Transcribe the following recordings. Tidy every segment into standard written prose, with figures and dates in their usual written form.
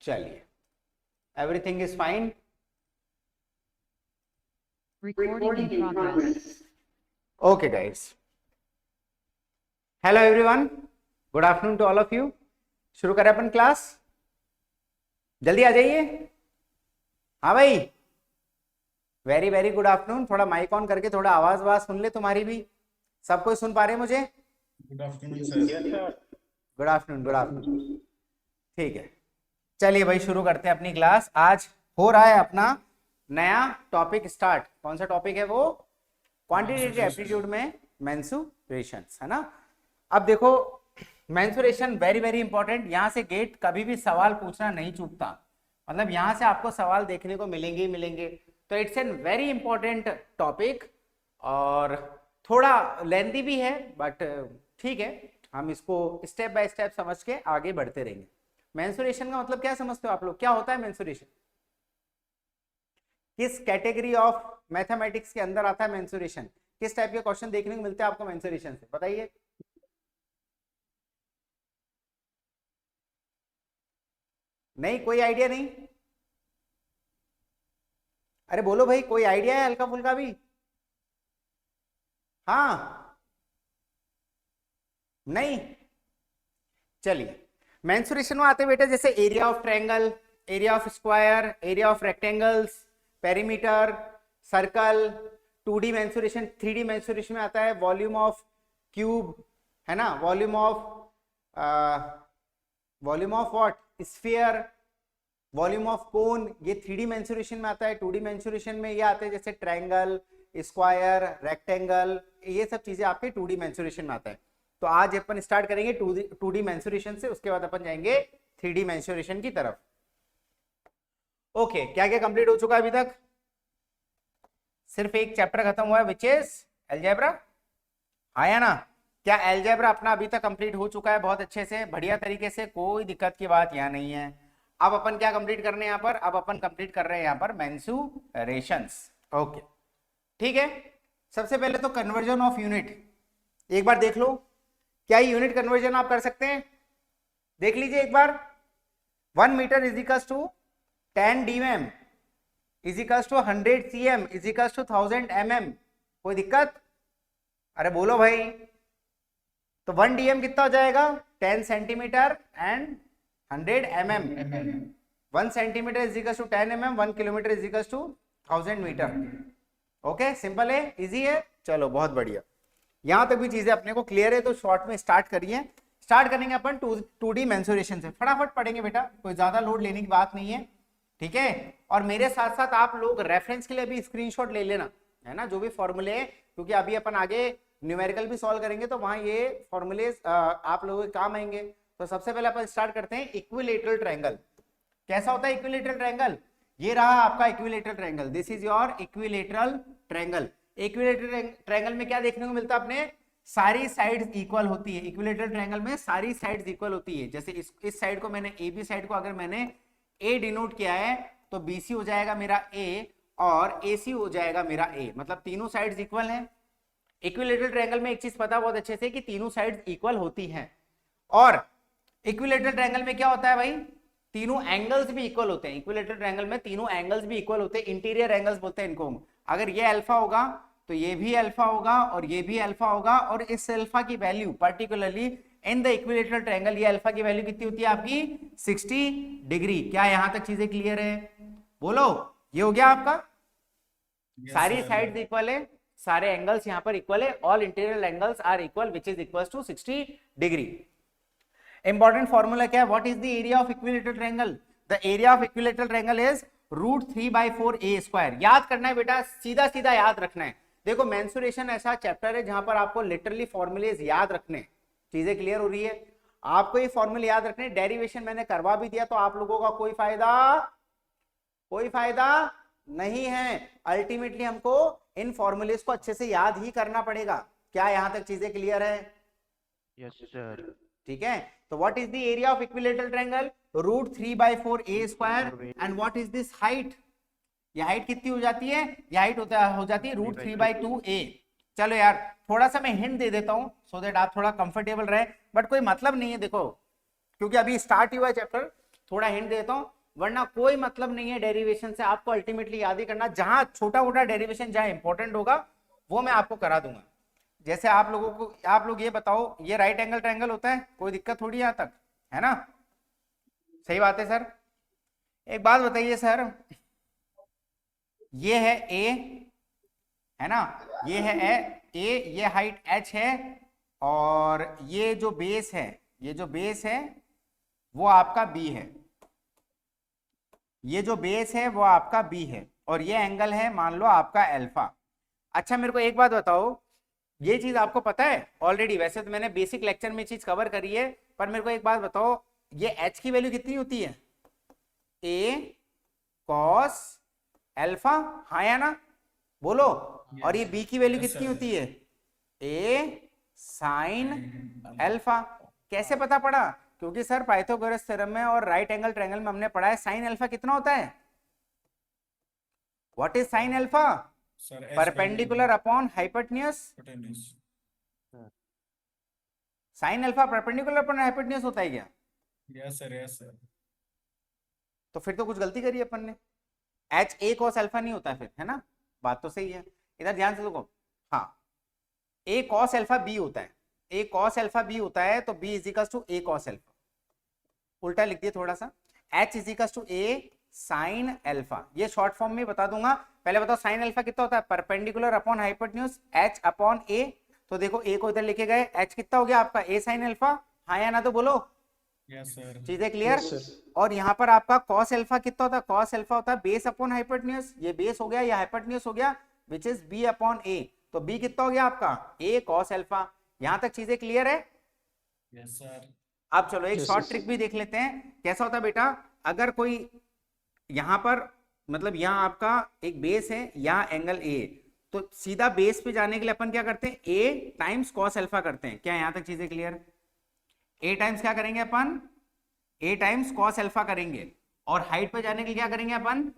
चलिए, everything is fine. Recording in progress. Okay guys, hello everyone, good afternoon to all of you. शुरू करें अपन class. जल्दी आ जाइए. हाँ भाई, वेरी वेरी गुड आफ्टरनून. थोड़ा माइक ऑन करके थोड़ा आवाज आवाज सुन ले तुम्हारी भी. सब कोई सुन पा रहे हैं मुझे? Good afternoon sir. Good afternoon, good afternoon. ठीक है, चलिए भाई शुरू करते हैं अपनी क्लास. आज हो रहा है अपना नया टॉपिक स्टार्ट. कौन सा टॉपिक है वो? क्वांटिटेटिव एप्टीट्यूड में मेंसुरेशंस, है ना. अब देखो, मेंसुरेशन वेरी वेरी इंपॉर्टेंट. यहां से गेट कभी भी सवाल पूछना नहीं चूकता. मतलब यहां से आपको सवाल देखने को मिलेंगे ही मिलेंगे. तो it's an very important topic और थोड़ा लेंथी भी है, बट ठीक है, हम इसको स्टेप बाय स्टेप समझ के आगे बढ़ते रहेंगे. मेंसुरेशन का मतलब क्या समझते हो आप लोग? क्या होता है मेंसुरेशन? किस कैटेगरी ऑफ मैथमेटिक्स के अंदर आता है मेंसुरेशन? किस टाइप के क्वेश्चन देखने को मिलते हैं आपको मेंसुरेशन से? बताइए. नहीं, कोई आइडिया नहीं? अरे बोलो भाई, कोई आइडिया है हल्का फुल्का भी? हाँ, नहीं. चलिए, मेंसुरेशन में आते बेटा जैसे area of triangle, area of square, area of rectangles, perimeter, circle. 2D mensuration, 3D mensuration में आता है वॉल्यूम ऑफ क्यूब, है ना, volume of what, sphere, volume of cone. ये 3D मेंसुरेशन में आता है. 2D मेंसुरेशन में ये आते हैं जैसे ट्रायंगल, स्क्वायर, रेक्टेंगल. ये सब चीजें आपके 2D मेंसुरेशन में आता है. तो आज अपन स्टार्ट करेंगे 2D मेंसुरेशन से, उसके बाद अपन जाएंगे 3D मेंसुरेशन की तरफ. ओके, क्या क्या कंप्लीट हो चुका है अभी तक? सिर्फ एक चैप्टर खत्म हुआ है, विच इज अलजेब्रा. आया ना? क्या अलजेब्रा अपना अभी तक कंप्लीट हो चुका है बहुत अच्छे से, बढ़िया तरीके से? कोई दिक्कत की बात यहाँ नहीं है. अब अपन क्या कंप्लीट कर रहे हैं यहाँ पर? अब अपन कंप्लीट कर रहे हैं यहाँ पर मेंसुरेशंस. ओके, ठीक है. सबसे पहले तो कन्वर्जन ऑफ यूनिट एक बार देख लो. क्या यूनिट कन्वर्जन आप कर सकते हैं? देख लीजिए एक बार. 1 metre is equals to 10 dm is equals to 100 cm is equals to 1000 mm. कोई दिक्कत? अरे बोलो भाई. तो 1 dm कितना हो जाएगा? 10 centimetre and 100 mm. 1 centimetre is equals to 10 mm. 1 kilometre is equals to 1000 metre. Okay, simple है, इजी है. चलो, बहुत बढ़िया. यहां तक भी चीजें अपने को क्लियर है. तो शॉर्ट में स्टार्ट करिए. स्टार्ट करेंगे अपन 2D मेंसुरेशन से. फटाफट पढ़ेंगे बेटा, कोई ज्यादा लोड लेने की बात नहीं है, ठीक है. और मेरे साथ साथ आप लोग रेफरेंस के लिए भी स्क्रीनशॉट ले लेना, है ना, जो भी फॉर्मूले है, क्योंकि अभी अपन आगे न्यूमेरिकल भी सॉल्व करेंगे तो वहां ये फॉर्मूले आप लोगों के काम आएंगे. तो सबसे पहले अपन स्टार्ट करते हैं इक्विलेटरल ट्रायंगल. कैसा होता है इक्विलेटरल ट्रायंगल? ये रहा आपका equilateral triangle. This is your equilateral triangle. Equilateral triangle में क्या देखने को मिलता है अपने? सारी साइड्स इक्वल होती है. इक्विलेटरल ट्रायंगल में सारी साइड्स इक्वल होती है. जैसे इस साइड को मैंने ए बी साइड को अगर मैंने ए डिनोट किया है तो BC हो जाएगा मेरा A और AC हो जाएगा मेरा A. मतलब तीनों साइड्स इक्वल हैं. इक्विलेटरल ट्रायंगल में एक चीज पता बहुत अच्छे से कि तीनों साइड्स इक्वल होती हैं. और इक्विलेटरल ट्रायंगल में क्या होता है भाई? तीनों एंगल्स भी इक्वल होते हैं. इक्विलेटरल ट्रायंगल में तीनों एंगल्स भी इक्वल होते हैं. इंटीरियर एंगल्स बोलते हैं इनको हम. अगर ये अल्फा होगा तो ये भी अल्फा होगा और ये भी अल्फा होगा. और इस अल्फा की value particularly in the equilateral triangle, ये अल्फा की वैल्यू कितनी होती है आपकी? 60 डिग्री. क्या यहां तक चीजें क्लियर है? बोलो, ये हो गया आपका. सारी साइड्स इक्वल है, सारे एंगल्स यहां पर इक्वल है. All interior angles are equal which is equal to 60 degree. Important formula क्या है? What is the area of equilateral triangle? The area of equilateral triangle is √3/4a². याद करना है बेटा, सीधा सीधा याद रखना है. देखो, मेंसुरेशन ऐसा चैप्टर है जहां पर आपको लिटरली फॉर्मूलेज याद रखने. चीजें क्लियर हो रही है? आपको ये फॉर्मूले याद रखने. डेरिवेशन मैंने करवा भी दिया तो आप लोगों का कोई फायदा नहीं है. अल्टीमेटली हमको इन फॉर्मूलेज को अच्छे से याद ही करना पड़ेगा. क्या यहां तक चीजें क्लियर है? Yes sir. ठीक है. तो what is the area of equilateral triangle? √3/4a² and what is this height? ये हाइट कितनी हो जाती है? ये हाइट हो जाती है √3/2a. चलो यार, थोड़ा सा मैं हिंट दे देता हूं सो दैट आप थोड़ा कंफर्टेबल रहे. बट कोई मतलब नहीं है, देखो, क्योंकि अभी स्टार्ट हुआ है चैप्टर, थोड़ा हिंट देता हूं, वरना कोई मतलब नहीं है डेरिवेशन से, आपको अल्टीमेटली याद ही करना, जहां छोटा मोटा डेरिवेशन जहां इंपॉर्टेंट होगा वो मैं आपको करा दूंगा। जैसे आप लोगों को, आप लोग ये बताओ, ये राइट एंगल ट्रायंगल होता है, कोई दिक्कत थोड़ी यहां तक, है ना? सही बात है सर। एक बात बताइए सर, ये है ए, है ना, ये है ए, ये हाइट h है, और ये जो बेस है, ये जो बेस है वो आपका b है, ये जो बेस है वो आपका b है, और ये एंगल है मान लो आपका अल्फा। अच्छा मेरे को एक बात बताओ, ये चीज आपको पता है ऑलरेडी, वैसे तो मैंने बेसिक लेक्चर में चीज कवर करी है, पर मेरे को एक बात बताओ, ये h की वैल्यू कितनी होती है? a cos अल्फा, हाँ या ना, बोलो। और ये b की वैल्यू कितनी होती है? a sin alpha. कैसे पता पड़ा? क्योंकि सर पाइथागोरस थ्योरम में और राइट एंगल ट्रायंगल में हमने पढ़ा है साइन अल्फा कितना होता है? What is sine alpha? Sir, perpendicular upon hypotenuse. hypotenuse. Sine alpha perpendicular upon hypotenuse होता है क्या? Yes, sir. Yes, sir. तो फिर तो कुछ गलती करी अपन ने, एच ए कॉस अल्फा नहीं होता फिर, है ना? बात तो सही है, इधर ध्यान से देखो। हाँ, ए कॉस अल्फा बी होता है, ए कॉस अल्फा बी होता है, तो B is equals to A cos alpha, उल्टा लिख दिया थोड़ा सा, H is equals to A sine alpha. ये शॉर्ट फॉर्म में बता दूंगा, पहले बताओ साइन अल्फा कितना होता है? Perpendicular upon hypotenuse H upon A. तो देखो ए को इधर लिखे गए, एच कितना हो गया आपका? ए साइन अल्फा, हाँ या ना, तो बोलो। Yes, sir. चीजें क्लियर? और यहाँ पर आपका कॉस अल्फा कितना होता है? कॉस अल्फा होता है बेस अपॉन हाइपोटेन्यूज, ये बेस हो गया, ये हाइपोटेन्यूज हो गया, which is B upon A. तो बी कितना हो गया आपका? ए कॉस अल्फा। यहां तक चीजें क्लियर है? Yes, sir. अब चलो एक शॉर्ट ट्रिक भी देख लेते हैं, कैसा होता है बेटा। अगर कोई यहां पर, मतलब यहां आपका एक बेस है, यहाँ एंगल ए, तो सीधा बेस पे जाने के लिए अपन क्या करते हैं? ए टाइम्स कॉस अल्फा करते हैं। क्या यहां तक चीजें क्लियर? ए टाइम्स क्या करेंगे अपन? ए टाइम्स कॉस अल्फा करेंगे, और हाइट पे जाने के लिए क्या करेंगे अपन?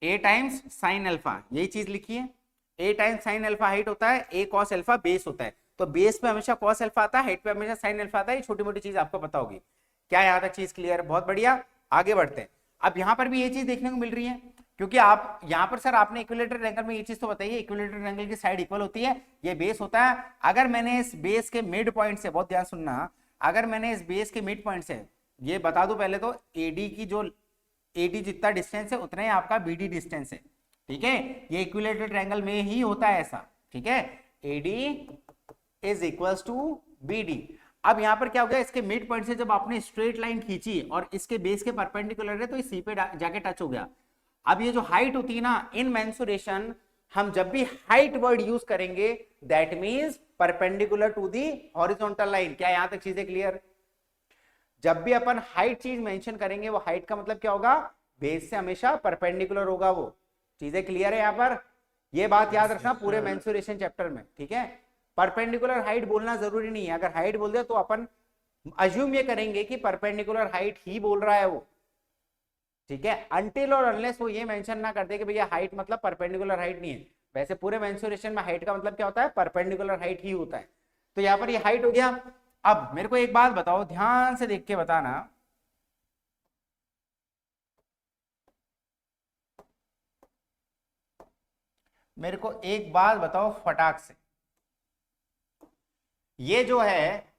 ए टाइम्स साइन अल्फा। यही चीज लिखिए, ए टाइम्स साइन अल्फा हाइट होता है, ए कॉस अल्फा बेस होता है, तो बेस पे हमेशा कॉस अल्फा आता है, हाइट पे हमेशा साइन अल्फा आता है। ये छोटी मोटी चीज आपको पता होगी। क्या यहाँ तक चीज क्लियर? बहुत बढ़िया, आगे बढ़ते हैं। अब यहाँ पर भी ये चीज देखने को मिल रही है, क्योंकि आप यहाँ पर सर आपने इक्विलेटरल एंगल में ये चीज तो बताइए, इक्विलेटरल एंगल की साइड इक्वल होती है, ये बेस होता है। अगर मैंने इस बेस के मिड पॉइंट से, बहुत ध्यान सुनना, अगर मैंने इस बेस के मिड पॉइंट से, ये बता दूं पहले तो, एडी की जो, एडी जितना डिस्टेंस है उतना ही आपका बीडी डिस्टेंस है, ठीक है? ये इक्विलेटरल ट्रायंगल में ही होता है ऐसा, ठीक है? AD is equals to BD. अब यहां पर क्या हो गया, इसके मिड पॉइंट से जब आपने स्ट्रेट लाइन खींची और इसके बेस के परपेंडिकुलर है, तो इस सी पे जाके टच हो गया। अब ये जो हाइट होती है ना, इन मेंसुरेशन, हम जब भी हाइट वर्ड यूज करेंगे, that means perpendicular to the horizontal line. क्या यहां तक चीजें क्लियर? जब भी अपन हाइट चीज मेंशन करेंगे, वो हाइट का मतलब क्या होगा? बेस से हमेशा परपेंडिकुलर होगा वो। चीजें क्लियर है यहाँ पर? ये बात याद रखना पूरे मेंसुरेशन चैप्टर में, ठीक है? परपेंडिकुलर हाइट बोलना जरूरी नहीं है, अगर हाइट बोल दिया तो अपन अज्यूम ये करेंगे कि परपेंडिकुलर हाइट ही बोल रहा है वो, ठीक है? अनटिल और अनलेस वो ये मेंशन ना कर दे कि भैया हाइट मतलब परपेंडिकुलर हाइट नहीं है। वैसे पूरे मेंसुरेशन में हाइट का मतलब क्या होता है? परपेंडिकुलर हाइट ही होता है। तो यहाँ पर ये हाइट हो गया। अब मेरे को एक बात बताओ, ध्यान से देख के बताना, मेरे को एक बात बताओ फटाक से, ये जो है,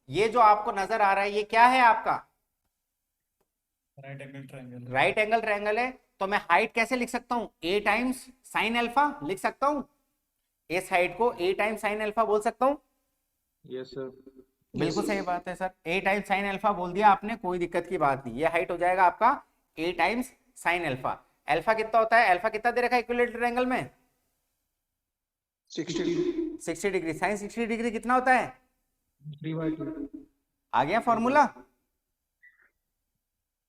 ये जो आपको नजर आ रहा है, ये क्या है आपका? Right angle triangle. Right angle triangle है। तो मैं हाइट कैसे लिख सकता हूं? ए टाइम्स साइन अल्फा लिख सकता हूं। इस हाइट को ए टाइम्स साइन अल्फा बोल सकता हूं। Yes, sir. बिल्कुल सही बात है सर, ए टाइम्स साइन अल्फा बोल दिया आपने, कोई दिक्कत की बात नहीं। ये हाइट हो जाएगा आपका ए टाइम्स साइन अल्फा। अल्फा कितना होता है? अल्फा कितना दे रखा है इक्विलेटरल एंगल में? 60 डिग्री। साइन 60 डिग्री कितना होता है? 3/2. आ गया फॉर्मूला?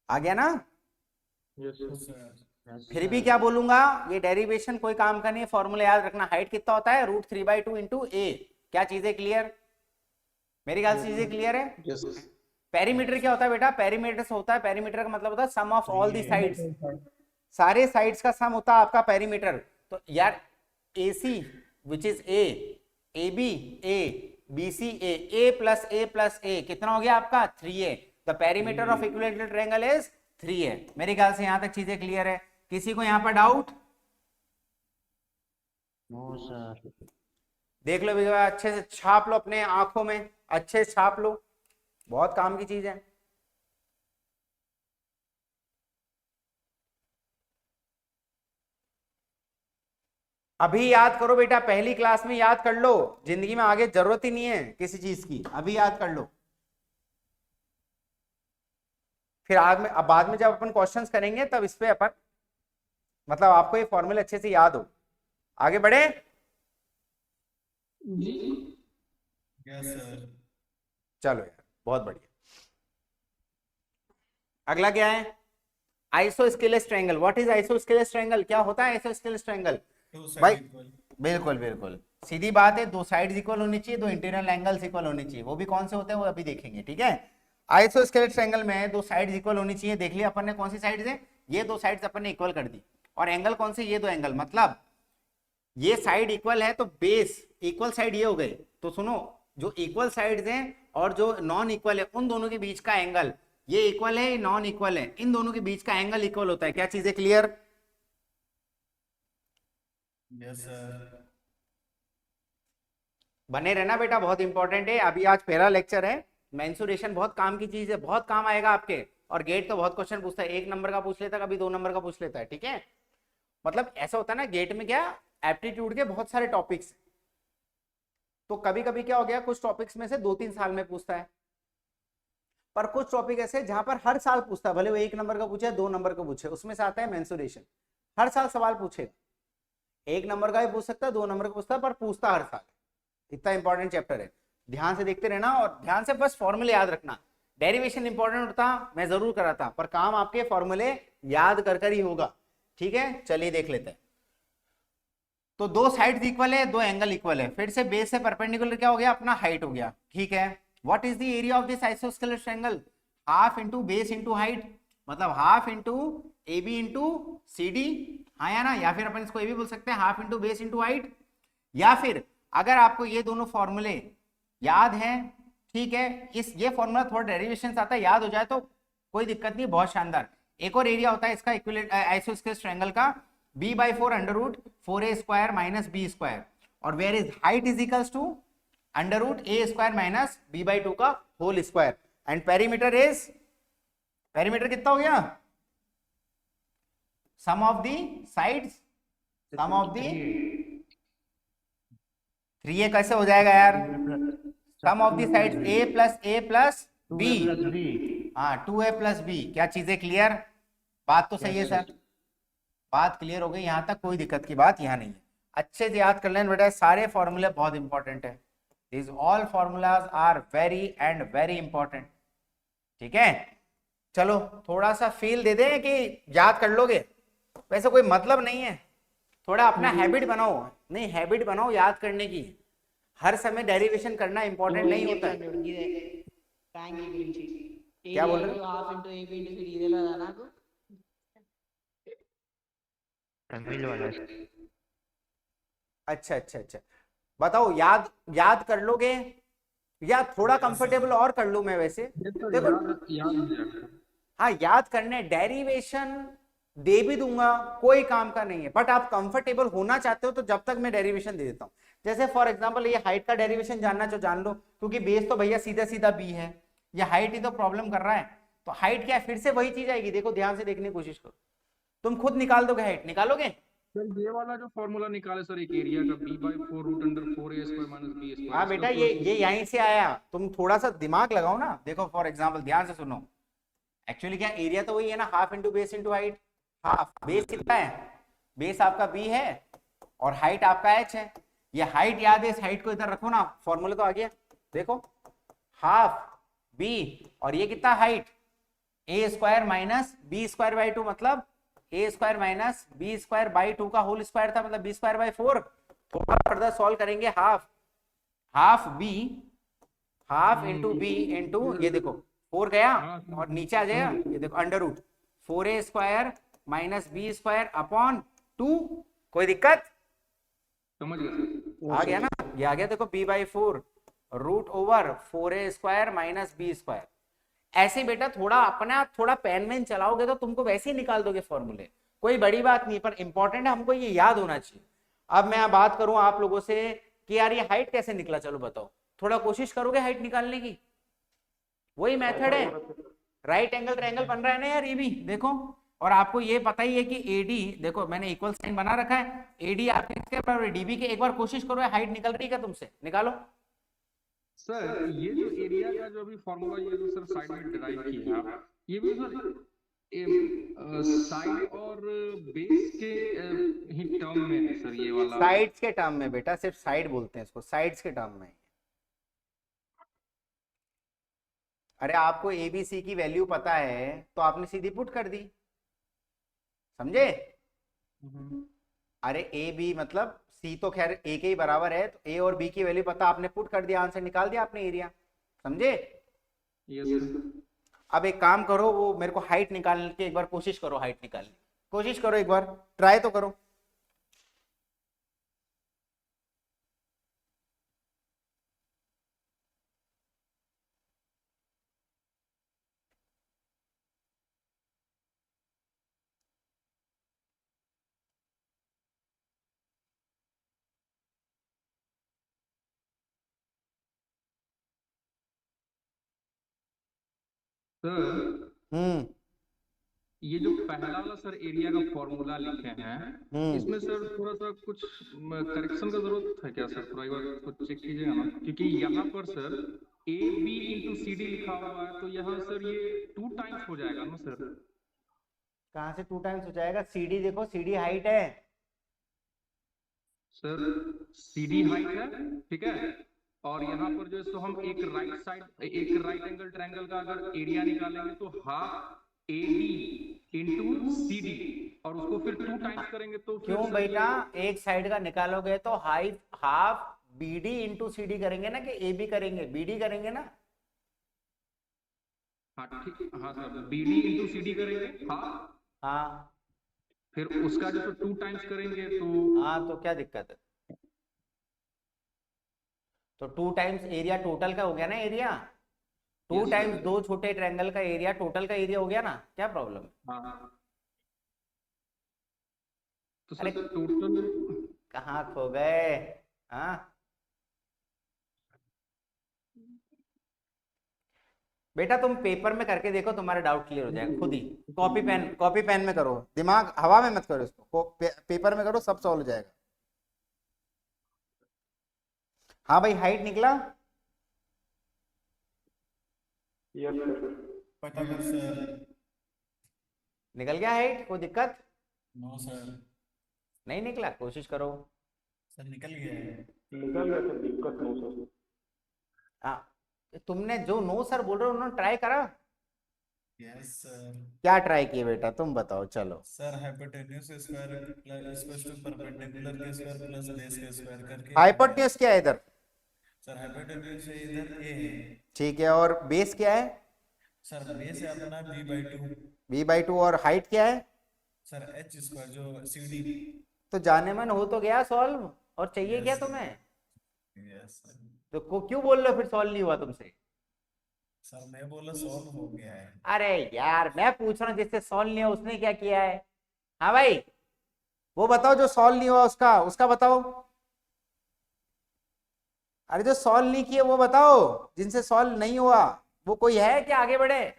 आ गया ना? Yes, Yes, sir. sir. फिर भी क्या बोलूंगा, ये डेरिवेशन कोई काम का नहीं है, फॉर्मूला याद रखना। हाइट कितना होता है? √3/2 इंटू ए। क्या चीजें क्लियर? मेरी ख्याल से चीजें क्लियर है। पेरीमीटर क्या होता है बेटा? पेरीमीटर से होता है, पेरीमीटर का मतलब होता है sum of all the sides, सारे साइड्स का सम होता है आपका पेरीमीटर। तो यार AC which is A, AB A, BC A, A plus A कितना हो गया आपका? 3A। The perimeter of equilateral triangle is 3 है। मेरे ख्याल से यहां तक चीजें क्लियर है। किसी को यहां पर डाउट? No sir. देख लो भैया, अच्छे से छाप लो अपने आंखों में, अच्छे से छाप लो, बहुत काम की चीज है। अभी याद करो बेटा, पहली क्लास में याद कर लो, जिंदगी में आगे जरूरत ही नहीं है किसी चीज की, अभी याद कर लो। फिर आग में, अब बाद में जब अपन क्वेश्चंस करेंगे तब इस पे अपन, मतलब आपको ये फॉर्मूले अच्छे से याद हो। आगे बढ़े? Yes, sir. चलो यार, बहुत बढ़िया। अगला क्या है? Isosceles triangle. What is isosceles triangle? क्या होता है आइसोस्केलेस ट्रायंगल? Two भाई side equal. बिल्कुल बिल्कुल सीधी बात है, दो साइड्स इक्वल होनी चाहिए, दो इंटीरियर एंगल्स इक्वल होनी चाहिए। वो भी कौन से होते हैं वो अभी देखेंगे, ठीक है। आइसोस्केलेस ट्रायंगल में दो साइड्स इक्वल होनी चाहिए। देख लिया अपन ने कौन सी साइड्स है, ये दो साइड्स अपन ने इक्वल कर दी। और एंगल कौन से? ये दो एंगल। मतलब ये साइड इक्वल है तो बेस इक्वल साइड ये हो गए। तो सुनो, जो इक्वल साइड्स हैं और जो नॉन इक्वल है उन दोनों के बीच का एंगल, ये इक्वल है, नॉन इक्वल है, इन दोनों के बीच का एंगल इक्वल होता है। क्या चीजें क्लियर? Yes, sir. बने रहना बेटा, बहुत इंपॉर्टेंट है। अभी आज पहला लेक्चर है। मेंसुरेशन बहुत काम की चीज है, बहुत काम आएगा आपके। और गेट तो बहुत क्वेश्चन पूछता है, 1 नंबर का पूछ लेता है, कभी 2 नंबर का पूछ लेता है, ठीक है। मतलब ऐसा होता है ना, गेट में क्या एप्टीट्यूड के बहुत सारे टॉपिक्स, तो कभी कभी क्या हो गया, कुछ टॉपिक्स में से 2-3 साल में पूछता है, पर कुछ टॉपिक ऐसे जहां पर हर साल पूछता है, भले वो 1 नंबर का पूछे 2 नंबर का पूछे, उसमें से आता है मेंसुरेशन। हर साल सवाल पूछेगा, 1 नंबर का भी पूछ सकता है, 2 नंबर का पूछता है, पर पूछता हर साल। इतना इंपॉर्टेंट चैप्टर है, ध्यान से देखते रहना और ध्यान से बस फॉर्मूले याद रखना। डेरिवेशन इंपॉर्टेंट होता, मैं जरूर कराता, पर काम आपके फॉर्मूले याद कर ही होगा, ठीक है। चलिए देख लेते हैं। तो दो साइड्स इक्वल है, दो एंगल इक्वल है, फिर से बेस से परपेंडिकुलर क्या हो गया, अपना हाइट हो गया, ठीक है। What is the area of this isosceles triangle? Half into base into height, मतलब half into A B into C D, हाँ या ना। या फिर अपन इसको ये भी बोल सकते हैं, half into base into height. या फिर अगर आपको ये दोनों फॉर्मूले याद हैं, ठीक है, इस ये फॉर्मूला थोड़ा डेरिवेशन आता है, याद हो जाए तो कोई दिक्कत नहीं, बहुत शानदार। एक और एरिया होता है इसका इक्विलेट आइसोस्केलेस ट्रायंगल का, b/4 under root 4a square minus B square, और where is height is equals to under root a square minus b/2 का whole square. And perimeter is, perimeter कितना हो गया? Sum of the sides, sum of the 3a कैसे हो जाएगा यार? Sum of the sides a plus b, हाँ 2a plus b। क्या चीजें क्लियर? बात तो सही है सर, बात क्लियर हो गई, यहां तक कोई दिक्कत की बात यहाँ नहीं है। अच्छे से याद कर लेना बेटा, सारे फॉर्मूले बहुत इंपॉर्टेंट है। These all formulas are very and very important, ठीक है। चलो थोड़ा सा फील दे दें कि याद कर लोगे, वैसे कोई मतलब नहीं है, थोड़ा अपना हैबिट बनाओ, नहीं हैबिट बनाओ याद करने की। हर समय डेरिवेशन करना इंपॉर्टेंट नहीं होता है। क्या बोल रहे हो? तमिल वाला। अच्छा अच्छा अच्छा, बताओ याद कर लोगे या थोड़ा कंफर्टेबल और कर लूं मैं? वैसे देखो, हाँ याद करने, डेरिवेशन दे भी दूंगा, कोई काम का नहीं है, बट आप कंफर्टेबल होना चाहते हो तो जब तक मैं डेरिवेशन दे देता हूँ। जैसे फॉर एग्जांपल ये हाइट का डेरिवेशन जानना चाहो जान लो, क्योंकि बेस तो भैया सीधा सीधा बी है, ये हाइट ही तो प्रॉब्लम कर रहा है। तो हाइट क्या है, फिर से वही चीज आएगी, देखो ध्यान से देखने की कोशिश करो, तुम खुद निकाल दोगे, हाइट निकालोगे। सर ये वाला जो फॉर्मूला निकाले सर, एक एरिया का b/4 root under 4a square minus b square. हाँ बेटा ये यहीं से आया, तुम थोड़ा सा दिमाग लगाओ ना। देखो फॉर एग्जांपल ध्यान से सुनो, एक्चुअली क्या एरिया तो वही है ना, half into base into height. Half base कितना है, बेस आपका b है और हाइट आपका h है। ये हाइट याद है, इस हाइट को इधर रखो ना, फॉर्मूला तो आ गया। देखो हाफ b और ये कितना height, a square minus B square by 2, मतलब a square minus B square by 2 का होल स्क्वायर था, मतलब b स्क्वायर बाई 4। थोड़ा फर्दर सॉल्व करेंगे, half b, half into B into ये देखो 4 गया और नीचे आ जाएगा, ये देखो under root 4a square minus B square upon 2। कोई दिक्कत? समझ गया सर। आ गया ना, ये आ गया देखो b/4 root over 4a square minus B square. ऐसे बेटा थोड़ा अपना थोड़ा पेन वेन चलाओगे तो तुमको वैसे ही निकाल दोगे फॉर्मूले, कोई बड़ी बात नहीं, पर इंपॉर्टेंट है हमको ये याद होना चाहिए। अब मैं बात करूं आप लोगों से कि यार ये हाइट कैसे निकला, चलो बताओ, थोड़ा कोशिश करोगे हाइट निकालने की? वही मेथड है, राइट एंगल ट्रायंगल बन रहा है ना यार, ये भी देखो। और आपको ये पता ही है कि एडी, देखो मैंने इक्वल साइन बना रखा है, एडी आपके किसके बराबर है, डीबी के। एक बार कोशिश करो हाइट निकल रही है क्या तुमसे, निकालो। सर ये जो एरिया का जो अभी फॉर्मूला ये जो सर साइड में डिराइव किया है आप, ये भी सर साइड और बेस के ही टर्म में है सर ये वाला। साइड्स के टर्म में बेटा, सिर्फ साइड बोलते हैं इसको, साइड्स के टर्म में। अरे आपको एबीसी की वैल्यू पता है तो आपने सीधी पुट कर दी, समझे? अरे ए बी मतलब सी तो खैर ए के ही बराबर है, तो ए और बी की वैल्यू पता, आपने पुट कर दिया, आंसर निकाल दिया आपने एरिया, समझे? Yes sir. अब एक काम करो, वो मेरे को हाइट निकालने की एक बार कोशिश करो, हाइट निकालने कोशिश करो, एक बार ट्राई तो करो। सर ये जो पहला वाला सर एरिया का फॉर्मूला लिखे हैं, इसमें सर थोड़ा सा कुछ करेक्शन का जरूरत है क्या सर? थोड़ा एक बार कुछ चेक कीजिएगा ना, क्योंकि यहाँ पर sir A B into C D लिखा हुआ है, तो यहाँ सर ये 2 टाइम्स हो जाएगा ना सर? कहाँ से 2 टाइम्स हो जाएगा? सीडी देखो, सीडी हाइट है सर, सी डी हाइट है, ठीक है। और यहाँ पर जो है सो हम एक राइट साइड, एक राइट एंगल ट्रायंगल का अगर एरिया निकालेंगे तो half A D into C D, और उसको फिर 2 टाइम्स करेंगे तो फिर क्यों सर बेटा? एक साइड का निकालोगे तो हाफ बीडी इंटू सीडी करेंगे ना, कि ए बी करेंगे, बीडी करेंगे ना? हाँ ठीक, हाँ sir, B D into C D करेंगे हाफ, हाँ फिर उसका जो 2 टाइम्स करेंगे तो हाँ, तो क्या दिक्कत है? तो 2 टाइम्स एरिया टोटल का हो गया ना, एरिया 2 Yes, टाइम्स sir. 2 छोटे ट्रायंगल का एरिया टोटल का एरिया हो गया ना, क्या प्रॉब्लम है? हाँ, तो अरे सर टोटल कहाँ खो गए? हाँ बेटा तुम पेपर में करके देखो, तुम्हारा डाउट क्लियर हो जाएगा खुद ही। कॉपी पेन में करो, दिमाग हवा में मत करो इसको, पेपर में करो, सब सॉल्व हो जाएगा। हाँ भाई, हाइट निकला? फटाफट सर। निकल गया हाइट? कोई दिक्कत नो सर। नहीं निकला? कोशिश करो। सर निकल गया है। हाँ, तुमने जो नो सर बोल रहे हो उन्होंने ट्राई करा? Yes sir. क्या ट्राई किए बेटा, तुम बताओ चलो। Sir hypotenuse square plus equals to perpendicular के स्क्वायर प्लस बेस के स्क्वायर करके। हाइपोटेन्यूज क्या है इधर? सर हाइपोटेन्यूज इधर ए है। ठीक है, और बेस क्या है? सर बेस है अपना b/2। b/2, और हाइट क्या है? सर h स्क्वायर जो CD। तो जाने मन हो तो गया सॉल्व, और चाहिए क्या Yes, तुम्हें? Yes sir. तो क्यों बोल रहे हो फिर सॉल्व नहीं हुआ तुमसे? सर मैं बोला सॉल्व हो गया है। अरे यार मैं पूछ रहा हूँ जिससे सॉल्व नहीं हुआ उसने क्या किया है? हाँ भाई, वो बताओ जो सॉल्व नहीं हुआ उसका बताओ। अरे जो सॉल्व नहीं किए वो बताओ, जिनसे सॉल्व नहीं हुआ वो कोई है क्या? आगे बढ़े,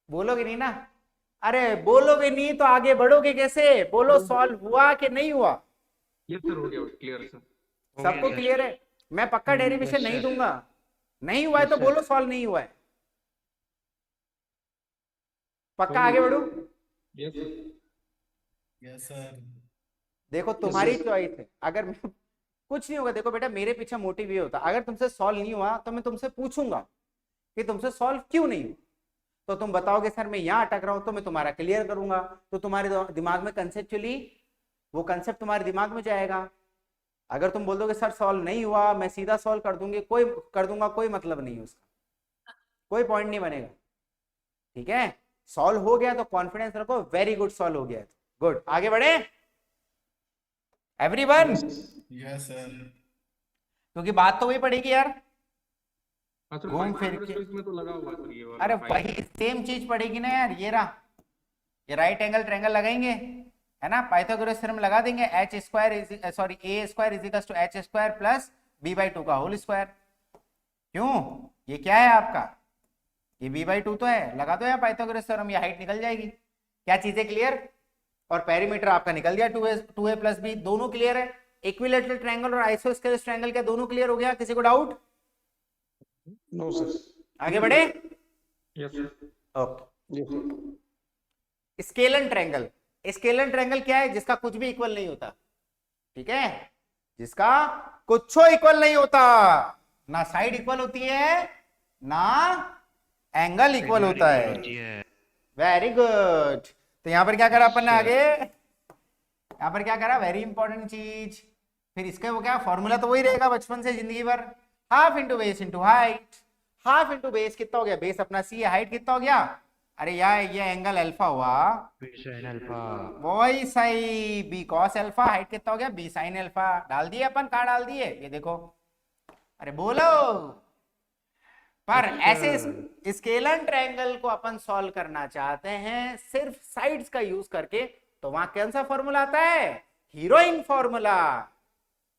बोलोगे नहीं ना? अरे बोलोगे नहीं तो आगे बढ़ोगे कैसे? बोलो सॉल्व हुआ कि नहीं हुआ? यस सर, हो गया, क्लियर सर। सबको क्लियर है? मैं पक्का डेरिवेशन नहीं दूंगा, नहीं हुआ है तो बोलो सॉल्व नहीं हुआ है, पक्का आगे बढ़ो। Yes sir. Yes sir. देखो तुम्हारी चॉइस है, अगर कुछ नहीं होगा, देखो बेटा मेरे पीछे मोटिव ये होता, अगर तुमसे सॉल्व नहीं हुआ तो मैं तुमसे पूछूंगा कि तुमसे सॉल्व क्यों नहीं हुआ, तो तुम बताओगे सर मैं यहाँ अटक रहा हूं, तो मैं तुम्हारा क्लियर करूंगा, तो तुम्हारे दिमाग में कंसेप्चुअली वो कंसेप्ट तुम्हारे दिमाग में जाएगा। अगर तुम बोल दोगे सर सॉल्व नहीं हुआ, मैं सीधा सॉल्व कर दूंगा, कोई मतलब नहीं है उसका, कोई पॉइंट नहीं बनेगा। ठीक है, सॉल्व हो गया तो कॉन्फिडेंस रखो, वेरी गुड, सॉल्व हो गया, गुड, आगे बढ़े एवरीवन। Yes sir. क्योंकि बात तो वही पड़ेगी यार, हाँ सर, घूम फिर पाइथागोरस के, तो इसमें तो लगा हुआ है सर, ये वाला अरे हाइट। वही सेम चीज पड़ेगी ना यार, ये रहा, ये राइट एंगल ट्रायंगल लगाएंगे, है ना, पाइथागोरस थ्योरम लगा देंगे, H square is sorry A square is equal to H square plus B by two का होल स्क्वायर। क्यों, ये क्या है आपका, ये बी बाई टू तो है, लगा दो यार पाइथागोरस थ्योरम, ये हाइट निकल जाएगी। क्या चीजें क्लियर, और पेरीमीटर आपका निकल गया 2a प्लस बी, दोनों क्लियर है। इक्विलैटरल ट्रायंगल और आइसोस्केलेस ट्रायंगल क्या दोनों क्लियर हो गया, किसी को डाउट? No sir. आगे बढ़े। Yes sir. Okay, yes sir. Scalene triangle, scalene triangle क्या है, जिसका कुछ भी इक्वल नहीं होता, ठीक है, जिसका कुछ इक्वल नहीं होता, ना साइड इक्वल होती है ना एंगल इक्वल होता है। होती है। वेरी गुड, तो यहां पर क्या करा अपन ने आगे, यहां पर क्या करा, वेरी इंपॉर्टेंट चीज, फिर इसका वो क्या फॉर्मूला तो वही रहेगा बचपन से जिंदगी भर, half into base into height, half into base कितना हो गया, बेस अपना सी है, हाइट कितना हो गया, अरे यार ये एंगल अल्फा हुआ, बी साइन अल्फा। वही सही, बी कॉस अल्फा, हाइट कितना हो गया, बी साइन अल्फा, डाल दिए अपन, कहाँ डाल दिए, ये देखो, अरे बोलो। पर ऐसे स्केलन ट्रायंगल को अपन सॉल्व करना चाहते हैं सिर्फ साइड्स का यूज करके, तो वहां कौन सा फॉर्मूला आता है, हीरोइन फॉर्मूला।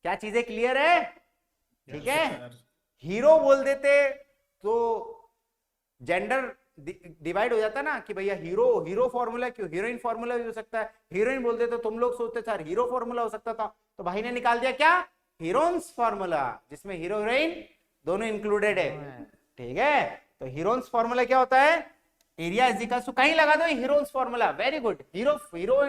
क्या चीजें क्लियर है, ठीक है, हीरो बोल देते तो जेंडर डिवाइड हो जाता ना, कि भैया हीरो, हीरो फॉर्मूला क्यों, हीरोइन फॉर्मूला भी हो सकता है, हीरोइन बोलते तो तुम लोग सोचते सर हीरो फॉर्मूला हो सकता था, तो भाई ने निकाल दिया क्या, हीरोन्स फॉर्मूला, जिसमें हीरो हीरोइन दोनों इंक्लूडेड है, ठीक है। तो हीरोन्स फॉर्मूला क्या होता है, एरिया इज इक्वल टू, कहीं लगा दो Heron's formula, very good, hero hero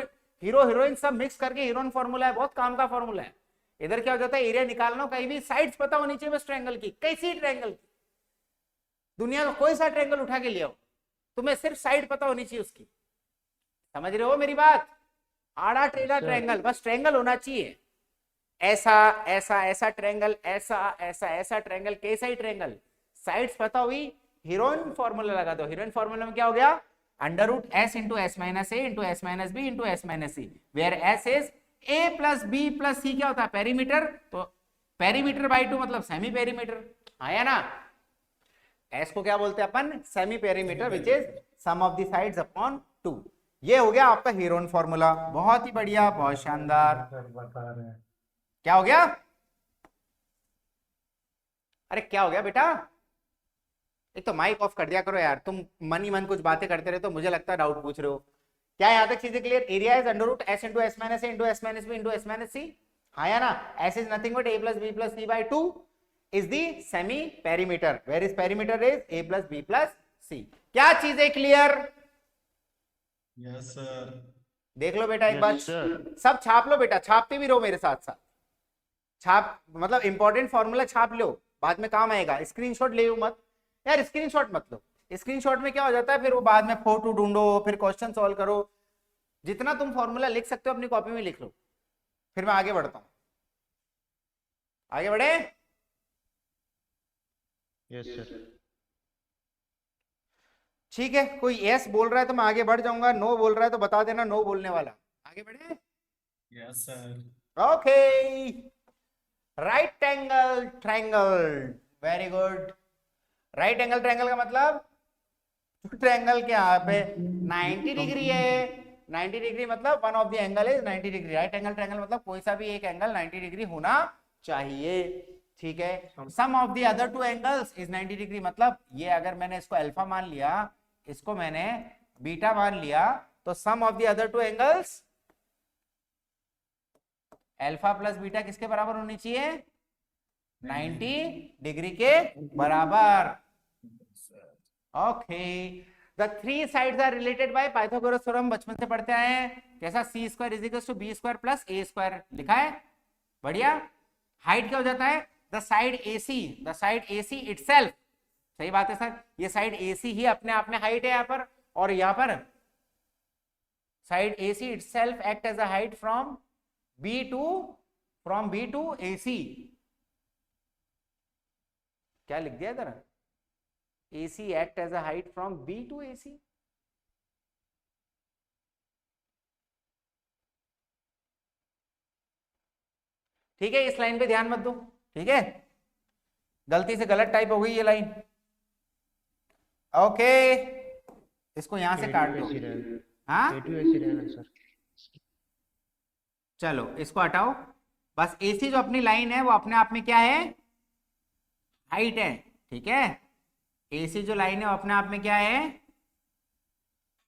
hero heroine सब मिक्स करके हीरोइन फॉर्मूला है, बहुत काम का फॉर्मूला है। इधर क्या हो जाता है, एरिया निकालना, कहीं भी साइड्स पता होनी चाहिए बस ट्रायंगल की, कैसी ट्रायंगल की, दुनिया का कोई सा ट्रायंगल उठा के ले आओ, तुम्हें सिर्फ साइड पता होनी चाहिए उसकी, समझ रहे हो मेरी बात, आड़ा टेढ़ा ट्रायंगल, बस ट्रायंगल होना चाहिए, ऐसा ऐसा ऐसा ट्रायंगल, ऐसा ऐसा ऐसा ट्रायंगल, कैसा ही ट्रायंगल, साइड्स पता हुई, हीरोइन फॉर्मूला लगा दो, हीरोइन फॉर्मूला में क्या हो गया, under root S into S minus A into S minus B into S minus C, where S is A plus B plus C, क्या होता है पेरीमीटर, तो पेरीमीटर बाई 2 मतलब सेमी पेरीमीटर, आया ना, एस को क्या बोलते हैं अपन, semi perimeter which is sum of the sides upon 2। ये हो गया आपका हीरोइन फॉर्मूला, बहुत ही बढ़िया, बहुत शानदार। क्या हो गया, अरे क्या हो गया बेटा, एक तो माइक ऑफ कर दिया करो यार, तुम मन ही मन कुछ बातें करते रहे तो मुझे लगता है डाउट पूछ रहे हो। क्या यहाँ तक चीजें clear, area is under root S into S minus A into S minus B into S minus C, हाँ या ना, S is nothing but A plus B plus C by 2 is the semi perimeter, where is perimeter is a plus b plus c। क्या चीजें clear, yes sir. देख लो बेटा एक बार, sir. सब छाप लो बेटा, छापते भी रहो मेरे साथ साथ, छाप मतलब इंपॉर्टेंट फॉर्मूला छाप लो, बाद में काम आएगा, स्क्रीनशॉट ले लो मत यार, स्क्रीनशॉट मत लो, स्क्रीनशॉट में क्या हो जाता है फिर वो बाद में फोटो ढूंढो, फिर क्वेश्चन सॉल्व करो, जितना तुम फॉर्मूला लिख सकते हो अपनी कॉपी में लिख लो, फिर मैं आगे बढ़ता हूं, आगे बढ़े। Yes sir. ठीक है, कोई यस बोल रहा है तो मैं आगे बढ़ जाऊंगा, नो बोल रहा है तो बता देना नो बोलने वाला, आगे बढ़े। Yes sir. Okay, right angle triangle, very good, right angle triangle का मतलब ट्रायंगल के यहाँ पे 90 डिग्री है, 90 डिग्री मतलब one of the angle is 90 degree, right angle triangle मतलब कोई सा भी एक एंगल 90 डिग्री होना चाहिए, ठीक है। Sum of the other two angles is 90 degree, मतलब ये अगर मैंने इसको अल्फा मान लिया, इसको मैंने बीटा मान लिया, तो sum of the other two angles alpha plus beta किसके बराबर होनी चाहिए, 90 डिग्री के बराबर। Okay, the three sides are related by Pythagoras theorem, बचपन से पढ़ते आए हैं, कैसा C square is equal to B square plus A square लिखा है, बढ़िया। हाइट क्या हो जाता है, द साइड AC इटसेल्फ, सही बात है सर, ये साइड AC ही अपने आप में हाइट है यहाँ पर, और यहाँ पर side AC itself act as a height from B to AC, क्या लिख दिया इधर, AC act as a height from B to AC, ठीक है, इस लाइन पे ध्यान मत दो, ठीक है, गलती से गलत टाइप हो गई ये लाइन, ओके, इसको यहां से काट दो। हाँ A2 ऐसे रहेगा सर। चलो इसको हटाओ। बस AC जो अपनी लाइन है वो अपने आप में क्या है, हाइट है। ठीक है, AC जो लाइन है वो अपने आप में क्या है,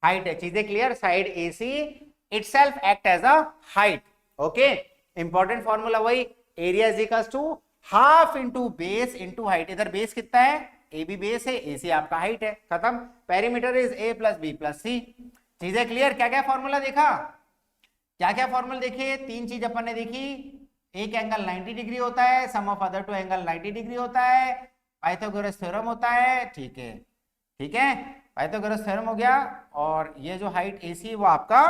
हाइट है। चीजें clear? Side AC itself act as a height. Okay, important formula वही, area is equal to half into base into height. इधर बेस कितना है, AB बेस है, AC आपका हाइट है, खत्म। Perimeter is A plus B plus C। चीजें clear? क्या क्या फॉर्मूला देखा, क्या क्या फॉर्मूला देखे? 3 चीज अपन ने देखी, एक एंगल 90 डिग्री होता है, sum of other two angle 90 degree होता है, पाइथागोरस थ्योरम होता है। ठीक है, ठीक है, पाइथागोरस थ्योरम हो गया। और ये जो हाइट AC वो आपका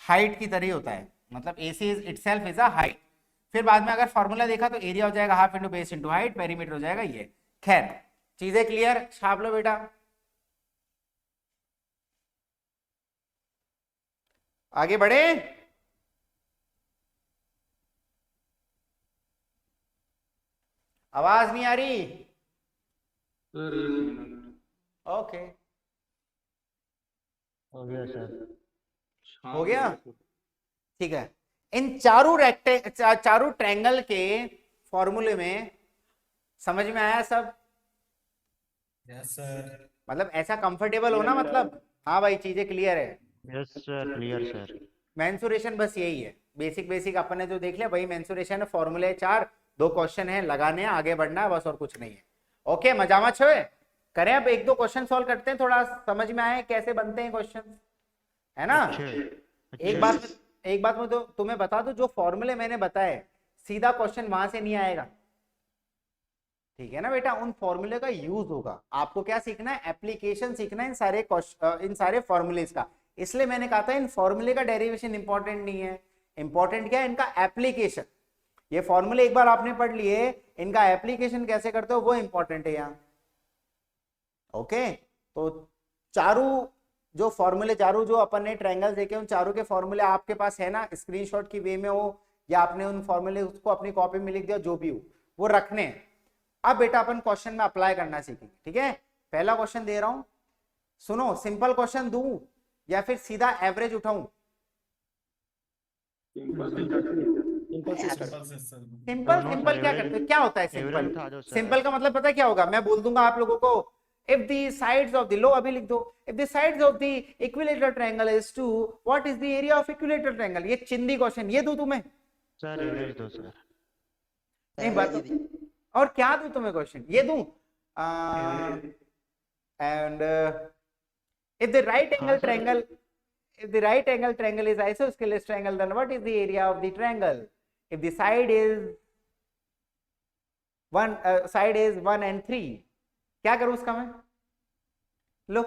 हाइट की तरह होता है, मतलब AC is itself is a height. फिर बाद में अगर फॉर्मूला देखा तो एरिया हो जाएगा half into base into height, perimeter हो जाएगा ये। खैर, चीजें क्लियर? छाप लो बेटा, आगे बढ़े। आवाज नहीं आ रही? सर एक मिनट। ओके, हो गया सर। हाँ हो गया? सर। ठीक है, इन चारों ट्रायंगल के फॉर्मूले में समझ में आया सब? Yes sir. मतलब ऐसा कंफर्टेबल हो ना, मतलब हाँ भाई चीजें क्लियर है। Yes sir, clear sir. Mensuration बस यही है, बेसिक बेसिक अपन ने जो देख लिया वही मेंसुरेशन है। फॉर्मूले 4, 2 क्वेश्चन है, लगाने हैं, आगे बढ़ना है बस, और कुछ नहीं है। ओके, मजामा छे करें। अब 1-2 क्वेश्चन सॉल्व करते हैं, थोड़ा समझ में आए कैसे बनते हैं क्वेश्चन, है ना? एक बात मैं तो तुम्हें बता दूं, जो फॉर्मूले मैंने बताए सीधा क्वेश्चन वहां से नहीं आएगा। ठीक है ना बेटा, उन फॉर्मूले का यूज होगा। आपको क्या सीखना है, एप्लीकेशन सीखना है इन सारे फॉर्मूलेज का। इसलिए मैंने कहा था इन फॉर्मूले का डेरिवेशन इंपॉर्टेंट नहीं है, इंपॉर्टेंट क्या है, इनका एप्लीकेशन। ये फॉर्मूले एक बार आपने पढ़ लिए, इनका एप्लीकेशन कैसे करते हो वो इंपॉर्टेंट है यहाँ। ओके, तो चारों जो फॉर्मूले, चारों जो अपन ने ट्रायंगल देखे, उन चारों के फॉर्मूले आपके पास है ना, स्क्रीनशॉट की वे में हो या आपने उन फॉर्मूले उसको अपनी कॉपी में लिख दिया, जो भी हो वो रखने हैं। अब बेटा अपन क्वेश्चन में अप्लाई करना सीखेंगे। ठीक है, पहला क्वेश्चन दे रहा हूं, सुनो। सिंपल क्वेश्चन दूं या फिर सीधा एवरेज उठाऊं? सिंपल से सर। सिंपल सिंपल क्या करते हैं, क्या होता है सिंपल? एवरेज उठा दो सर। सिंपल का मतलब पता है क्या होगा? मैं बोल दूंगा आप लोगों को, if the sides of the, लो अभी लिख दो, if the sides of the equilateral triangle is 2, what is the area of equilateral triangle? ये चिंदी क्वेश्चन, ये दूं तुम्हें? सर एवरेज दो सर। नहीं बात, और क्या दूं तुम्हें क्वेश्चन, ये दूं? And if the right angle triangle, if the right angle triangle is isosceles triangle, then what is the area of the triangle? If the side is 1 and 3, क्या करूं उसका मैं? लो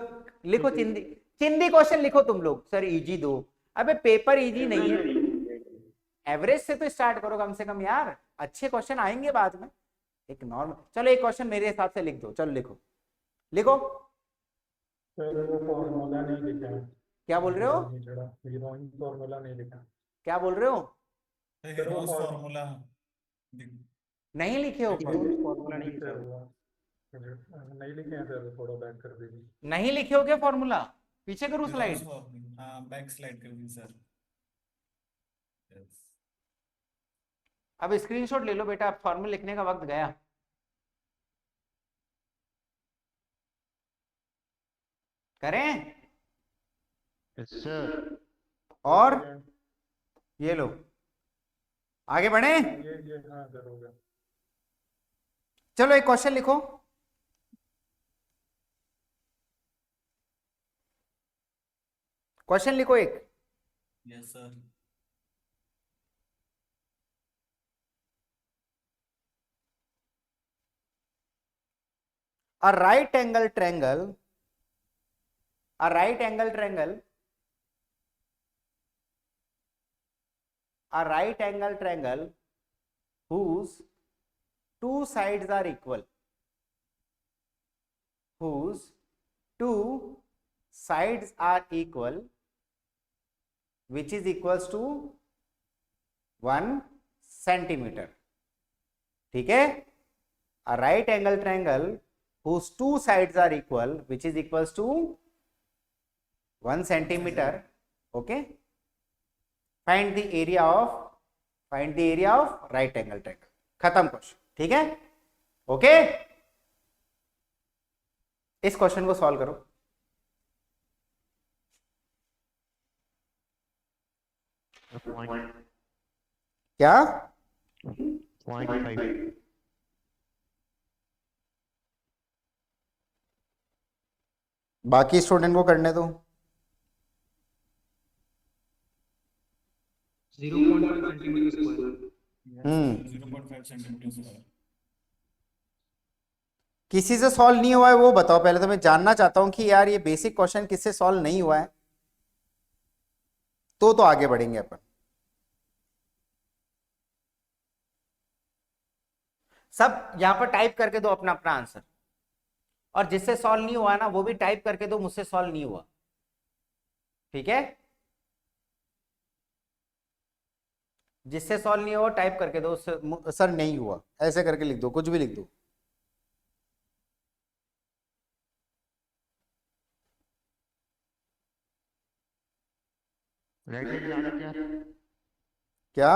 लिखो, चिंदी चिंदी क्वेश्चन लिखो तुम लोग। सर इजी दो, अबे पेपर इजी नहीं है, एवरेज से तो स्टार्ट करो कम से कम यार, अच्छे क्वेश्चन आएंगे बाद में। एक नॉर्मल, चलो एक क्वेश्चन मेरे हिसाब से लिख दो, चलो लिखो लिखो। सर वो फॉर्मूला नहीं लिखा है। क्या बोल रहे हो, हीरोइन फॉर्मूला नहीं लिखा। क्या बोल रहे हो? हेरोस फॉर्मूला नहीं लिखे हो? फॉर्मूला नहीं लिखा हुआ, नहीं लिखे हैं सर, थोड़ा बैक कर दीजिए। नहीं लिखे हो क्या फॉर्मूला? पीछे करूं स्लाइड? हाँ बैक स्लाइड कर दी सर। यस अब स्क्रीनशॉट ले लो बेटा, फॉर्मूला लिखने का वक्त गया। करें? Yes sir. और ये लो, आगे बढ़े। ये हाँ सर, हो गया। चलो एक क्वेश्चन लिखो। क्वेश्चन लिखो एक। Yes sir. A right angle triangle, a right angle triangle, a right angle triangle whose two sides are equal, whose two sides are equal, which is equals to 1 centimeter. ठीक है, a right angle triangle whose two sides are equal, which is equals to 1 centimeter. Okay, find the area of right angle triangle. खत्म question, ठीक है? Okay, इस question को solve करो. Point क्या? 0.5 बाकी स्टूडेंट को करने दो. 0.5 सेंटीमीटर स्क्वायर। 0.5 centimetre square. किसी से सॉल्व नहीं हुआ है वो बताओ पहले, तो मैं जानना चाहता हूं कि यार ये बेसिक क्वेश्चन किससे सॉल्व नहीं हुआ है, तो आगे बढ़ेंगे अपन. सब यहां पर टाइप करके दो अपना अपना आंसर, और जिससे सॉल्व नहीं हुआ ना वो भी टाइप करके दो मुझसे सॉल्व नहीं हुआ. ठीक है, जिससे सॉल्व नहीं हुआ टाइप करके दो, सर नहीं हुआ ऐसे करके लिख दो, कुछ भी लिख दो. राइट हैंड ज़्यादा क्या? क्या?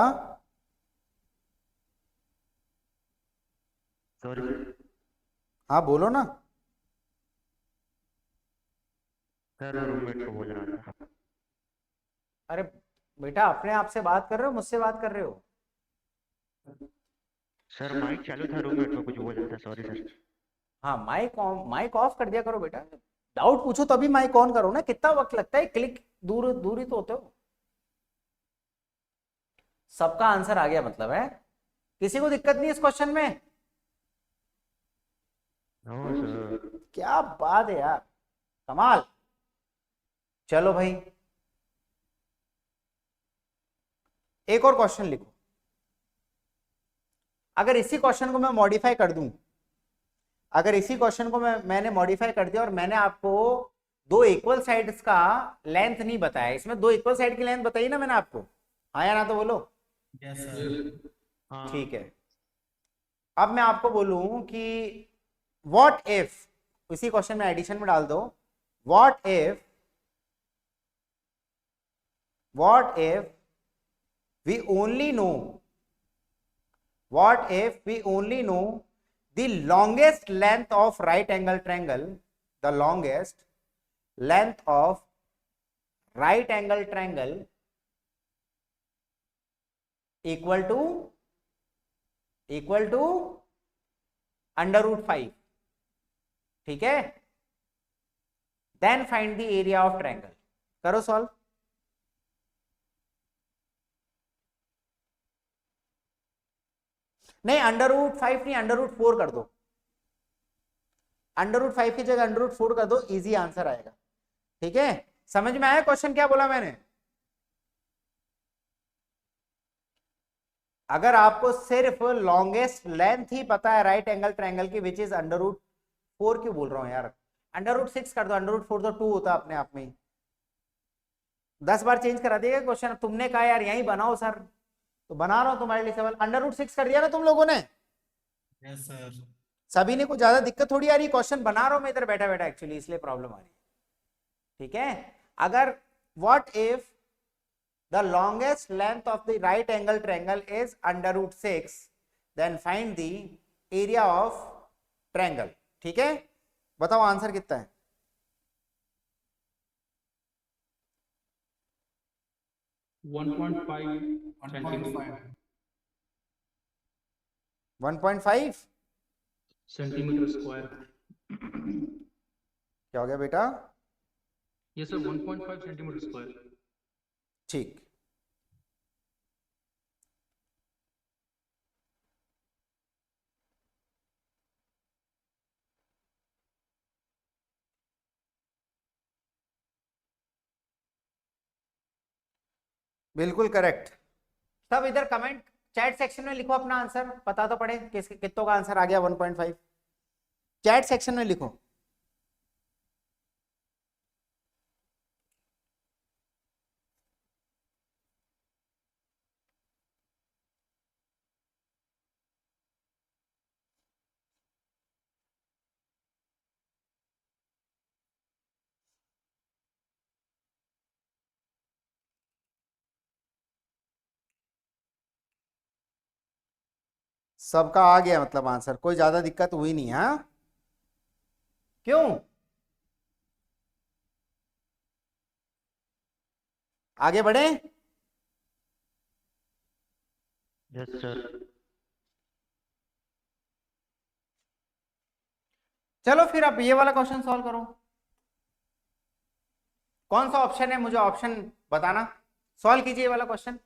सॉरी हाँ बोलो ना. सर, रूममेट को बोल रहा था. अरे बेटा अपने आप से बात कर रहे हो मुझसे बात कर रहे हो? सर माइक चालू था, रूममेट को कुछ बोल रहा था. Sorry sir. हाँ माइक ऑफ कर दिया करो बेटा. डाउट पूछो तभी माइक ऑन करो ना. कितना वक्त लगता है, क्लिक दूरी तो होते हो. सबका आंसर आ गया मतलब है, किसी को दिक्कत नहीं इस क्वेश्चन में? No sir. क्या बात है यार, कमाल. चलो भाई एक और क्वेश्चन लिखो. अगर इसी क्वेश्चन को मैं मॉडिफाई कर दूं, अगर इसी क्वेश्चन को मैंने मॉडिफाई कर दिया और मैंने आपको दो इक्वल साइड्स का लेंथ नहीं बताया, इसमें दो इक्वल साइड की लेंथ बताई ना मैंने आपको, हाँ या ना तो बोलो. Yes sir. हाँ. ठीक है, अब मैं आपको बोलूं कि व्हाट इफ, इसी क्वेश्चन में एडिशन में डाल दो, what if we only know the longest length of right angle triangle, the longest length of right angle triangle equal to under root 5. ठीक है, then find the area of triangle. करो solve. नहीं under root 5 नहीं, under root 4 कर दो. Under root 5 की जगह under root 4 कर दो, इजी आंसर आएगा. ठीक है, समझ में आया क्वेश्चन क्या बोला मैंने? अगर आपको सिर्फ लॉन्गेस्ट लेंथ ही पता है राइट एंगल ट्रायंगल की, विच इज अंडर रूट 4, क्यों बोल रहा हूं यार, अंडर रूट 6 कर दो. अंडर रूट 4 तो 2 होता अपने आप में ही. 10 बार चेंज करा देगा क्वेश्चन. तुमने कहा यार यही बनाओ सर, तो बना रहा हूं तुम्हारे लिए सवाल. अंडर रूट 6 कर दिया ना तुम लोगों ने? Yes sir. सभी ने कुछ ज्यादा दिक्कत थोड़ी आ रही, क्वेश्चन बना रहा हूं मैं इधर बैठा बैठा एक्चुअली, इसलिए प्रॉब्लम आ रही है. ठीक है, अगर what if the longest length of the right angle triangle is under root 6, then find the area of triangle. ठीक है, बताओ आंसर कितना है? 1.5 सेंटीमीटर 1.5 सेंटीमीटर स्क्वायर। क्या हो गया बेटा? ये सर 1.5 सेंटीमीटर स्क्वायर। ठीक, बिल्कुल करेक्ट. सब इधर कमेंट चैट सेक्शन में लिखो अपना आंसर, पता तो पड़े कितनों का आंसर आ गया 1.5. चैट सेक्शन में लिखो. सबका आ गया मतलब आंसर, कोई ज्यादा दिक्कत हुई नहीं, हाँ? क्यों? आगे बढ़े? Yes sir. चलो फिर अब ये वाला क्वेश्चन सॉल्व करो। कौन सा ऑप्शन है, मुझे ऑप्शन बताना। सॉल्व कीजिए ये वाला क्वेश्चन।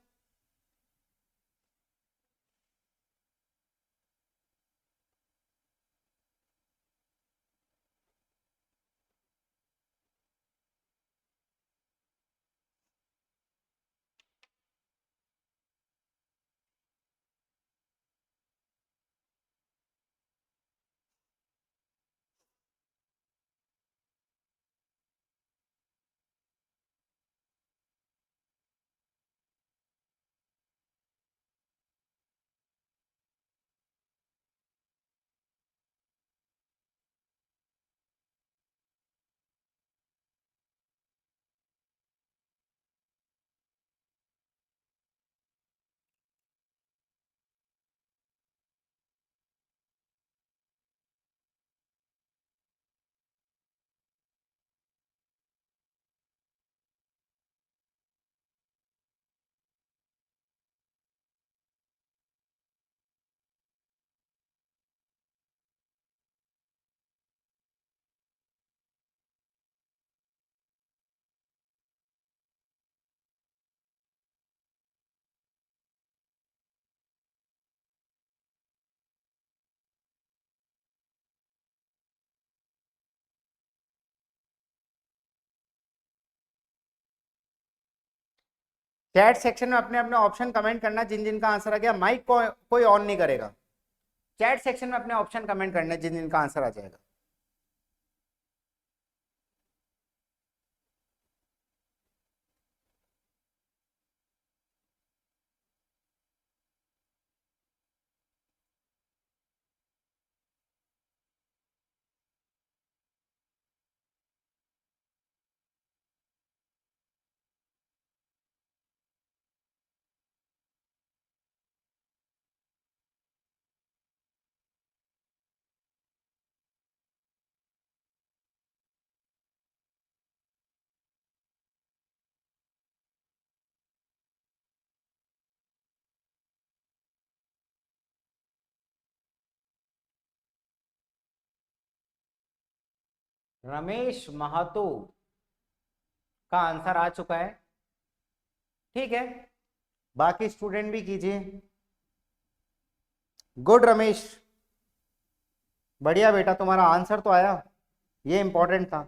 चैट सेक्शन में अपने अपने ऑप्शन कमेंट करना, जिन जिन का आंसर आ गया। माइक को कोई ऑन नहीं करेगा। चैट सेक्शन में अपने ऑप्शन कमेंट करना जिन जिन का आंसर आ जाएगा। रमेश महतो का आंसर आ चुका है। ठीक है, बाकी स्टूडेंट भी कीजिए। गुड रमेश, बढ़िया बेटा, तुम्हारा आंसर तो आया, ये इंपॉर्टेंट था।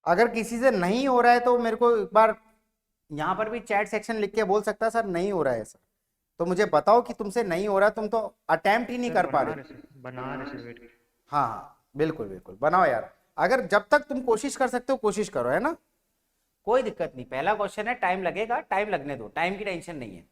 अगर किसी से नहीं हो रहा है तो मेरे को एक बार यहाँ पर भी चैट सेक्शन लिख के बोल सकता है, सर नहीं हो रहा है सर। तो मुझे बताओ कि तुमसे नहीं हो रहा, तुम तो अटेम्प्ट ही नहीं सर कर पा बना रहे। रहे सर, बना रहे सर, वेट। हाँ हाँ, बिल्कुल बिल्कुल बनाओ यार। अगर जब तक तुम कोशिश कर सकते हो कोशिश करो, है ना? कोई दिक्कत नहीं, पहला क्वेश्चन है, टाइम लगेगा, टाइम लगने दो, टाइम की टेंशन नहीं है।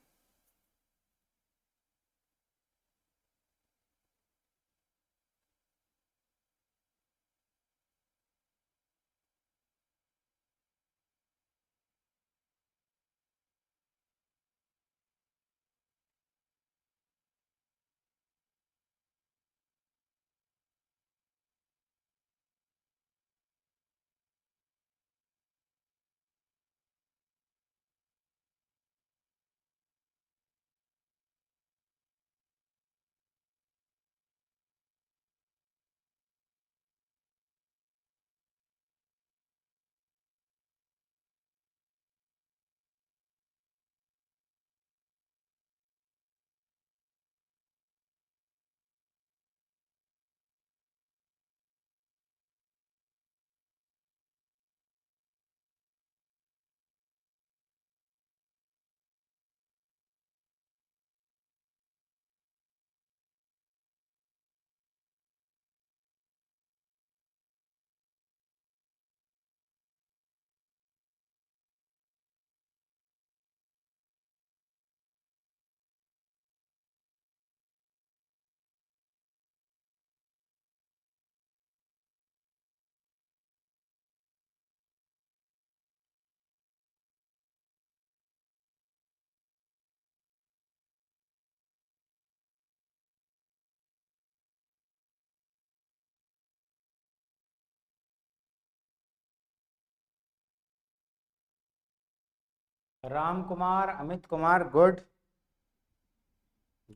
Ram Kumar, Amit Kumar, good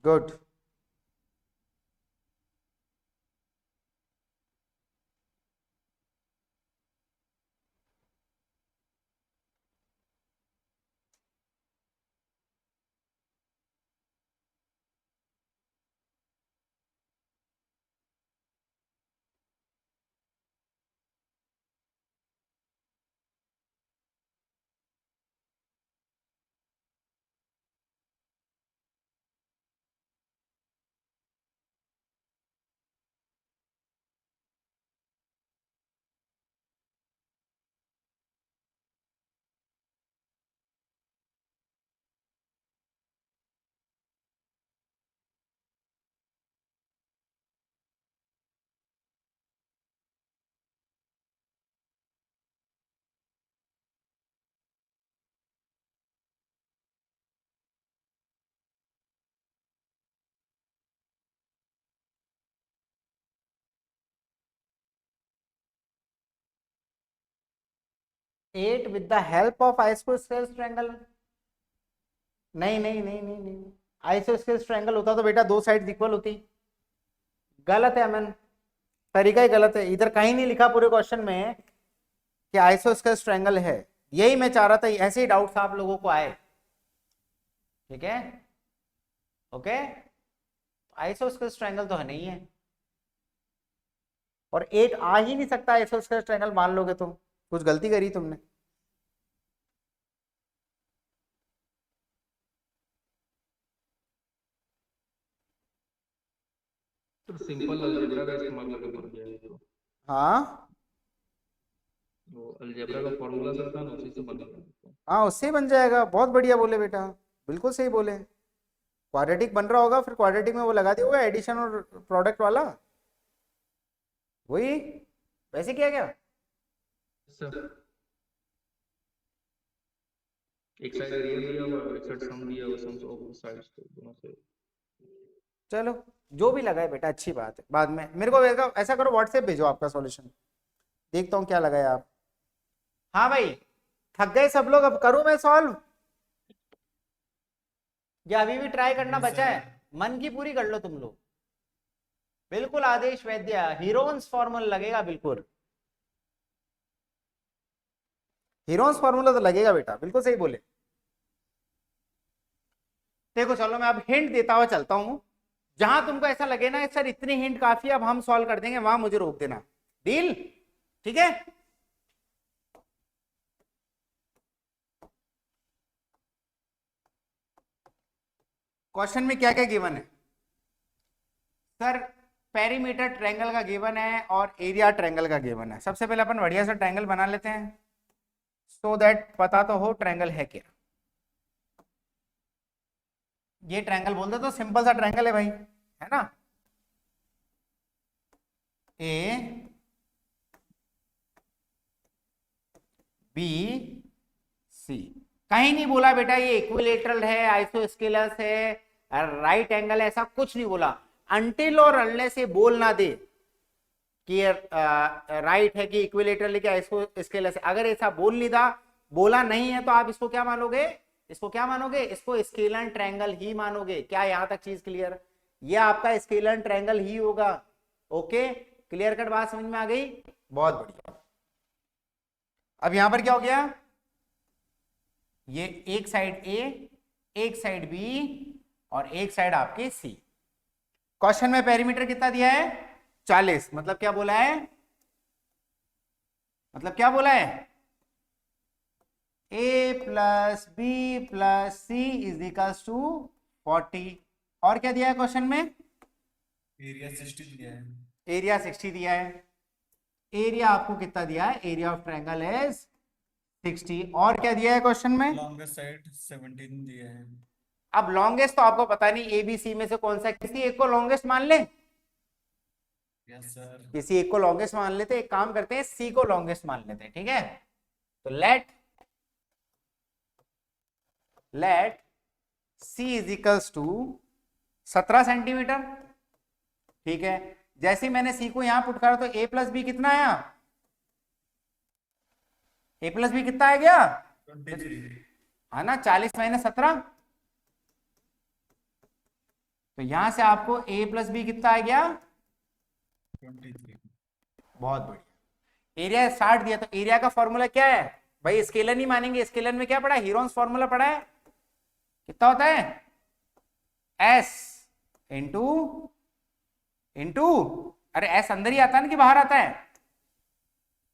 good. At with the help of isosceles triangle. नहीं नहीं नहीं नहीं नहीं, आइसोस्केलेस ट्रायंगल होता तो बेटा दो साइड इक्वल होती। गलत है अमन, तरीका ही गलत है। इधर कहीं नहीं लिखा पूरे क्वेश्चन में कि आइसोस्केलेस ट्रायंगल है। यही मैं चाह रहा था, ऐसे ही डाउट्स आप लोगों को आए। ठीक है, ओके। आइसोस्केलेस ट्रायंगल तो है नहीं है, और एट आ ही नहीं सकता आइसोस्केलेस ट्रायंगल मान लोगे तो कुछ गलती करी तुमने। तो सिंपल अलजेब्रा का इस्तेमाल करके बन गया है तो। हाँ वो अलजेब्रा का फॉर्मूला सर था ना, उसी से बन गया। हाँ, उससे ही बन जाएगा। बहुत बढ़िया बोले बेटा, बिल्कुल सही बोले। क्वाड्रेटिक बन रहा होगा, फिर क्वाड्रेटिक में वो लगा दिया होगा एडिशन और प्रोडक्ट वाला, वही वैसे किया क्या? सर एक साइड एरिया दिया हुआ, एक साइड सम दिया हुआ, सम ऑफ साइड्स तो दोनों से। चलो जो भी लगा है बेटा अच्छी बात है। बाद में मेरे को ऐसा करो, व्हाट्सएप भेजो आपका सॉल्यूशन, देखता हूँ क्या लगाया आप। हाँ भाई, थक गए सब लोग, अब करूँ मैं सॉल्व या अभी भी ट्राई करना बचा है? मन की पूरी कर लो तुम लोग। बिल्कुल आदेश वैद्य, हीरोन्स फॉर्मूला लगेगा बिल्कुल। हीरोन्स फॉर्मूला तो लगेगा बेटा, बिल्कुल सही बोले। देखो चलो मैं अब हिंट देता हुआ चलता हूं, जहां तुमको ऐसा लगे ना सर इतनी हिंट काफी, अब हम सॉल्व कर देंगे, वहां मुझे रोक देना, डील? ठीक है। क्वेश्चन में क्या क्या गिवन है सर? पेरीमीटर ट्रायंगल का गिवन है और एरिया ट्रायंगल का गिवन है। सबसे पहले अपन बढ़िया सा ट्रायंगल बना लेते हैं, सो दैट पता तो हो ट्रायंगल है क्या। ये ट्रायंगल बोलते तो सिंपल सा ट्रायंगल है भाई, है ना। ए बी सी, कहीं नहीं बोला बेटा ये इक्विलेटरल है, आइसोस्केलस है, राइट एंगल है, ऐसा कुछ नहीं बोला। अनटिल और अनलेस से बोल ना दे कि राइट है कि इक्विलेटरल है कि आइसोस्केलस है, अगर ऐसा बोल नहीं था, बोला नहीं है, तो आप इसको क्या मानोगे? इसको क्या मानोगे? इसको स्केलर ट्रायंगल ही मानोगे। क्या यहां तक चीज क्लियर? ये आपका स्केलर ट्रायंगल ही होगा। ओके, क्लियर कट बात समझ में आ गई? बहुत बढ़िया। अब यहां पर क्या हो गया? ये एक साइड ए, एक साइड बी और एक साइड आपके सी। क्वेश्चन में पेरीमीटर कितना दिया है? 40। मतलब क्या बोला है? मतलब क्या बोला है? A plus B plus C is equals to 40। और क्या दिया है क्वेश्चन में? एरिया 60 दिया है। एरिया 60 दिया है। एरिया आपको कितना दिया है? Area of triangle is 60। और क्या दिया है क्वेश्चन में? लॉन्गेस्ट साइड 17 दिया है। अब लॉन्गेस्ट तो आपको पता नहीं ए बी सी में से कौन सा, किसी एक को लॉन्गेस्ट मान ले। Yes sir. किसी एक को लॉन्गेस्ट मान लेते, एक काम करते हैं सी को लॉन्गेस्ट मान लेते हैं, ठीक है। तो let C is equals to 17 centimetre. ठीक है, जैसे ही मैंने सी को यहां पुट करा तो ए प्लस बी कितना आया? ए प्लस बी कितना आ गया? 23। है ना, 40 माइनस 17, तो यहां से आपको a प्लस बी कितना आ गया, 23। बहुत बढ़िया। एरिया 60 दिया, तो एरिया का फॉर्मूला क्या है भाई, स्केलर नहीं मानेंगे, स्केलर में क्या पढ़ा है, हीरोन्स फॉर्मूला पढ़ा है, कितना होता है, S इंटू इंटू, अरे S अंदर ही आता है ना कि बाहर आता है,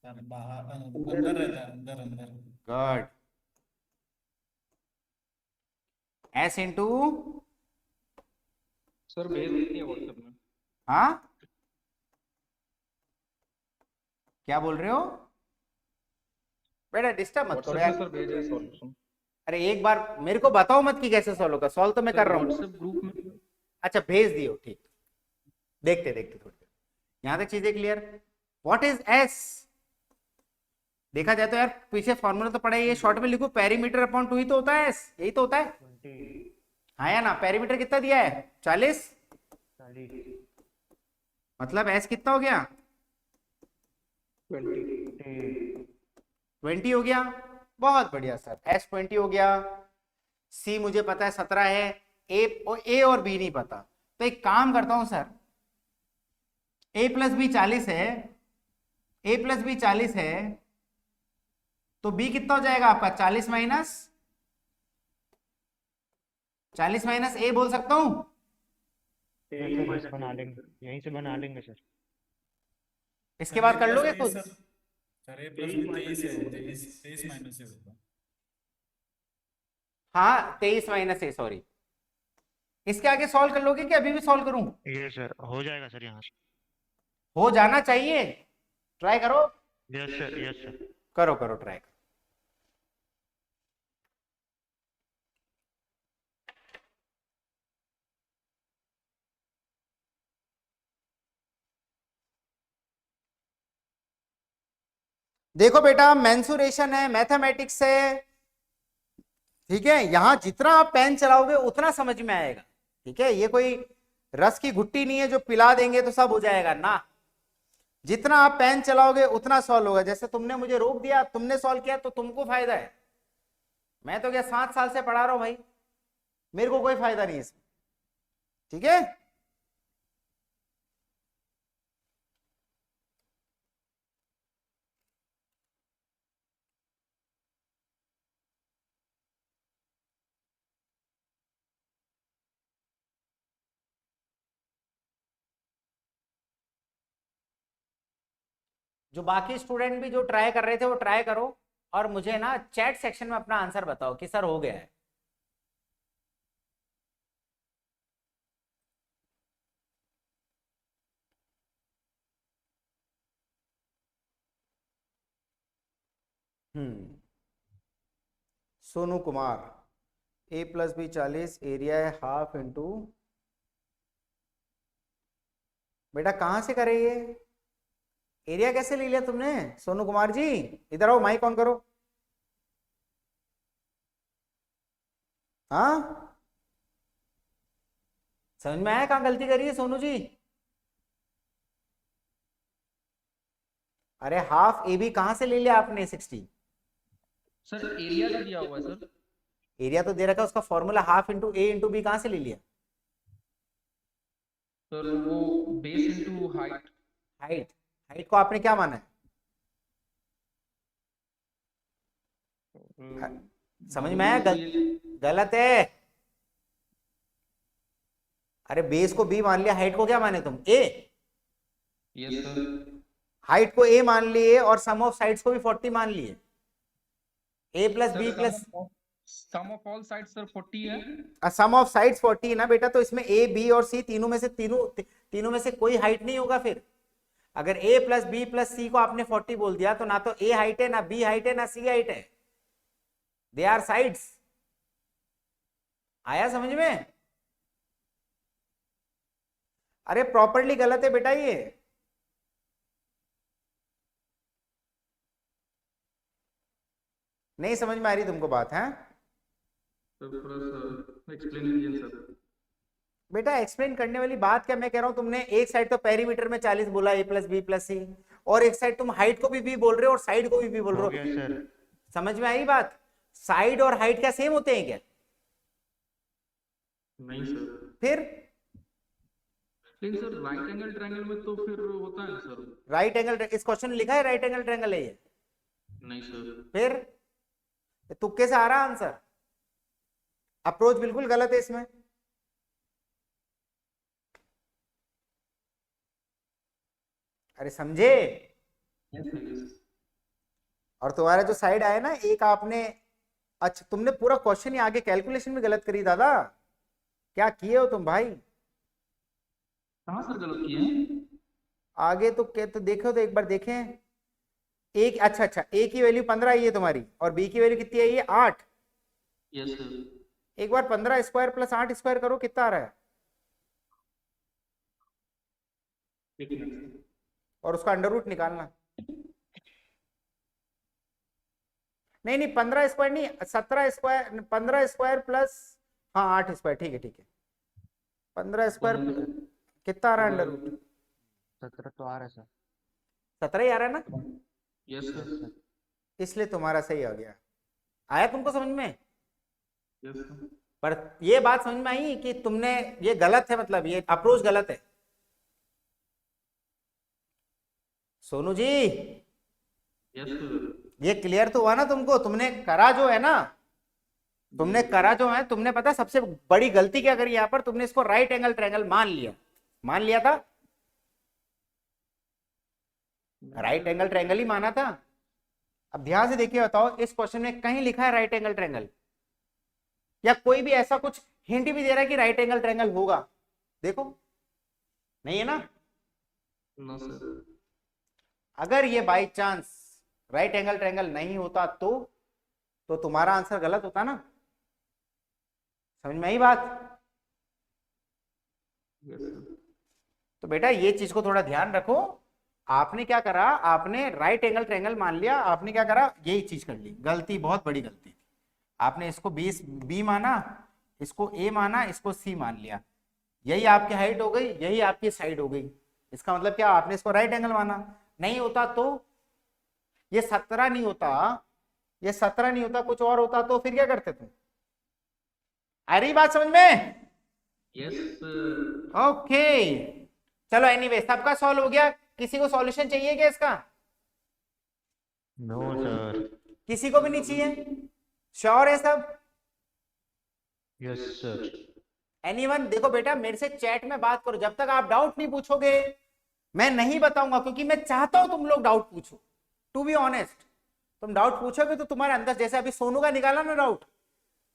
सर बाहर अंदर रहता है, अंदर अंदर। गुड, S इंटू, सर भेज दीजिए व्हाट्सएप में। हाँ क्या बोल रहे हो बेटा, डिस्टर्ब मत करो व्हाट्सएप में यार। सर भेजिए सॉल्यूशन। अरे एक बार मेरे को बताओ मत कि कैसे सॉल्व होगा, सॉल्व तो मैं कर रहा हूँ। व्हाट्सएप ग्रुप में। अच्छा भेज दियो, ठीक, देखते देखते थोड़ी देर, यहां तक चीजें क्लियर। व्हाट इज एस, देखा जाए तो यार पीछे फॉर्मूला तो पढ़ा ही है, शॉर्ट में लिखो पेरीमीटर अपॉन 2 ही तो होता है एस, यही तो होता है, 20, हाँ या ना, पेरीमीटर कितना दिया है 40, 40, मतलब एस कितना हो गया 20, 20 हो गया, बहुत बढ़िया सर, एस 20 हो गया, सी मुझे पता है 17 है, ए और बी नहीं पता, तो एक काम करता हूं सर, ए प्लस बी 40 है, ए प्लस बी 40 है, तो बी कितना हो जाएगा आपका 40 माइनस 40 माइनस ए बोल सकता हूं, सर बना लेंगे, यहीं से बना लेंगे सर। इसके बाद कर लोगे खुद, सर ए प्लस बी 23 है, 23 माइनस से होगा। हाँ 23 माइनस ए, सॉरी, इसके आगे सॉल्व कर लोगे कि अभी भी सॉल्व करूं, ये सर हो जाएगा सर यहाँ से। हो जाना चाहिए, ट्राई करो, यस सर, यस सर। करो करो ट्राई करो। देखो बेटा मेंसुरेशन है, मैथमेटिक्स है, ठीक है, यहां जितना आप पेन चलाओगे उतना समझ में आएगा, ठीक है, ये कोई रस की घुट्टी नहीं है जो पिला देंगे तो सब हो जाएगा ना, जितना आप पेन चलाओगे उतना सॉल्व होगा। जैसे तुमने मुझे रोक दिया, तुमने सॉल्व किया तो तुमको फायदा है, मैं तो क्या 7 साल से पढ़ा रहा हूं भाई, मेरे को कोई फायदा नहीं इसमें, ठीक है। जो बाकी स्टूडेंट भी जो ट्राई कर रहे थे वो ट्राई करो, और मुझे ना चैट सेक्शन में अपना आंसर बताओ कि सर हो गया है। सोनू कुमार, ए प्लस बी 40, एरिया है हाफ इंटू, बेटा कहां से करे ये, एरिया कैसे ले लिया तुमने सोनू कुमार जी, इधर आओ, माइक ऑन करो, हाँ समझ में आया कहां गलती करी है सोनू जी, अरे हाफ ए बी कहां से ले लिया आपने 60, सर एरिया तो दिया हुआ है सर। एरिया तो दे रखा है, उसका फॉर्मूला हाफ इंटू ए इंटू बी कहां से ले लिया, सर वो base into height. Height, height को आपने क्या माना है, समझ में आया, गलत है, अरे बेस को बी मान लिया, हाइट को क्या माने तुम ए, यस सर। हाइट को ए मान लिए और सम ऑफ साइड्स को भी 40 मान लिए, A plus B plus sum of all sides sir 40 है। सम ऑफ साइड्स 40 है ना बेटा, तो इसमें ए बी और सी तीनों में से कोई हाइट नहीं होगा, फिर अगर ए प्लस बी प्लस सी को आपने 40 बोल दिया तो ना तो ए हाइट है, ना बी हाइट है, ना सी हाइट है, दे आर साइड्स, आया समझ में, अरे प्रॉपर्ली गलत है बेटा ये, नहीं समझ में आ रही तुमको बात है, सर थोड़ा सा एक्सप्लेन कीजिए सर। बेटा एक्सप्लेन करने वाली बात क्या, मैं कह रहा हूं तुमने एक साइड तो पेरीमीटर में 40 बोला ए प्लस बी प्लस सी, और एक साइड तुम हाइट को भी बोल रहे हो और साइड को भी बोल हो रहे गया हो, सर। समझ में आई बात, साइड और हाइट क्या सेम होते हैं क्या? नहीं सर, फिर लेकिन सर राइट एंगल ट्रायंगल में तो फिर होता है ना सर। राइट एंगल, इस क्वेश्चन में लिखा है राइट एंगल ट्रायंगल है ये? नहीं सर। फिर तुक्के से आ रहा आंसर, अप्रोच बिल्कुल गलत है इसमें। अरे समझे? और तुम्हारा जो साइड आया ना, एक आपने, अच्छा तुमने पूरा क्वेश्चन ही आगे कैलकुलेशन में गलत करी दादा, क्या किए हो तुम भाई? कहाँ सर गलत किए हैं? आगे तो देखो तो एक बार देखें। एक, अच्छा अच्छा, ए की वैल्यू 15 आई है तुम्हारी और बी की वैल्यू कितनी आई है? 8। Yes sir. एक बार 15 स्क्वायर प्लस 8 स्क्वायर करो, कितना आ रहा है? एक मिनट। और उसका अंडर रूट निकालना। नहीं नहीं, 15 स्क्वायर नहीं, 17 स्क्वायर, 15 स्क्वायर प्लस, हाँ 8 स्क्वायर, ठीक है ठीक है। 15 स्क्वायर कितना आ रहा है अंडर रूट? 17 तो आ रहा है सर। 17 ही आ रहा है ना? Yes sir. इसलिए तुम्हारा सही आ गया। आया तुमको समझ में? Yes sir. पर ये बात समझ में आई कि तुमने, ये गलत है, मतलब ये अप्रोच गलत है। Sonu ji, yes sir. ये क्लियर तो हुआ ना तुमको? तुमने करा जो है ना, तुमने करा जो है, तुमने पता सबसे बड़ी गलती क्या करी यहाँ पर? तुमने इसको राइट एंगल ट्रायंगल मान लिया। मान लिया था, राइट एंगल ट्रायंगल ही माना था। अब ध्यान से देखिए, बताओ इस क्वेश्चन में कहीं लिखा है राइट एंगल ट्रायंगल? या कोई भी ऐसा कुछ हिंट भी दे रहा है कि राइट एंगल ट्रायंगल होगा? देखो, नहीं है ना? No sir. अगर ये by chance right angle triangle नहीं होता तो तुम्हारा आंसर गलत होता ना। समझ में आई बात? Yes sir. तो बेटा ये चीज को थोड़ा ध्यान रखो। आपने क्या करा, आपने राइट एंगल ट्रायंगल मान लिया, आपने क्या करा, यही चीज कर ली, गलती, बहुत बड़ी गलती। आपने इसको बी माना, इसको ए माना, इसको सी मान लिया। यही आपकी हाइट हो गई, यही आपकी साइड हो गई। इसका मतलब क्या, आपने इसको राइट एंगल माना। नहीं होता तो ये 17 नहीं होता, ये 17 नहीं होता, कुछ और होता तो फिर क्या करते तुम? आ रही बात समझ में? Yes sir. ओके चलो, एनीवे सबका सॉल्व हो गया। किसी को सॉल्यूशन चाहिए क्या इसका? No sir. किसी को भी नहीं चाहिए? श्योर है सब? Yes sir. एनीवन? देखो बेटा, मेरे से चैट में बात करो, जब तक आप डाउट नहीं पूछोगे मैं नहीं बताऊंगा, क्योंकि मैं चाहता हूं तुम लोग डाउट पूछो। टू बी ऑनेस्ट, तुम डाउट पूछोगे तो तुम्हारे अंदर, जैसे अभी सोनू का निकाला ना डाउट,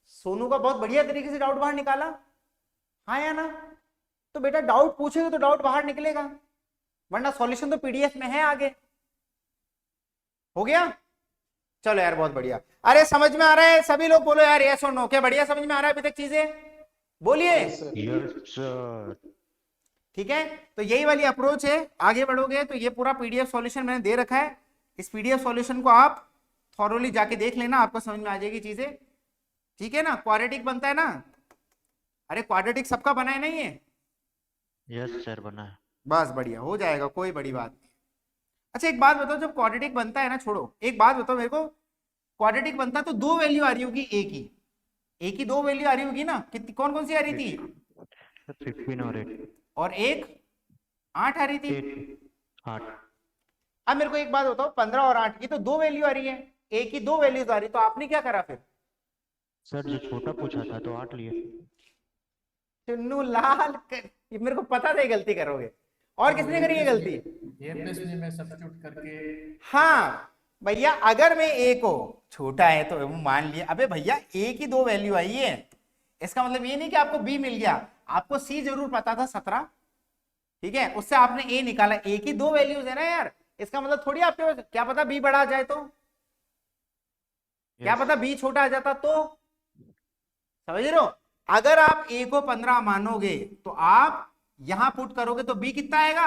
सोनू का बहुत बढ़िया तरीके से डाउट बाहर निकाला, हाँ या ना? तो बेटा डाउट पूछोगे तो डाउट बाहर निकलेगा, वरना सॉल्यूशन तो पीडीएफ में है आगे। हो गया? चलो यार बहुत बढ़िया। अरे समझ में आ रहा है? सभी लोग बोलो यार यस और नो। क्या बढ़िया समझ में आ रहा है अभी तक चीजें? बोलिए। Yes sir. ठीक है, तो यही वाली अप्रोच है। आगे बढ़ोगे तो ये पूरा पीडीएफ सॉल्यूशन मैंने दे रखा है, इस पीडीएफ सॉल्यूशन को आप थॉरोली जाके देख लेना, आपको समझ में आ जाएगी चीजें। ठीक है ना? क्वाड्रेटिक बनता है ना? अरे क्वाड्रेटिक सबका बना है नहीं है? यस सर, बना है। बस बढ़िया, हो जाएगा, कोई बड़ी बात नहीं। अच्छा एक बात बताओ, जब क्वाड्रेटिक बनता है ना, छोड़ो, एक बात बताओ मेरे को, क्वाड्रेटिक बनता है तो दो वैल्यू आ रही होगी ए की दो वैल्यू आ रही होगी ना? कितनी, कौन कौन सी आ रही थी? 15 और 8। और एक 8 आ रही थी। 8। अब मेरे को एक बात बताओ, 15 और 8 की तो दो वैल्यू आ रही है, ए की दो वैल्यूज आ रही, तो आपने क्या करा फिर? सर जो छोटा पूछा था तो 8 लिए। चुन्नू लाल ये मेरे को पता था ये गलती करोगे। और किसने करी ये गलती? ये प्लस में सब्स्टिट्यूट करके, हाँ भैया, अगर मैं ए को, छोटा है तो मान लिया, अबे भैया ए की दो वैल्यू आई है, इसका मतलब ये नहीं कि आपको बी मिल गया, आपको सी जरूर पता था 17, ठीक है, उससे आपने ए निकाला, ए की दो वैल्यूज है ना यार, इसका मतलब थोड़ी आपके पास, क्या पता बी बड़ा आ जाए तो, क्या पता बी छोटा आ जाता तो, समझ रहे हो? अगर आप ए को 15 मानोगे तो आप यहां पुट करोगे तो बी कितना आएगा?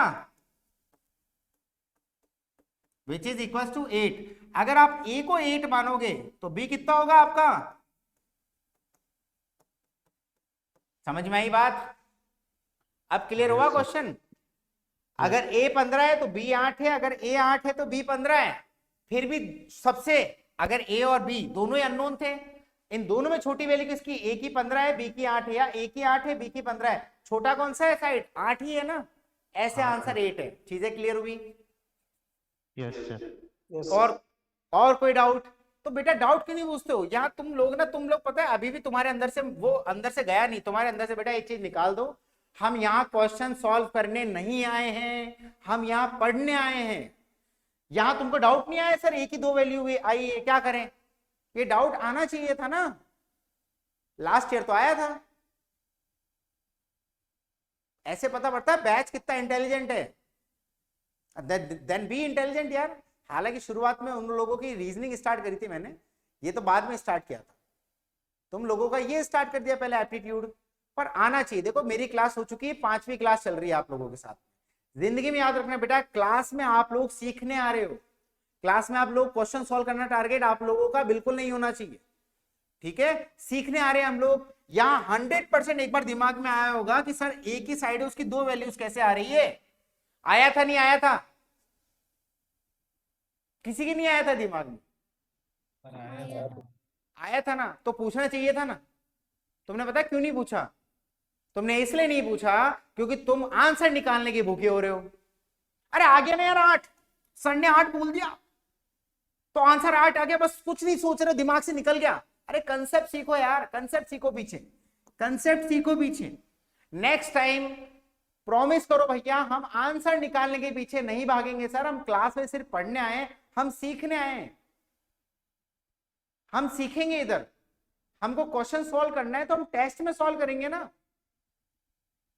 Which is equal to 8। अगर आप ए को 8 मानोगे तो बी कितना होगा आपका? समझ में आई बात? अब क्लियर हुआ क्वेश्चन? अगर ए 15 है तो बी 8 है, अगर ए 8 है तो बी 15 है, फिर भी सबसे अगर ए और बी दोनों ही अननोन थे, इन दोनों में छोटी वैल्यू किसकी, ए की 15 है, बी की 8 है, या ए की 8 है, बी की 15 है, छोटा कौन सा है साइड, 8 ही है ना, ऐसे आंसर 8 है। चीजें क्लियर हुई? Yes sir. और कोई डाउट? तो बेटा डाउट क्यों नहीं पूछते हो? यहाँ तुम लोग ना, तुम लोग पता है अभी भी तुम्हारे अंदर से वो अंदर से गया नहीं, तुम्हारे अंदर से बेटा एक चीज निकाल दो, हम यहाँ क्वेश्चन सॉल्व करने नहीं आए हैं, हम यहाँ पढ़ने आए हैं। यहाँ तुमको डाउट नहीं आया सर ए की 2 वैल्यू आई है, क्या करें? ये डाउट आना चाहिए था ना, लास्ट ईयर तो आया था। ऐसे पता पड़ता है बैच कितना इंटेलिजेंट है, देन बी इंटेलिजेंट यार। हालांकि शुरुआत में उन लोगों की रीजनिंग स्टार्ट करी थी मैंने, ये तो बाद में स्टार्ट किया था, तुम लोगों का ये स्टार्ट कर दिया पहले एप्टीट्यूड, पर आना चाहिए। देखो मेरी क्लास हो चुकी है, 5वीं क्लास चल रही है आप लोगों के साथ। जिंदगी में याद रखना बेटा, क्लास में आप लोग सीखने आ रहे हो, क्लास में आप लोग क्वेश्चन सॉल्व करना टारगेट आप लोगों का बिल्कुल नहीं होना चाहिए, ठीक है? सीखने आ रहे हैं हम लोग। यहाँ 100% एक बार दिमाग में आया होगा कि सर एक ही साइड है, उसकी 2 वैल्यूज कैसे आ रही है? आया था नहीं आया था? किसी की नहीं आया था दिमाग में? पर आया था। आया था ना, तो पूछना चाहिए था ना। तुमने पता क्यों नहीं पूछा? तुमने इसलिए नहीं पूछा क्योंकि तुम आंसर निकालने के भूखे हो रहे हो। अरे आ गया ना यार 8, सर ने 8 बोल दिया तो आंसर 8 आ गया, बस कुछ नहीं सोच रहे, दिमाग से निकल गया। अरे कंसेप्ट सीखो यार, कंसेप्ट सीखो, पीछे कंसेप्ट सीखो पीछे। नेक्स्ट टाइम प्रॉमिस करो भैया हम आंसर निकालने के पीछे नहीं भागेंगे सर, हम क्लास में सिर्फ पढ़ने आए, हम सीखने आए, हम सीखेंगे इधर। हमको क्वेश्चन सॉल्व करना है तो हम टेस्ट में सॉल्व करेंगे ना,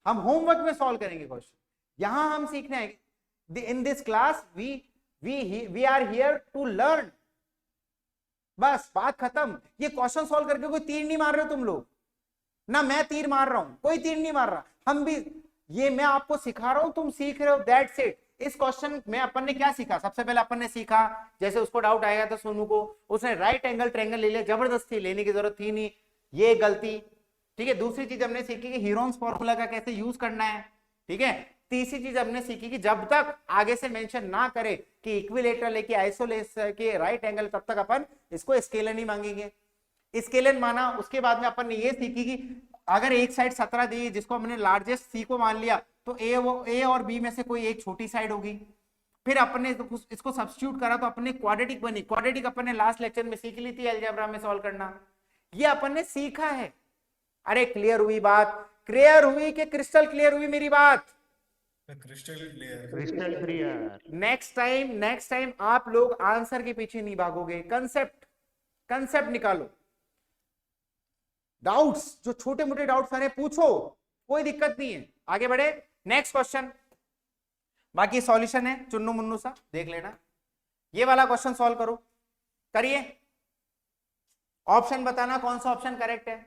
हम होमवर्क में सॉल्व करेंगे क्वेश्चन, यहां हम सीखने आएंगे। In this class we are here to learn, बस बात खत्म। ये क्वेश्चन सॉल्व करके कोई तीर नहीं मार रहे हो तुम लोग, ना मैं तीर मार रहा हूं, कोई तीर नहीं मार रहा, हम भी ये मैं आपको सिखा रहा हूं, तुम सीख रहे हो, दैट्स इट। इस क्वेश्चन में अपन ने क्या सीखा? सबसे पहले अपन ने सीखा, जैसे उसको डाउट आएगा था सोनू को, उसने राइट एंगल ट्रायंगल ले लिया, जबरदस्ती लेने की जरूरत थी नहीं, ये गलती, ठीक है। दूसरी चीज हमने सीखी कि हीरोन्स फॉर्मूला का कैसे यूज करना है, ठीक है। तीसरी चीज हमने सीखी कि जब तक आगे से मेंशन ना करे कि इक्विलेटरल है कि आइसोलेस के राइट एंगल, तब तक अपन इसको स्केलर नहीं मांगेंगे। स्केलर माना, उसके बाद में अपन ने ये सीखी कि अगर एक साइड 17 दी जिसको हमने लार्जेस्ट सी को मान लिया तो ए और बी में से कोई एक छोटी साइड होगी। फिर अपन ने इसको सब्स्टिट्यूट करा तो अपने क्वाड्रेटिक बनी, क्वाड्रेटिक अपन ने लास्ट लेक्चर में सीख ली थी अलजेब्रा में सॉल्व करना, ये अपन ने सीखा है। अरे क्लियर हुई बात? क्लियर हुई कि क्रिस्टल क्लियर हुई मेरी बात? Crystal clear. Crystal clear. Next time आप लोग आंसर के पीछे नहीं भागोगे, कंसेप्ट निकालो। डाउट्स, जो छोटे मोटे डाउट्स आ रहे पूछो, कोई दिक्कत नहीं है, आगे बढ़े। नेक्स्ट क्वेश्चन, बाकी सॉल्यूशन है चुन्नू मुन्नू सा, देख लेना। ये वाला क्वेश्चन सॉल्व करो, करिए, ऑप्शन बताना कौन सा ऑप्शन करेक्ट है।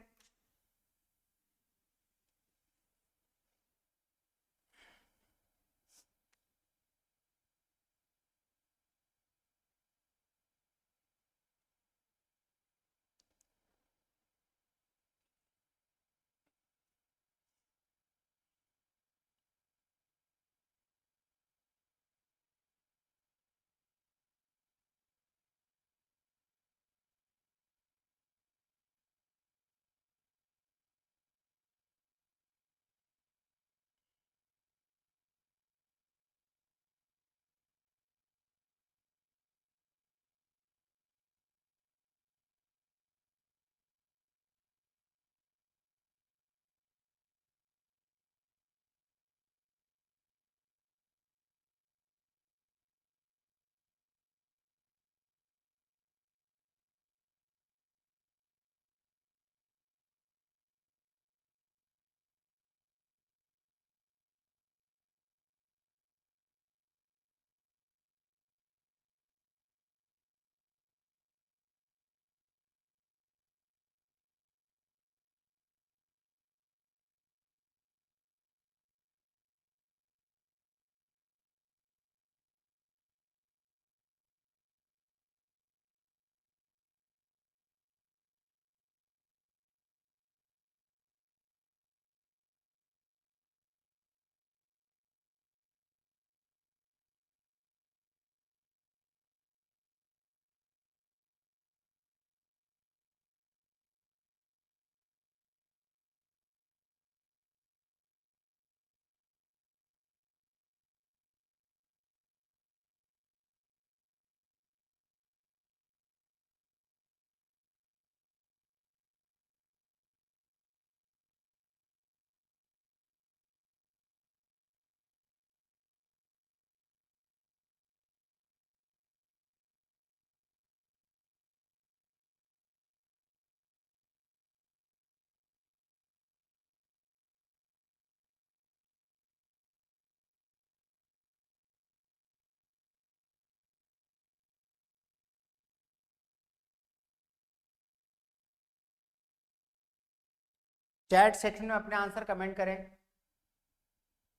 चैट सेक्शन में अपने आंसर कमेंट करें।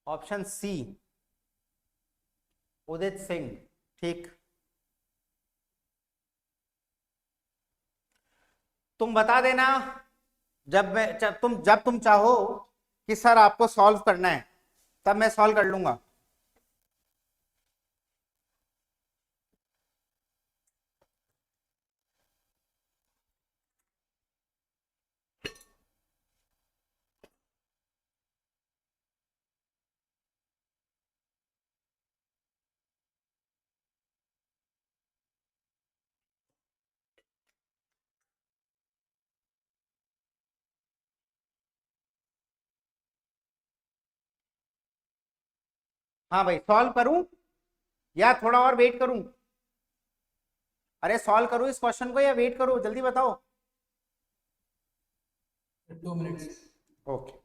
ऑप्शन सी उदित सिंह, ठीक। तुम बता देना जब तुम चाहो कि सर आपको सॉल्व करना है, तब मैं सॉल्व कर लूंगा। हाँ भाई, सॉल्व करूं या थोड़ा और वेट करूं? अरे सॉल्व करूं इस क्वेश्चन को या वेट करूं, जल्दी बताओ। 2 minutes। ओके।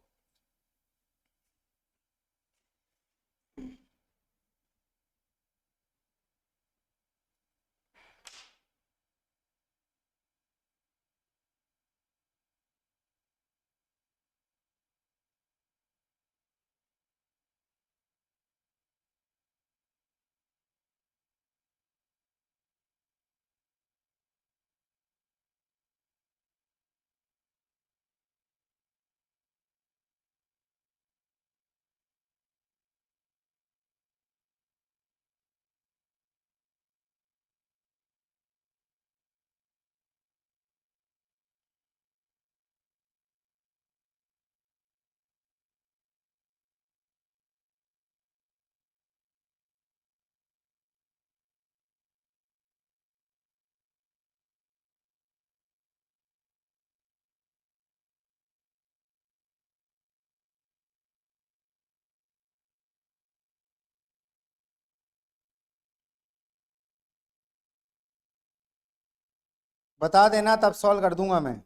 बता देना, तब सॉल्व कर दूंगा मैं।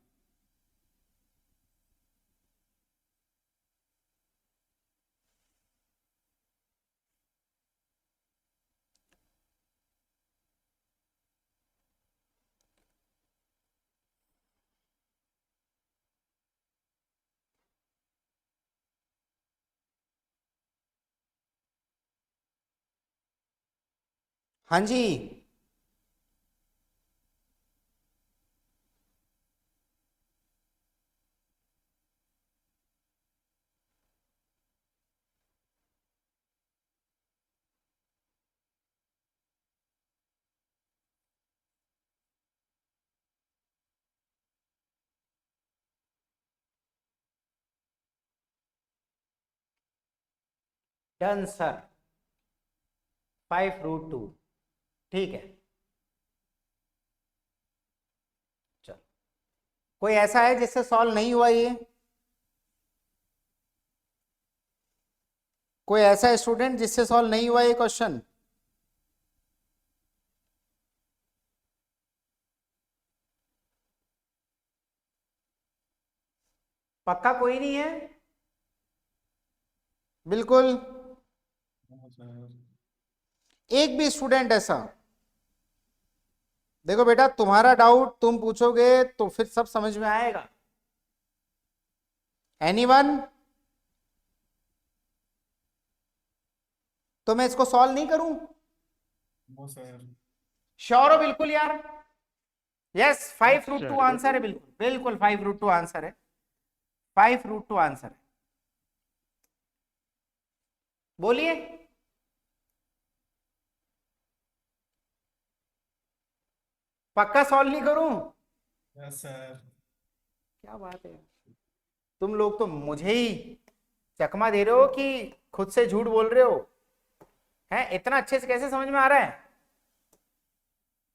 हाँ जी, डन सर। 5√2, ठीक है। चल, कोई ऐसा है जिससे सॉल्व नहीं हुआ ये? कोई ऐसा स्टूडेंट जिससे सॉल्व नहीं हुआ ये क्वेश्चन? पक्का कोई नहीं है? बिल्कुल हाँ सर। एक भी स्टूडेंट ऐसा? देखो बेटा, तुम्हारा डाउट तुम पूछोगे तो फिर सब समझ में आएगा। एनीवन? तो मैं इसको सॉल्व नहीं करूं? No sir. श्योर हो? बिल्कुल यार। Yes, 5√2 Sure. आंसर है, बिल्कुल बिल्कुल 5√2 आंसर है। 5√2 आंसर है। बोलिए। पक्का सॉल्व नहीं करूं? Yes sir. क्या बात है, तुम लोग तो मुझे ही चकमा दे रहे हो कि खुद से झूठ बोल रहे हो। हैं, इतना अच्छे से कैसे समझ में आ रहा है?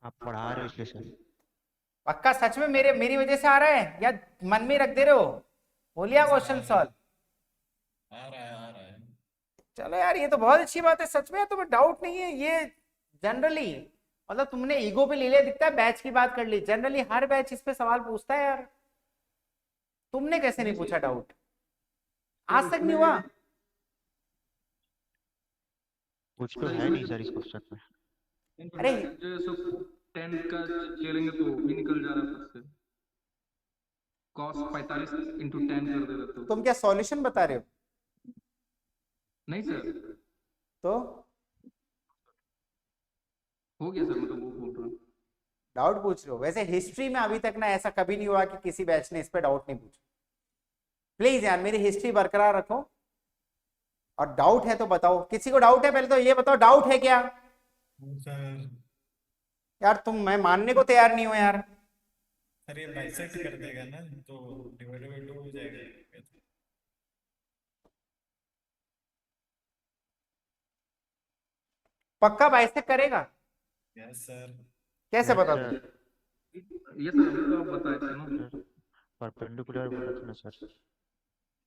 आप पढ़ा रहे हो इसलिए सर। पक्का सच में मेरी वजह से आ रहा है या मन में रख दे रहे हो? बोलिए क्वेश्चन सॉल्व। आ रहा है। चलो यार, ये तो बहुत अच्छी बात है। सच में तुम्हें डाउट नहीं है ये? जनरली मतलब तुमने ईगो पे ले लिया दिखता है, बैच की बात कर ली। जनरली हर बैच इस पे सवाल पूछता है यार। तुमने कैसे नहीं पूछा डाउट? आज तक नहीं हुआ? कुछ तो है नहीं सर इस क्वेश्चन में। अरे जो सब 10 का ले लेंगे तो वो भी निकल जा रहा है फिर से। cos 45 इंटू 10 कर दे रहे तो। तुम क्या सॉल्यूशन बता रहे हो? नहीं सर, तो हो गया सर, मतलब वो बोल रहा हूँ। डाउट पूछ रहे हो? वैसे हिस्ट्री में अभी तक ना ऐसा कभी नहीं हुआ कि किसी बैच ने इस पे डाउट नहीं पूछा। प्लीज यार मेरी हिस्ट्री बरकरार रखो, और डाउट है तो बताओ। किसी को डाउट है पहले तो ये बताओ, डाउट है क्या? सर यार तुम, मैं मानने को तैयार नहीं हूं यार। सर ये बाइसेक्ट कर देगा ना, तो डिवाइड बाय 2 हो जाएगा। पक्का बाइसेक्ट करेगा? Yes sir. कैसे यस बता सर। तुम? ये सर अभी तो आप बताए थे ना। परपेंडिकुलर बोला था ना सर।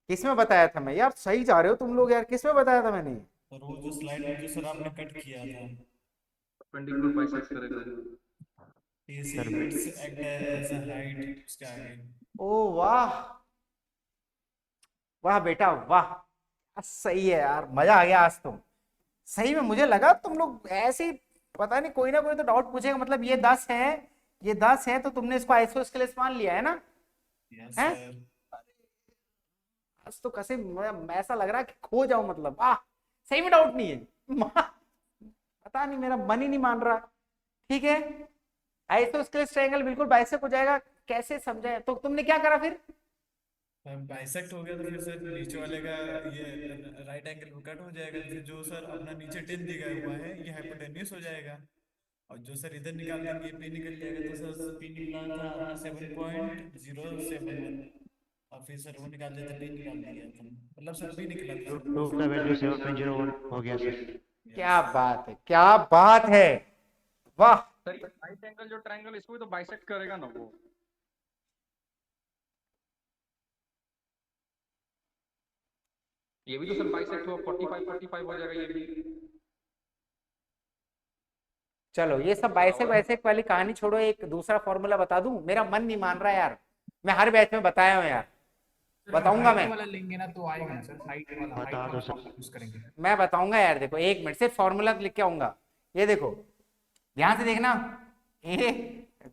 किसमें बताया था मैं? यार सही जा रहे हो तुम लोग यार, किसमें बताया था मैंने? सर वो जो स्लाइड में जो सर आपने कट किया था, परपेंडिकुलर बाइसेक्ट करेगा वो। AC sir bits act as a height उसके आगे। ओ वाह, वाह बेटा वाह, सही है यार, मजा आ गया आज तो। सही में मुझे लगा तुम लोग ऐसे ही, पता नहीं कोई ना कोई तो डाउट पूछेगा। मतलब ये 10 है, ये 10 है, तो तुमने इसको आइसोस्केलेस मान लिया है ना? यस हैं? सर। आज तो कैसे ऐसा लग रहा है कि खो जाऊं, मतलब वाह, सही में डाउट नहीं है। पता नहीं, मेरा मन ही नहीं मान रहा। ठीक है, आइसोस्केलेस ट्रायंगल बिल्कुल बाइसेक्ट हो जाएगा, कैसे समझे? तो तुमने क्या करा फिर? बाइसेक्ट हो गया तो फिर सर नीचे वाले का ये राइट एंगल कट हो जाएगा, फिर जो सर अपना नीचे 10 दिया हुआ है ये हाइपोटेन्यूस हो जाएगा, और जो सर इधर निकाल देंगे पी निकल जाएगा। तो सर पी निकला था अपना 7.071, और फिर सर वो निकाल देते पी निकाल दिया था, मतलब सर पी निकला था। टू का वैल्यू 7.01 हो गया सर। क्या बात है, क्या बात है, वाह। सर ये राइट एंगल जो ट्रायंगल, इसको भी तो बाइसेक्ट करेगा ना वो। ये भी तो सर बाइसेक्ट हुआ, 45 हो जाएगा ये भी। चलो ये सब बाइसेक्ट बाइसेक्ट वाली कहानी छोड़ो, एक दूसरा फॉर्मूला बता दूं? मेरा मन नहीं मान रहा यार, मैं हर बैच में बताया हूं यार, बताऊंगा मैं। वाला लेंगे ना तो आएगा ना सर, हाइट वाला, हाइट बता दो वाला सर। यूज करेंगे। मैं बताऊंगा यार, देखो 1 मिनट, सिर्फ फॉर्मूला लिख के आऊंगा। ये देखो, ध्यान से देखना।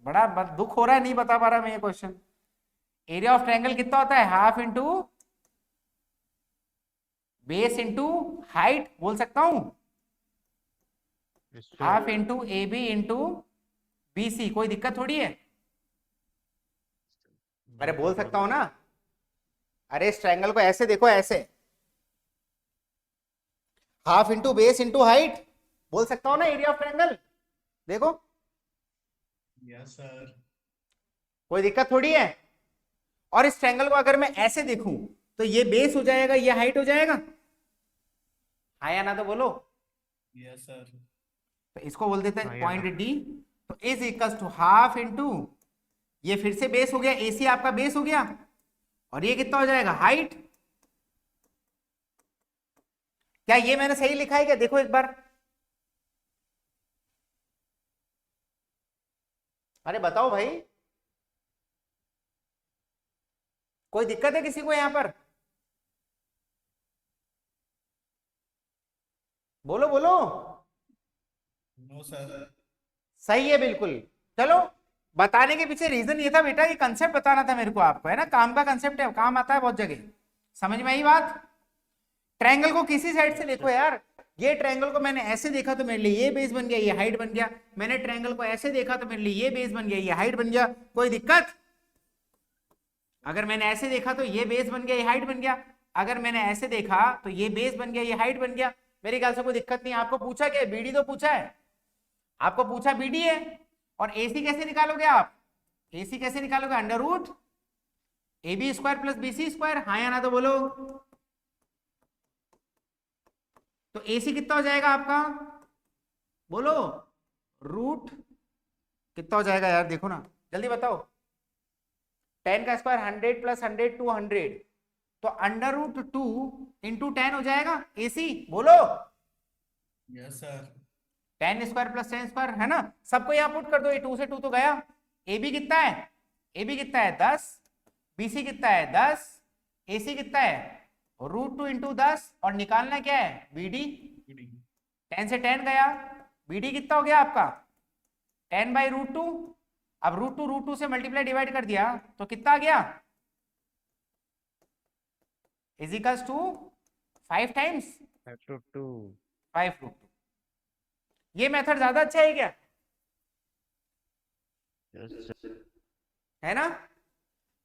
बड़ा दुख हो रहा है, नहीं बता पा रहा मैं ये क्वेश्चन। एरिया ऑफ ट्रायंगल कितना होता है? Half into base into height, बोल सकता हूं? Half into A B into B C, कोई दिक्कत थोड़ी है? अरे बोल सकता हूं ना। अरे इस ट्रायंगल को ऐसे देखो, ऐसे half into base into height, बोल सकता हूं ना एरिया ऑफ ट्रायंगल? देखो, यस सर। कोई दिक्कत थोड़ी है। और इस ट्रायंगल को अगर मैं ऐसे देखूं तो ये बेस हो जाएगा, ये हाइट हो जाएगा, हाँ या ना? तो बोलो। Yes sir. तो इसको बोल देते हैं हाँ या पॉइंट ना? डी। तो is equals to half into, ये फिर से बेस हो गया, एसी आपका बेस हो गया, और ये कितना हो जाएगा? हाइट। क्या ये मैंने सही लिखा है क्या? देखो एक बार, अरे बताओ भाई, कोई दिक्कत है किसी को यहां पर? बोलो बोलो। No sir. सही है बिल्कुल। चलो, बताने के पीछे रीजन ये था बेटा, ये कंसेप्ट बताना था मेरे को आपको, है ना? काम का कंसेप्ट है, काम आता है बहुत जगह। समझ में आई बात? ट्रायंगल को किसी साइड से देखो यार, ये ट्रायंगल को मैंने ऐसे देखा तो मेरे लिए ये बेस बन गया, ये हाइट बन गया। मैंने ट्रायंगल को ऐसे देखा तो मेरे लिए ये बेस बन गया, ये हाइट बन गया। कोई दिक्कत? अगर मैंने ऐसे देखा तो ये बेस बन गया, ये हाइट बन गया। अगर मैंने ऐसे देखा तो ये बेस बन गया, ये हाइट बन गया। मेरे ख्याल से कोई दिक्कत नहीं। आपको पूछा क्या? बीडी तो पूछा है, आपको पूछा बीडी है। और एसी कैसे निकालोगे आप? एसी कैसे निकालोगे? Under root A B square plus B C square, हाँ या ना? तो बोलो। तो एसी कितना हो जाएगा आपका? बोलो। रूट कितना हो जाएगा यार? देखो ना, जल्दी बताओ। 10 का स्क्वायर 100 प्लस 100 200, तो अंडर रूट 2 इंटू 10 हो जाएगा एसी। बोलो। Yes sir. 10 square plus 10 square, है ना? सबको यहाँ पुट कर दो, ये 2 से 2 तो गया। ए बी कितना है? ए बी कितना है? 10। बी सी कितना है? 10। ए सी कितना है? रूट 2 इंटू 10, और निकालना क्या है? B D. 10 से 10 गया, बी डी कितना हो गया आपका? 10 बाई रूट 2। अब रूट 2 से मल्टीप्लाई डिवाइड कर दिया तो कितना आ गया? Is equals to 5 times 5√2 5√2। ये मेथड ज्यादा अच्छा है क्या? Yes sir. है ना?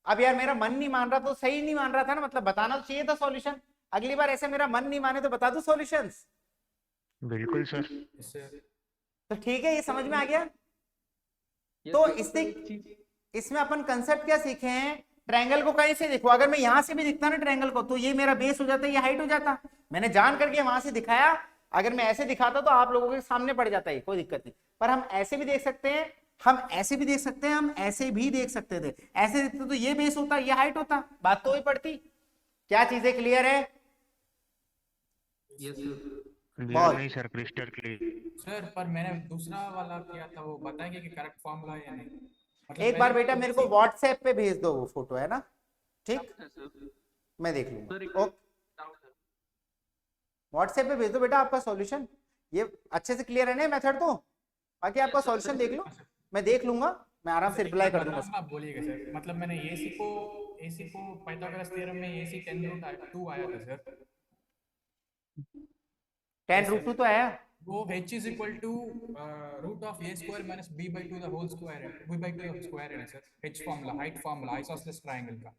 अब यार मेरा मन नहीं मान रहा तो सही नहीं मान रहा था ना, मतलब बताना तो चाहिए था सॉल्यूशन। अगली बार ऐसे मेरा मन नहीं माने तो बता दो सॉल्यूशंस। बिल्कुल सर। इससे तो ठीक है, ये समझ में आ गया। Yes, तो sir, इससे एक चीज इसमें अपन कंसेप्ट क्या सीखे हैं? ट्रायंगल को कहीं से देखो, अगर मैं यहां से भी दिखता ना ट्रायंगल को, तो ये मेरा बेस हो जाता, ये हाइट हो जाता। मैंने जान करके वहां से दिखाया, अगर मैं ऐसे दिखाता तो आप लोगों के सामने पड़ जाता है, कोई दिक्कत नहीं। पर हम ऐसे भी देख सकते हैं, हम ऐसे भी देख सकते हैं, हम ऐसे भी देख सकते थे। ऐसे देखते तो ये बेस होता, ये हाइट होता, बात तो वही पड़ती। क्या चीजें क्लियर है? yes, sir. बहुत। नहीं सर, क्रिस्टल क्लियर। सर पर मैंने दूसरा वाला किया था, वो बताएंगे कि करेक्ट फॉर्मूला है या नहीं? मतलब एक बार मैंने बेटा मेरे को व्हाट्सएप पे भेज दो वो फोटो, है ना? ठीक, है सर। मैं देख सर लूंगा। एक ओके, डाउट है। व्हाट्सएप पे भेज दो बेटा आपका सॉल्यूशन। ये अच्छे से क्लियर है ना मेथड? तो बाकी आपका Yes, sir, सॉल्यूशन sir. देख लो, मैं देख लूंगा, मैं आराम से रिप्लाई कर दूंगा। आप बोलिएगा सर। मतलब मैंने AC को पाइथागोरस थ्योरम में AC 10√2 आया था सर। 10√2 तो आया। वो h is equal to root of a square minus b by 2 the whole square है, b by 2 the square है sir. h formula, height formula, isosceles triangle का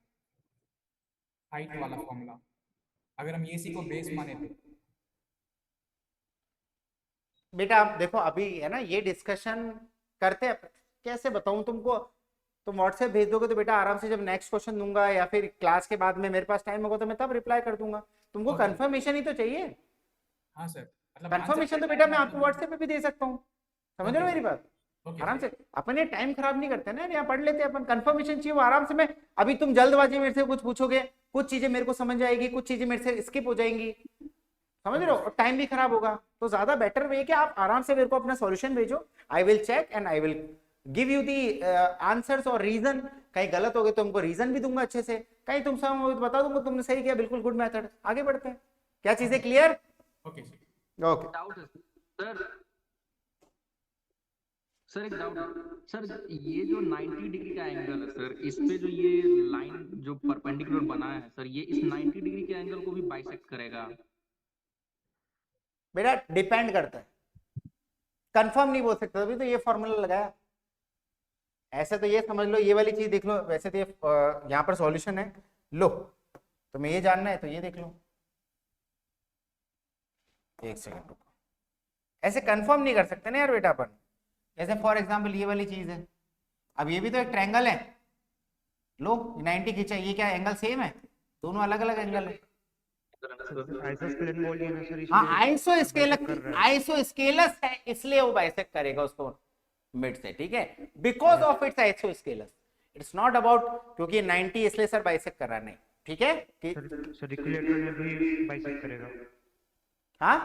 हाइट वाला फॉर्मूला, अगर हम AC को बेस माने तो। बेटा आप देखो, अभी है ना ये डिस्कशन करते हैं, कैसे बताऊं तुमको? तुम व्हाट्सएप भेज दोगे तो बेटा आराम से जब नेक्स्ट क्वेश्चन दूंगा या फिर क्लास के बाद में मेरे पास टाइम होगा तो मैं तब रिप्लाई कर दूंगा। तुमको Okay. कंफर्मेशन ही तो चाहिए। हाँ सर, मतलब कंफर्मेशन तो बेटा मैं आपको व्हाट्सएप पे भी दे सकता हूँ, समझ रहे हो मेरी बात? ओके आराम से अपन ये टाइम खराब नहीं करते ना, यहाँ पढ़ लेते हैं अपन। कंफर्मेशन चाहिए वो आराम से। मैं अभी तुम जल्दबाजी मेरे से कुछ पूछोगे, कुछ चीजें मेरे को समझ आएगी, कुछ चीजें मेरे से स्किप हो जाएंगी, समझ रहे हो? और टाइम भी खराब होगा। तो ज्यादा बेटर वे कि आप आराम से मेरे को अपना सॉल्यूशन भेजो, I will check and I will give you the answers और रीजन। कहीं गलत हो गए तो हमको रीजन भी दूंगा अच्छे से, कहीं तुम सब बता दूंगा तुमने सही किया, बिल्कुल गुड मेथड। आगे बढ़ते हैं। क्या चीजें क्लियर? Okay okay. डाउट है सर। सर एक डाउट सर, ये जो 90 डिग्री का एंगल है सर, इस पे जो ये लाइन जो परपेंडिकुलर बना है सर, ये इस 90 डिग्री के एंगल को भी बाइसेक्ट करेगा? बेटा डिपेंड करता है, कंफर्म नहीं बोल सकता, तभी तो ये फॉर्मूला लगाया। ऐसे तो ये समझ लो, ये वाली चीज देख लो, वैसे तो ये यहाँ पर सॉल्यूशन है, लो तुम्हें ये जानना है तो ये देख लो। एक सेकंड रुको, ऐसे कंफर्म नहीं कर सकते ना यार बेटा अपन। जैसे फॉर एग्जांपल ये वाली चीज है, अब ये भी तो एक ट्रायंगल है, लो 90 खींचा, ये क्या एंगल सेम है? दोनों अलग अलग एंगल है। आइसोस्केलेस बोलिए ना सर, हाँ इसलिए आइसोस्केलस है, इसलिए वो बाइसेक्ट करेगा उसको मिड से, ठीक है? Because of its isosceles, it's not about क्योंकि 90 इसलिए सर बाइसेक्ट कर रहा नहीं, ठीक है? कि सर इक्विलेटरल में भी बाइसेक्ट करेगा। हाँ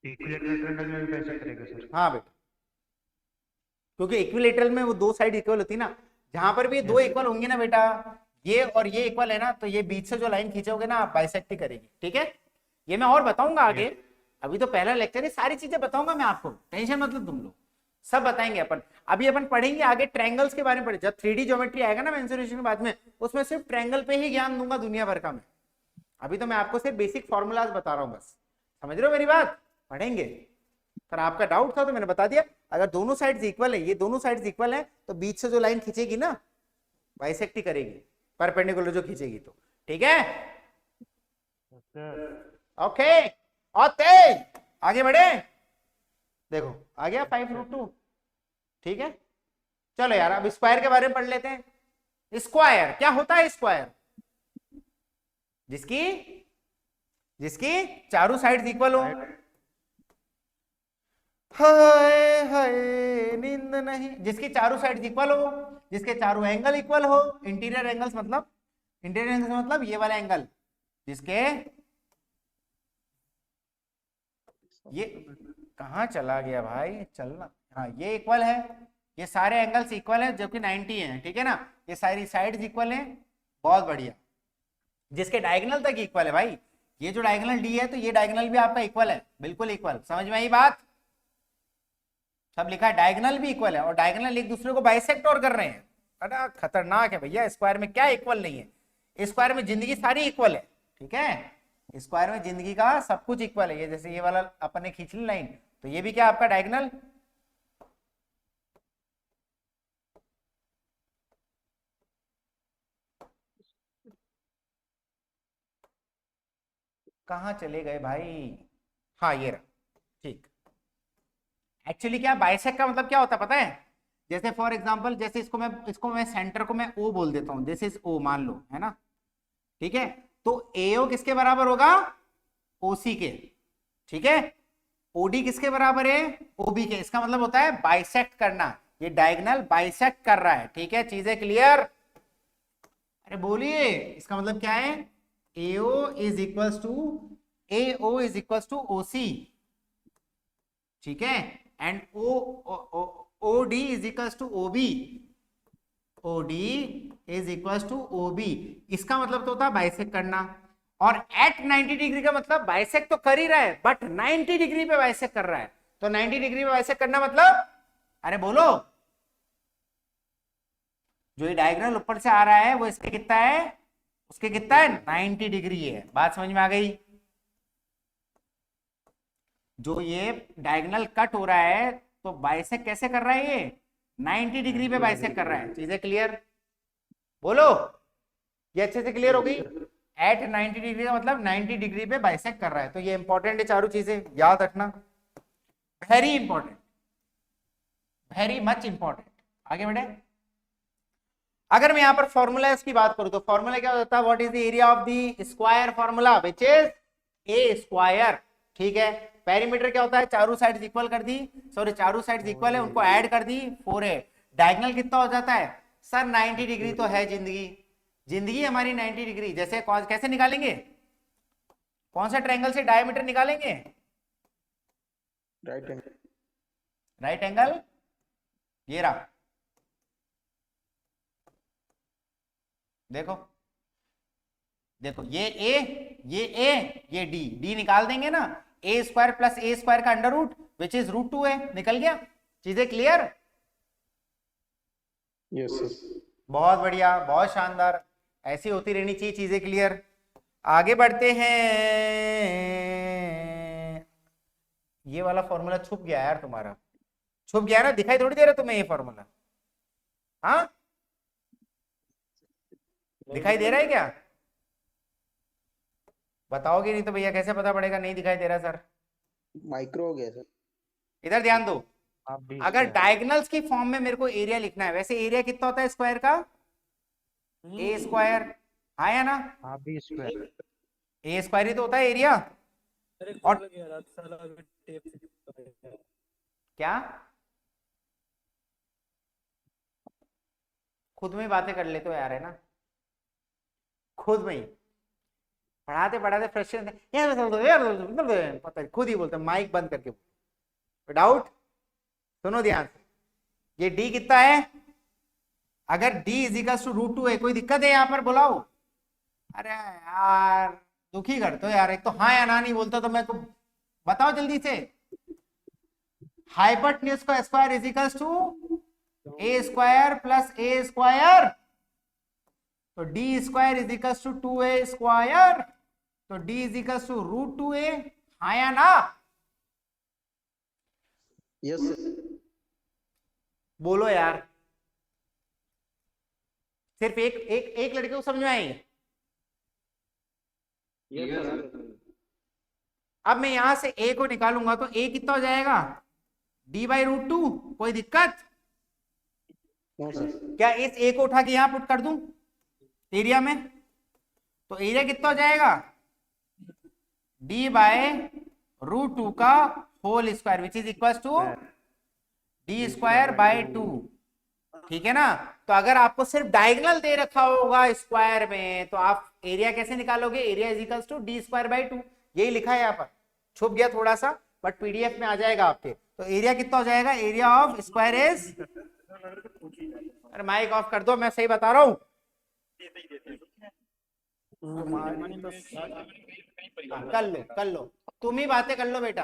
इक्विलेटरल ट्रायंगल में भी बाइसेक्ट करेगा सर। हाँ बेटा, क्योंकि इक्विलेटरल में वो दो साइड इक्वल होती ना, जहां पर भी ये दो इक्वल होंगे ना बेटा, ये और ये इक्वल है ना, तो ये बीच से जो लाइन खींचोगे ना आप, बाइसेक्ट ही करेगी, ठीक है? ये मैं और बताऊंगा आगे, अभी तो पहला लेक्चर है, सारी चीजें बताऊंगा मैं आपको, टेंशन मतलब तुम लोग, सब बताएंगे अपन। अभी अपन पढ़ेंगे आगे ट्रायंगल्स के बारे में पढ़े, जब 3D ज्योमेट्री आएगा ना मेंसुरेशन के बाद में, उसमें सिर्फ ट्रायंगल पे ही ज्ञान दूंगा दुनिया भर का मैं। अभी तो मैं आपको सिर्फ बेसिक फॉर्मूलाज बता रहा हूँ बस, समझ रहे हो मेरी बात? पढ़ेंगे। पर आपका डाउट था तो मैंने बता दिया, अगर दोनों साइड्स इक्वल है, ये दोनों साइड्स इक्वल है, तो बीच से जो लाइन खींचेगी ना बाइसेक्ट ही करेगी, परपेंडिकुलर जो खींचेगी तो, ठीक है? ओके, और तेज आगे बढ़े। देखो आ गया 5√2, ठीक है? चलो यार अब स्क्वायर के बारे में पढ़ लेते हैं। स्क्वायर क्या होता है? स्क्वायर जिसकी चारों साइड्स इक्वल हो। हाय हाय नींद नहीं, जिसकी चारों साइड्स इक्वल हो, जिसके चारों एंगल इक्वल हो। इंटीरियर एंगल्स मतलब ये वाला एंगल, जिसके ये कहाँ चला गया भाई, चलना, हाँ ये इक्वल है, ये सारे एंगल्स इक्वल है जो कि 90 हैं, ठीक है ना? ये सारी साइड्स इक्वल हैं, बहुत बढ़िया। जिसके डायगोनल तक इक्वल है भाई, ये जो डायगोनल डी है तो ये डायगोनल भी आपका इक्वल है, बिल्कुल इक्वल। समझ में आई बात? सब लिखा है, डायगोनल भी इक्वल है, और डायगोनल एक दूसरे को बाइसेक्ट और कर रहे हैं। अरे खतरनाक है भैया, स्क्वायर में क्या इक्वल नहीं है? स्क्वायर में जिंदगी सारी इक्वल है, ठीक है, स्क्वायर में जिंदगी का सब कुछ इक्वल है। ये जैसे ये वाला अपन ने खींच ली लाइन, तो ये भी क्या आपका डायगोनल। कहाँ चले गए भाई, हाँ ये रहा, ठीक। एक्चुअली क्या बाइसेक्ट का मतलब क्या होता है पता है, जैसे फॉर एग्जांपल जैसे इसको मैं सेंटर को मैं ओ बोल देता हूं, दिस इज ओ मान लो, है ना, ठीक है, तो एओ किसके बराबर होगा, ओसी के, ठीक है, ओडी किसके बराबर है, ओबी के। इसका मतलब होता है बाइसेक्ट करना, ये डायगोनल बाइसेक्ट कर रहा है, ठीक है, चीजें क्लियर। अरे बोलिए, इसका मतलब क्या है, AO is equals to AO is equals to OC, ठीक है, and OD is equals to OB, OD is equals to OB. इसका मतलब तो होता है बाइसेक्ट करना, और एट 90 डिग्री का मतलब बाइसेक्ट तो कर ही रहा है बट 90 डिग्री पे बाइसेक्ट कर रहा है। तो 90 डिग्री पे बाइसेक्ट करना मतलब, अरे बोलो, जो ये डायगोनल ऊपर से आ रहा है वो इसके कितना है, उसके कितना है, 90 डिग्री है। बात समझ में आ गई, जो ये डायगोनल कट हो रहा है तो बाइसेक्ट कैसे कर रहा है, ये 90 डिग्री पे बाइसेक्ट कर रहा है। चीजें क्लियर, बोलो, ये अच्छे से क्लियर हो गई। एट 90 डिग्री का मतलब 90 डिग्री पे बाइसेक्ट कर रहा है। तो ये इंपॉर्टेंट है, चारों चीजें याद रखना, very important, very much important. आगे बढ़े, अगर मैं यहां पर फॉर्मूला की बात करूं तो फॉर्मूला क्या होता है, what is the area of the square formula, which is a square, ठीक है। पेरीमीटर क्या होता है, चारों साइड्स इक्वल कर दी, सॉरी चारों साइड्स इक्वल है उनको ऐड कर दी, 4 है। डायगोनल कितना हो जाता है सर, 90 डिग्री तो है जिंदगी, जिंदगी हमारी 90 डिग्री। जैसे कैसे निकालेंगे, कौन सा ट्रायंगल से डायमीटर निकालेंगे, राइट एंगल, राइट एंगल, ये रहा, देखो देखो, ये ए, ये डी, डी निकाल देंगे ना, A square plus A square का under root which is root 2 है, निकल गया। चीजें क्लियर, यस सर, बहुत बढ़िया, बहुत शानदार, ऐसी होती रहनी चाहिए चीजें क्लियर। आगे बढ़ते हैं, ये वाला फॉर्मूला छुप गया यार तुम्हारा, छुप गया ना, दिखाई थोड़ी दे रहा तुम्हें ये फॉर्मूला, हाँ दिखाई दे रहा है क्या, बताओगे नहीं तो भैया कैसे पता पड़ेगा नहीं दिखाई दे रहा सर। माइक्रो हो गया सर। इधर ध्यान दो, आप भी अगर इसका- डायगोनल्स की फॉर्म में मेरे को एरिया लिखना है, वैसे एरिया कितना होता है स्क्वायर का, ए स्क्वायर, हाँ या ना, आप भी स्क्वायर ए स्क्वायर ही तो होता है एरिया। और क्या खुद में बातें कर लेते हो यार, है ना, खुद में ही पढ़ाते पढ़ाते फ्रस्ट्रेशन यार, पता है खुद ही बोलते माइक बंद करके, डाउट सुनो ध्यान से, ये डी कितना है, अगर D is equal to root 2 है, कोई दिक्कत है यहाँ पर बुलाओ, अरे यार दुखी करते हो यार, एक तो हाँ या ना नहीं बोलता, तो मैं को बताओ जल्दी से, हाइपोटेन्यूज का square is equal to A square plus A square, तो D square is equal to 2a square, तो D is equal to root 2a, हाँ या ना, यस सर, बोलो यार, सिर्फ एक एक एक लड़के को समझ में आई। अब मैं यहां से a को निकालूंगा तो a कितना हो जाएगा, d बाई रूट 2, कोई दिक्कत, नो सर, क्या इस a को उठा के यहां पुट कर दूं एरिया में, तो एरिया कितना हो जाएगा, d बाय रूट 2 का whole square which is equal to D square by 2, ठीक है ना। तो अगर आपको सिर्फ डायगोनल दे रखा होगा स्क्वायर में तो आप एरिया कैसे निकालोगे, area is equal to D square by 2, यही लिखा है यहाँ पर, छुप गया थोड़ा सा बट पीडीएफ में आ जाएगा आपके। तो एरिया कितना हो जाएगा, एरिया ऑफ स्क्वायर इज, अरे माइक ऑफ कर दो, मैं सही बता रहा हूँ, कर लो तुम ही बातें कर लो बेटा,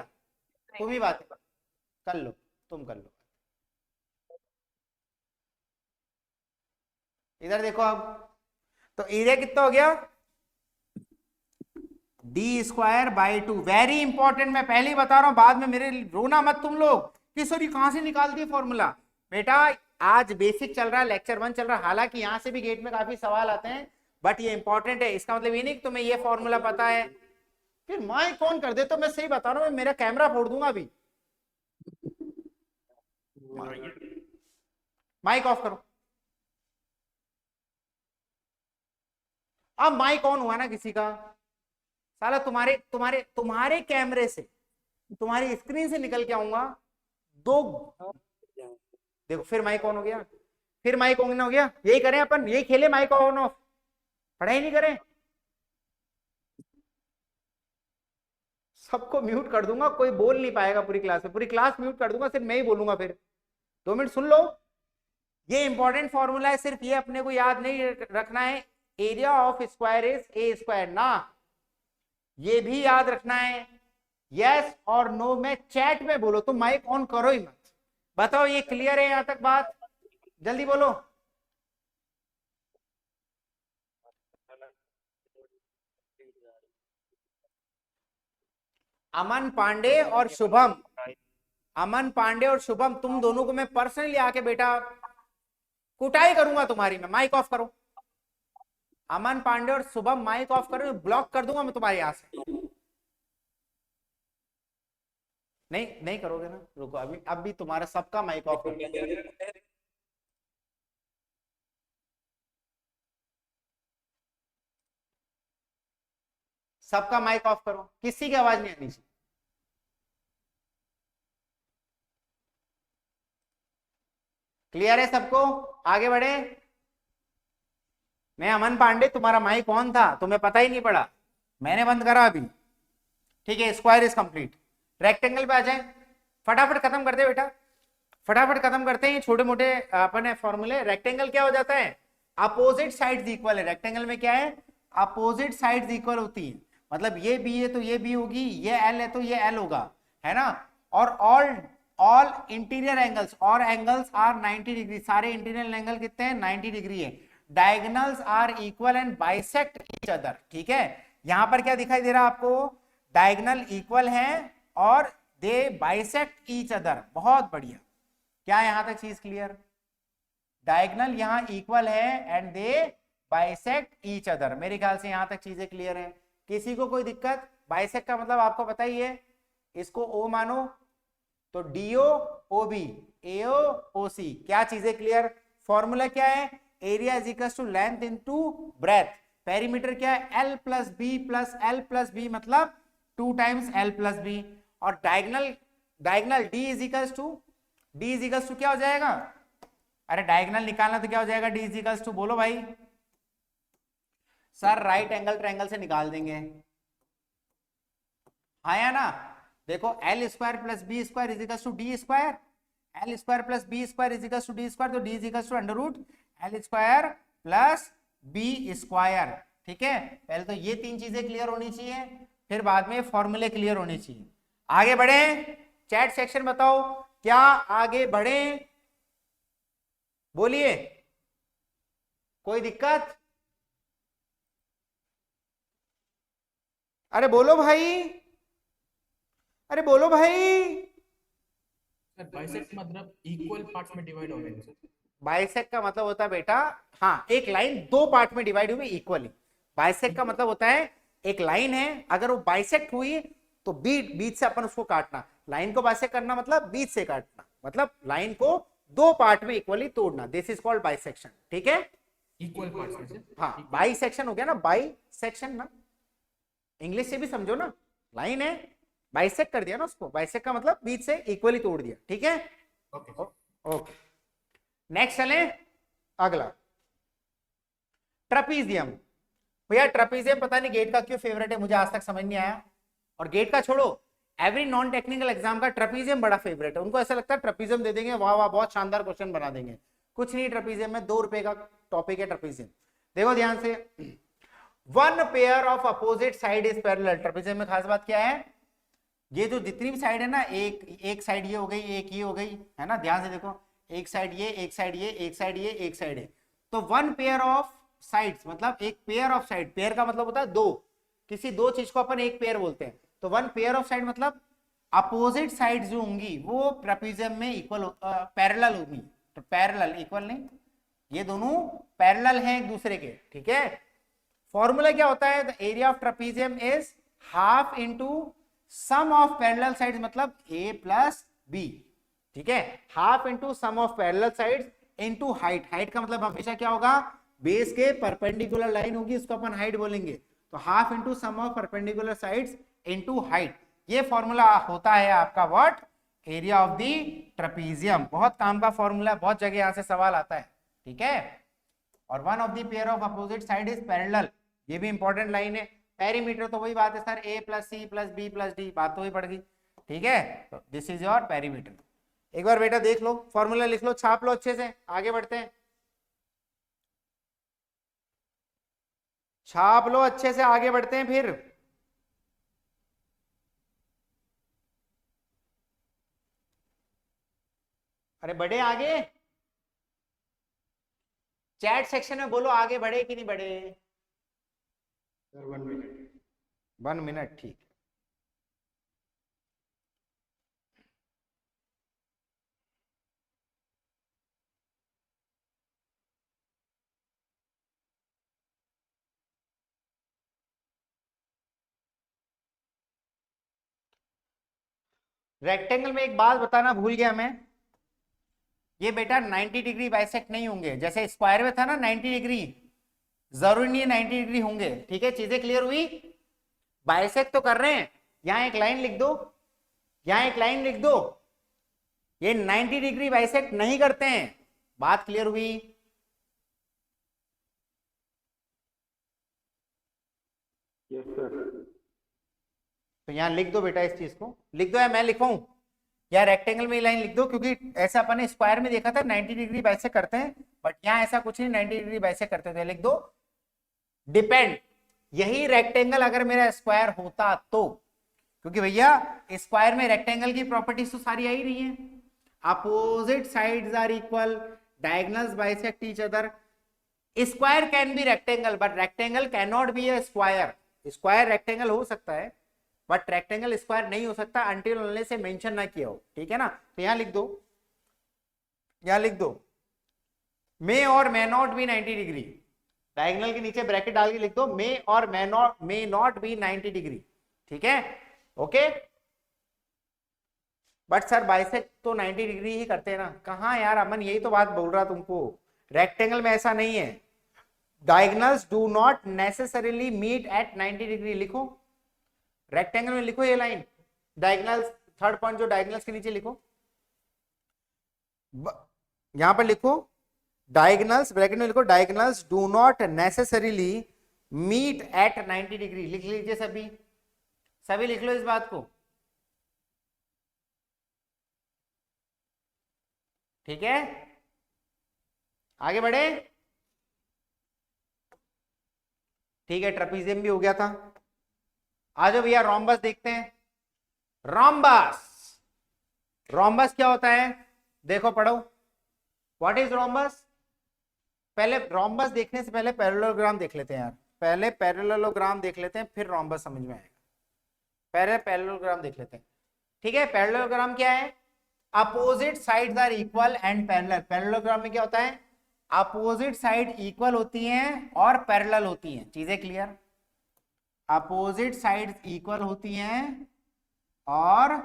तुम ही बातें कर लो, तुम कर लो। इधर देखो अब, तो एरिया कितना हो गया, D square by 2। Very important, मैं पहले ही बता रहा हूं, बाद में मेरे रोना मत तुम लोग कि सर ये कहां से निकाल दिए फॉर्मूला। बेटा आज बेसिक चल रहा है, लेक्चर 1 चल रहा है, हालांकि यहां से भी गेट में काफी सवाल आते हैं, बट ये इंपॉर्टेंट है। इसका मतलब ये नहीं कि तुम्हें ये फॉर्मूला पता है फिर माइक ऑन कर दे। तो मैं सही बता रहा हूं, मेरा कैमरा फोड़ दूंगा अभी। माइक ऑफ करो। अब माइक ऑन हुआ ना किसी का, साला तुम्हारे तुम्हारे तुम्हारे कैमरे से, तुम्हारी स्क्रीन से निकल के आऊंगा दो। देखो फिर माइक ऑन हो गया, फिर माइक ऑन हो गया। यही करें अपन, यही खेले, माइक ऑन ऑफ, पढ़ाई नहीं करें। सबको म्यूट कर दूंगा, कोई बोल नहीं पाएगा पूरी क्लास में, पूरी क्लास म्यूट कर दूंगा, सिर्फ मैं ही बोलूंगा। फिर 2 मिनट सुन लो, ये इंपॉर्टेंट फॉर्मूला है, सिर्फ ये अपने को याद नहीं रखना है, area of square is a square ना, ये भी याद रखना है। यस और नो में चैट में बोलो, तुम माइक ऑन करो ही मत। बताओ ये क्लियर है यहां तक बात? जल्दी बोलो। अमन पांडे और शुभम, अमन पांडे और शुभम, तुम दोनों को मैं पर्सनली आके बेटा कुटाई करूंगा तुम्हारी। मैं माइक ऑफ करो। अमन पांडे और शुभम माइक ऑफ करो, ब्लॉक कर दूंगा मैं तुम्हारे यहां से। नहीं करोगे ना, रुको अभी, अब भी तुम्हारा सबका माइक ऑफ कर। सबका माइक ऑफ करो, किसी की आवाज नहीं आनी चाहिए। क्लियर है सबको? आगे बढ़े। मैं अमन पांडे, तुम्हारा माइक ऑन था, तुम्हें पता ही नहीं पड़ा, मैंने बंद करा अभी। ठीक है, स्क्वायर इज कंप्लीट। रेक्टेंगल पे आ जाए, फटाफट खत्म करते बेटा, फटाफट खत्म करते हैं छोटे मोटे अपन फॉर्मूले। रेक्टेंगल क्या हो जाता है? अपोजिट साइड्स इक्वल है। रेक्टेंगल में क्या है? अपोजिट साइड्स इक्वल होती है, मतलब ये बी है तो ये बी होगी, ये एल है तो ये एल होगा, है ना। और ऑल इंटीरियर एंगल्स, और एंगल्स आर 90 डिग्री, सारे इंटीरियर एंगल कितने हैं? 90 डिग्री है। Diagonals are equal and bisect each other. ठीक है, यहां पर क्या दिखाई दे रहा है आपको? डायगोनल इक्वल है और दे बाइसेक्ट ईच अदर। बहुत बढ़िया, क्या यहां तक चीज क्लियर? डायगोनल यहां इक्वल है and they bisect each other. मेरे ख्याल से यहां तक चीजें क्लियर हैं। किसी को कोई दिक्कत? बाइसेक्ट का मतलब आपको पता ही है, इसको ओ मानो तो डीओ ओ बी, एओ ओ सी। क्या चीजें क्लियर? फॉर्मूला क्या है? Area is equal to length into breadth. Perimeter क्या है? L plus B plus L plus B, मतलब 2 टाइम्स एल प्लस बी। और diagonal D is equal to क्या हो जाएगा? अरे डायगोनल निकालना तो क्या हो जाएगा? डी इज इक्वल टू, बोलो भाई सर, राइट एंगल ट्रायंगल से निकाल देंगे, हाँ या ना। देखो L square plus B square is equal to D square, L square plus B square is equal to D square, तो D is equal to under root L square plus B square. ठीक है, पहले तो ये 3 चीजें clear होनी चाहिए, फिर बाद में फॉर्मूले क्लियर होने चाहिए। आगे बढ़े, चैट सेक्शन बताओ क्या आगे बढ़े, बोलिए, कोई दिक्कत? अरे बोलो भाई, अरे बोलो भाई। सर बाइसेक्ट मतलब इक्वल पार्ट्स में डिवाइड हो गए सर। बाइसेक्ट का मतलब होता है बेटा, हाँ, एक लाइन 2 पार्ट में डिवाइड हुई इक्वली। बाइसेक्ट का मतलब होता है एक लाइन है, अगर वो बाइसेक्ट हुई तो बीच से अपन उसको काटना। लाइन को बाइसेक्ट करना मतलब बीच से काटना, मतलब लाइन को 2 पार्ट में इक्वली तोड़ना। This is called bisection. ठीक है, इक्वल पार्ट्स में सर। हाँ, बाइसेक्शन हो गया ना, बाइसेक्शन ना, इंग्लिश से भी समझो ना, लाइन है बाइसेक्ट कर दिया ना उसको, बाइसेक्ट का मतलब बीच से इक्वली तोड़ दिया। ठीक है, ओके। नेक्स्ट चले, अगला ट्रपीजियम। भैया ट्रपीजियम पता नहीं गेट का क्यों फेवरेट है, मुझे आज तक समझ नहीं आया। और गेट का छोड़ो, एवरी नॉन टेक्निकल एग्जाम का ट्रपीजियम बड़ा फेवरेट है। उनको ऐसा लगता है ट्रपीजियम दे देंगे, वाह वाह बहुत शानदार क्वेश्चन बना देंगे। कुछ नहीं, ट्रपीजियम में 2 रुपए का टॉपिक है ट्रपीजियम। देखो ध्यान से, 1 pair of opposite side is parallel. Trapezium में खास बात क्या है? ये जो जितनी भी साइड है ना, एक साइड ये हो गई, एक ये हो गई, है ना। ध्यान से देखो, एक साइड ये, एक साइड ये, एक साइड ये, एक साइड है। तो 1 पेयर ऑफ साइड्स मतलब एक पेयर ऑफ साइड, पेयर का मतलब होता है 2, किसी दो चीज को अपन एक पेयर बोलते हैं। तो वन पेयर ऑफ साइड मतलब अपोजिट साइड जो होंगी वो ट्रेपेजियम में इक्वल पैरेलल होंगी। तो पैरेलल इक्वल नहीं, ये दोनों पैरेलल हैं एक दूसरे के, ठीक है। फॉर्मूला क्या होता है, the area of trapezium is half into sum of parallel sides, मतलब a प्लस बी, ठीक है। Half into sum of parallel sides into height. Height का मतलब हमेशा क्या होगा, बेस के परपेंडिकुलर लाइन होगी, इसको अपन हाइट बोलेंगे। तो half into sum of perpendicular sides into height, ये फॉर्मूला होता है आपका what, area of the trapezium. बहुत काम का फॉर्मूला, बहुत जगह यहां से सवाल आता है, ठीक है। और one of the pair of opposite side is parallel, ये भी इंपॉर्टेंट लाइन है। पेरीमीटर तो वही बात है sir, a plus C plus B plus D, बात तो वही पड़ गई, ठीक है। तो दिस इज योर पेरीमीटर। एक बार बेटा देख लो, फॉर्मूला लिख लो, छाप लो अच्छे से, आगे बढ़ते हैं। छाप लो अच्छे से, आगे बढ़ते हैं फिर। अरे बढ़े आगे, चैट सेक्शन में बोलो आगे बढ़े कि नहीं बढ़े। 1 मिनट, ठीक। रेक्टेंगल में एक बात बताना भूल गया मैं, ये बेटा 90 डिग्री बाइसेक्ट नहीं होंगे। जैसे स्क्वायर में था ना 90 डिग्री, जरूरी नहीं है 90 डिग्री होंगे, ठीक है। चीजें क्लियर हुई, बाइसेक्ट तो कर रहे हैं। यहां एक लाइन लिख दो, यहां एक लाइन लिख दो, ये 90 डिग्री बाइसेक्ट नहीं करते हैं। बात क्लियर हुई। Yes sir. तो यहां लिख दो बेटा, इस चीज को लिख दो, या मैं लिखूं, या रेक्टेंगल में लाइन लिख दो, क्योंकि ऐसा अपन ने स्क्वायर में देखा था 90 डिग्री बाइसेक्ट करते हैं, बट यहां ऐसा कुछ नहीं, 90 डिग्री बाइसेक्ट करते थे। लिख दो डिपेंड, यही रेक्टेंगल अगर मेरा स्क्वायर होता तो, क्योंकि भैया स्क्वायर में रेक्टेंगल की प्रॉपर्टीज तो सारी आ ही रही है। Opposite sides are equal, diagonals bisect each other. Square can be rectangle, but rectangle can not be a square. Square rectangle हो सकता है, बट रेक्टेंगल स्क्वायर नहीं हो सकता अनटिल अनलेस से मेंशन ना किया हो, ठीक है ना। तो यहां लिख दो, यहां लिख दो मे और may not be 90 degree, diagonal के नीचे ब्रैकेट डाल के लिख दो मे और मे नॉट बी 90 डिग्री, ठीक है, ओके। बट सर बाइसेक्ट तो 90 डिग्री ही करते हैं ना। कहां यार अमन, यही तो बात बोल रहा तुमको, रेक्टेंगल में ऐसा नहीं है। Diagonals do not necessarily meet at 90 degree. लिखो रेक्टेंगल में, लिखो ये लाइन, डायगोनल्स, थर्ड पॉइंट जो डायगोनल्स के नीचे लिखो, यहां पर लिखो डायगोनल्स, ब्रैकेट में लिखो diagonals do not necessarily meet at 90 degree. लिख लीजिए सभी, सभी लिख लो इस बात को, ठीक है। आगे बढ़े, ठीक है। ट्रेपेजियम भी हो गया था। आ जाओ भैया रोम्बस देखते हैं। रोम्बस, रोम्बस क्या होता है देखो, पढ़ो, व्हाट इज रोम्बस। पहले रोम्बस देखने से पहले पैरेललोग्राम देख लेते हैं यार, पहले पैरेललोग्राम देख लेते हैं, फिर रोम्बस समझ में आएगा। पहले पैरेललोग्राम देख लेते हैं, ठीक है। पैरेललोग्राम क्या है, opposite sides are equal and parallel. Parallelogram में क्या होता है, अपोजिट साइड इक्वल होती हैं और पैरेलल होती हैं। चीजें क्लियर, अपोजिट साइड्स इक्वल होती हैं और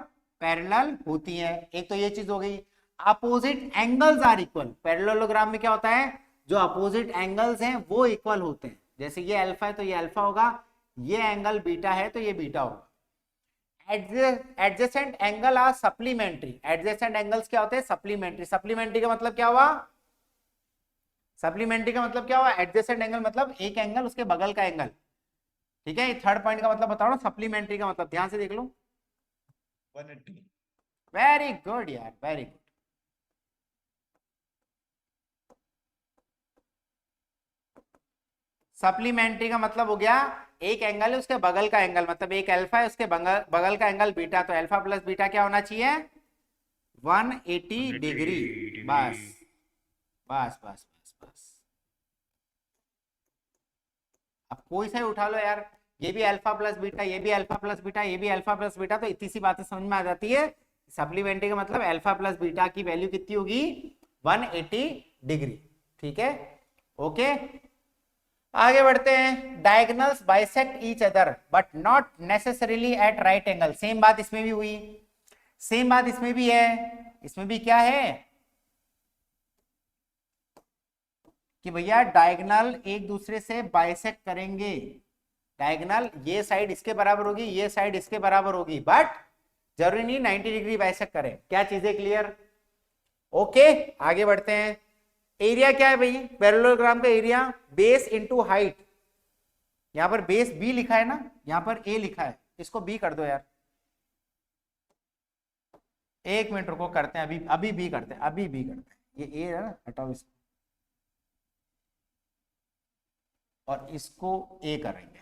पैरेलल होती हैं। एक तो ये चीज हो गई। Opposite angles are equal, parallelogram में क्या होता है, जो अपोजिट एंगल्स हैं वो इक्वल होते हैं। जैसे ये अल्फा है तो ये अल्फा होगा, ये एंगल बीटा है तो ये बीटा होगा। Adjacent angle are supplementary. Adjacent angles क्या होते हैं, सप्लीमेंट्री। सप्लीमेंट्री का मतलब क्या हुआ, सप्लीमेंट्री का मतलब क्या हुआ, एडजेसेंट एंगल मतलब एक एंगल उसके बगल का एंगल, ठीक है। थर्ड पॉइंट का मतलब बता रहा हूं, सप्लीमेंट्री का मतलब ध्यान से देख लो। 180। वेरी गुड यार, वेरी गुड। सप्लीमेंट्री का मतलब हो गया एक एंगल है उसके बगल का एंगल, मतलब एक अल्फा है उसके बगल का एंगल बीटा, तो अल्फा प्लस बीटा क्या होना चाहिए, 180 डिग्री। बस बस बस बस बस। अब कोई सा ही उठा लो यार, ये भी अल्फा प्लस बीटा, ये भी अल्फा प्लस बीटा, ये भी अल्फा प्लस बीटा, तो इतनी सी बातें समझ में आ जाती है। सप्लीमेंट्री का मतलब अल्फा प्लस बीटा की वैल्यू कितनी होगी 180 डिग्री। ठीक है, ओके। आगे बढ़ते हैं। Diagonals bisect each other but not necessarily at right angle. Same बात इसमें भी हुई, सेम बात इसमें भी है। इसमें भी क्या है कि भैया डायगोनल एक दूसरे से बाइसेक्ट करेंगे। डायगोनल ये साइड इसके बराबर होगी, ये साइड इसके बराबर होगी, बट जरूरी नहीं 90 डिग्री बाइसेक्ट करें। क्या चीजें क्लियर? ओके, आगे बढ़ते हैं। एरिया क्या है भाई? पैरेललोग्राम का एरिया बेस इनटू हाइट। यहां पर बेस बी लिखा है ना, यहां पर ए लिखा है, इसको बी कर दो यार। एक मिनट रुको, करते हैं अभी, अभी बी करते हैं, अभी बी करते हैं। ये ए है ना, हटाओ इसको और इसको ए करेंगे।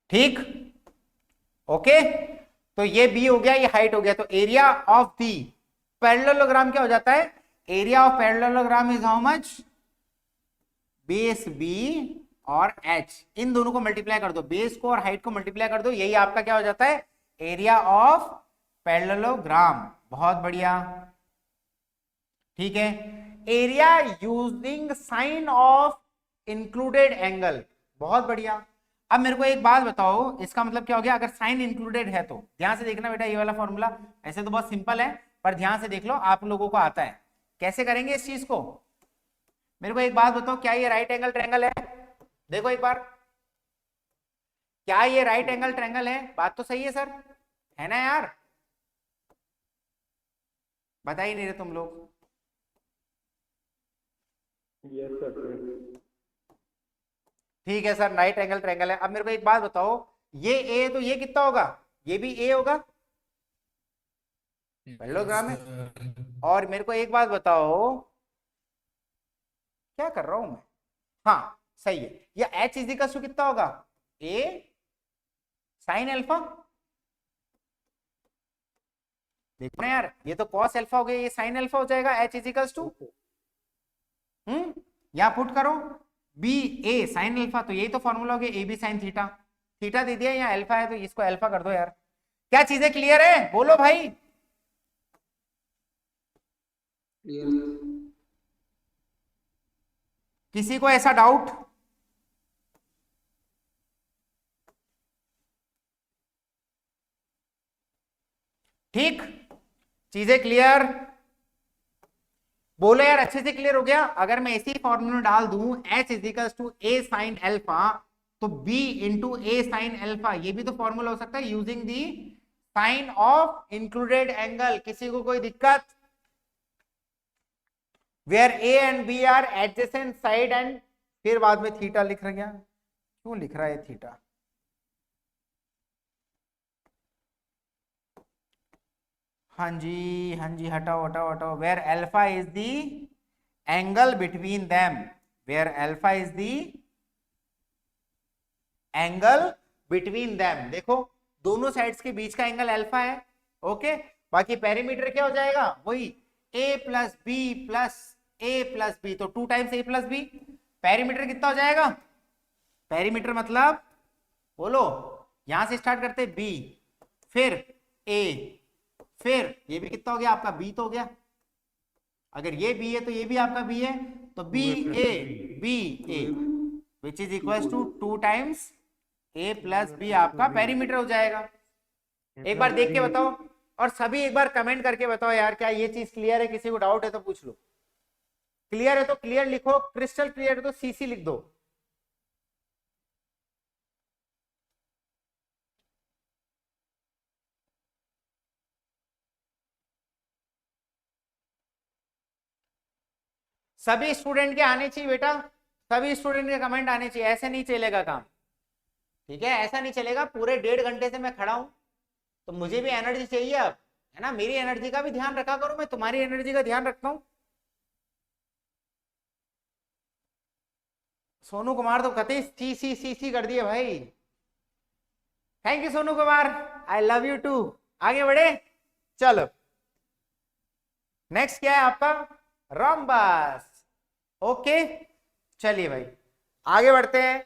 ठीक, ओके। तो ये बी हो गया, ये हाइट हो गया। तो एरिया ऑफ दी पैरेललोग्राम क्या हो जाता है? Area of parallelogram is how much? Base B और एच, इन दोनों को मल्टीप्लाई कर दो, बेस को और हाइट को मल्टीप्लाई कर दो, यही आपका क्या हो जाता है? Area of parallelogram. बहुत बढ़िया, ठीक है। Area using sine of included angle. बहुत बढ़िया। अब मेरे को एक बात बताओ, इसका मतलब क्या हो गया? अगर साइन इंक्लूडेड है तो ध्यान से देखना बेटा, ये वाला फॉर्मूला ऐसे तो बहुत सिंपल है, पर ध्यान से देख लो, आप लोगों को आता है। कैसे करेंगे इस चीज को? मेरे को एक बात बताओ, क्या ये राइट एंगल ट्रायंगल है? देखो एक बार, क्या ये राइट एंगल ट्रायंगल है? बात तो सही है सर, है ना यार? बता ही नहीं रहे तुम लोग। Yes sir. ठीक है सर, राइट एंगल ट्रायंगल है। अब मेरे को एक बात बताओ, ये ए तो ये कितना होगा? ये भी ए होगा, पैरेललोग्राम है। और मेरे को एक बात बताओ, क्या कर रहा हूं मैं? हाँ सही है, या एच इज इक्वल टू कितना होगा? ए साइन अल्फा। देखो ना यार, ये तो कॉस अल्फा हो गया, ये साइन अल्फा हो जाएगा। एच इज इक्वल टू यहां पुट करो बी ए साइन अल्फा, तो यही तो फॉर्मूला हो गया, A B sine theta. Theta दे दिया, यहाँ अल्फा है तो इसको अल्फा कर दो यार। क्या चीजें क्लियर है? बोलो भाई। किसी को ऐसा डाउट? ठीक, चीजें क्लियर? बोलो यार, अच्छे से क्लियर हो गया? अगर मैं इसी फॉर्मूला डाल दूं h equals to A sine alpha, तो b into A sine alpha, ये भी तो फॉर्मूला हो सकता है using the sine of included angle. किसी को कोई दिक्कत? Where a and b are adjacent side and फिर बाद में थीटा लिख रहा गया, क्यों लिख रहा है थीटा? हाँ जी, हाँ जी, हटाओ हटाओ हटाओ। Where alpha is the angle between them, where alpha is the angle between them. देखो दोनों साइड्स के बीच का एंगल अल्फा है, ओके। बाकी पेरीमीटर क्या हो जाएगा? वही a plus B plus A plus B, तो 2 times a plus B. Perimeter कितना हो जाएगा? पेरीमीटर मतलब बोलो, यहां से स्टार्ट करते b, फिर a, फिर ये भी कितना हो गया आपका? b तो हो गया। अगर ये b है तो ये भी आपका b है, तो b a which is equal to 2 times a plus B आपका पेरीमीटर हो जाएगा। एक बार देख के बताओ, और सभी एक बार कमेंट करके बताओ यार, क्या ये चीज क्लियर है? किसी को डाउट है तो पूछ लो। क्लियर है तो क्लियर लिखो, क्रिस्टल क्लियर है तो सीसी लिख दो। सभी स्टूडेंट के आने चाहिए बेटा, सभी स्टूडेंट के कमेंट आने चाहिए, ऐसे नहीं चलेगा काम, ठीक है? ऐसा नहीं चलेगा। पूरे 1.5 घंटे से मैं खड़ा हूं, तो मुझे भी एनर्जी चाहिए अब, है ना? मेरी एनर्जी का भी ध्यान रखा करो, मैं तुम्हारी एनर्जी का ध्यान रखता हूं। सोनू कुमार तो कतई सी कर दिए भाई। Thank you Sonu Kumar, I love you too. आगे बढ़े, चलो। नेक्स्ट क्या है आपका? रोम्बस। ओके, चलिए भाई आगे बढ़ते हैं,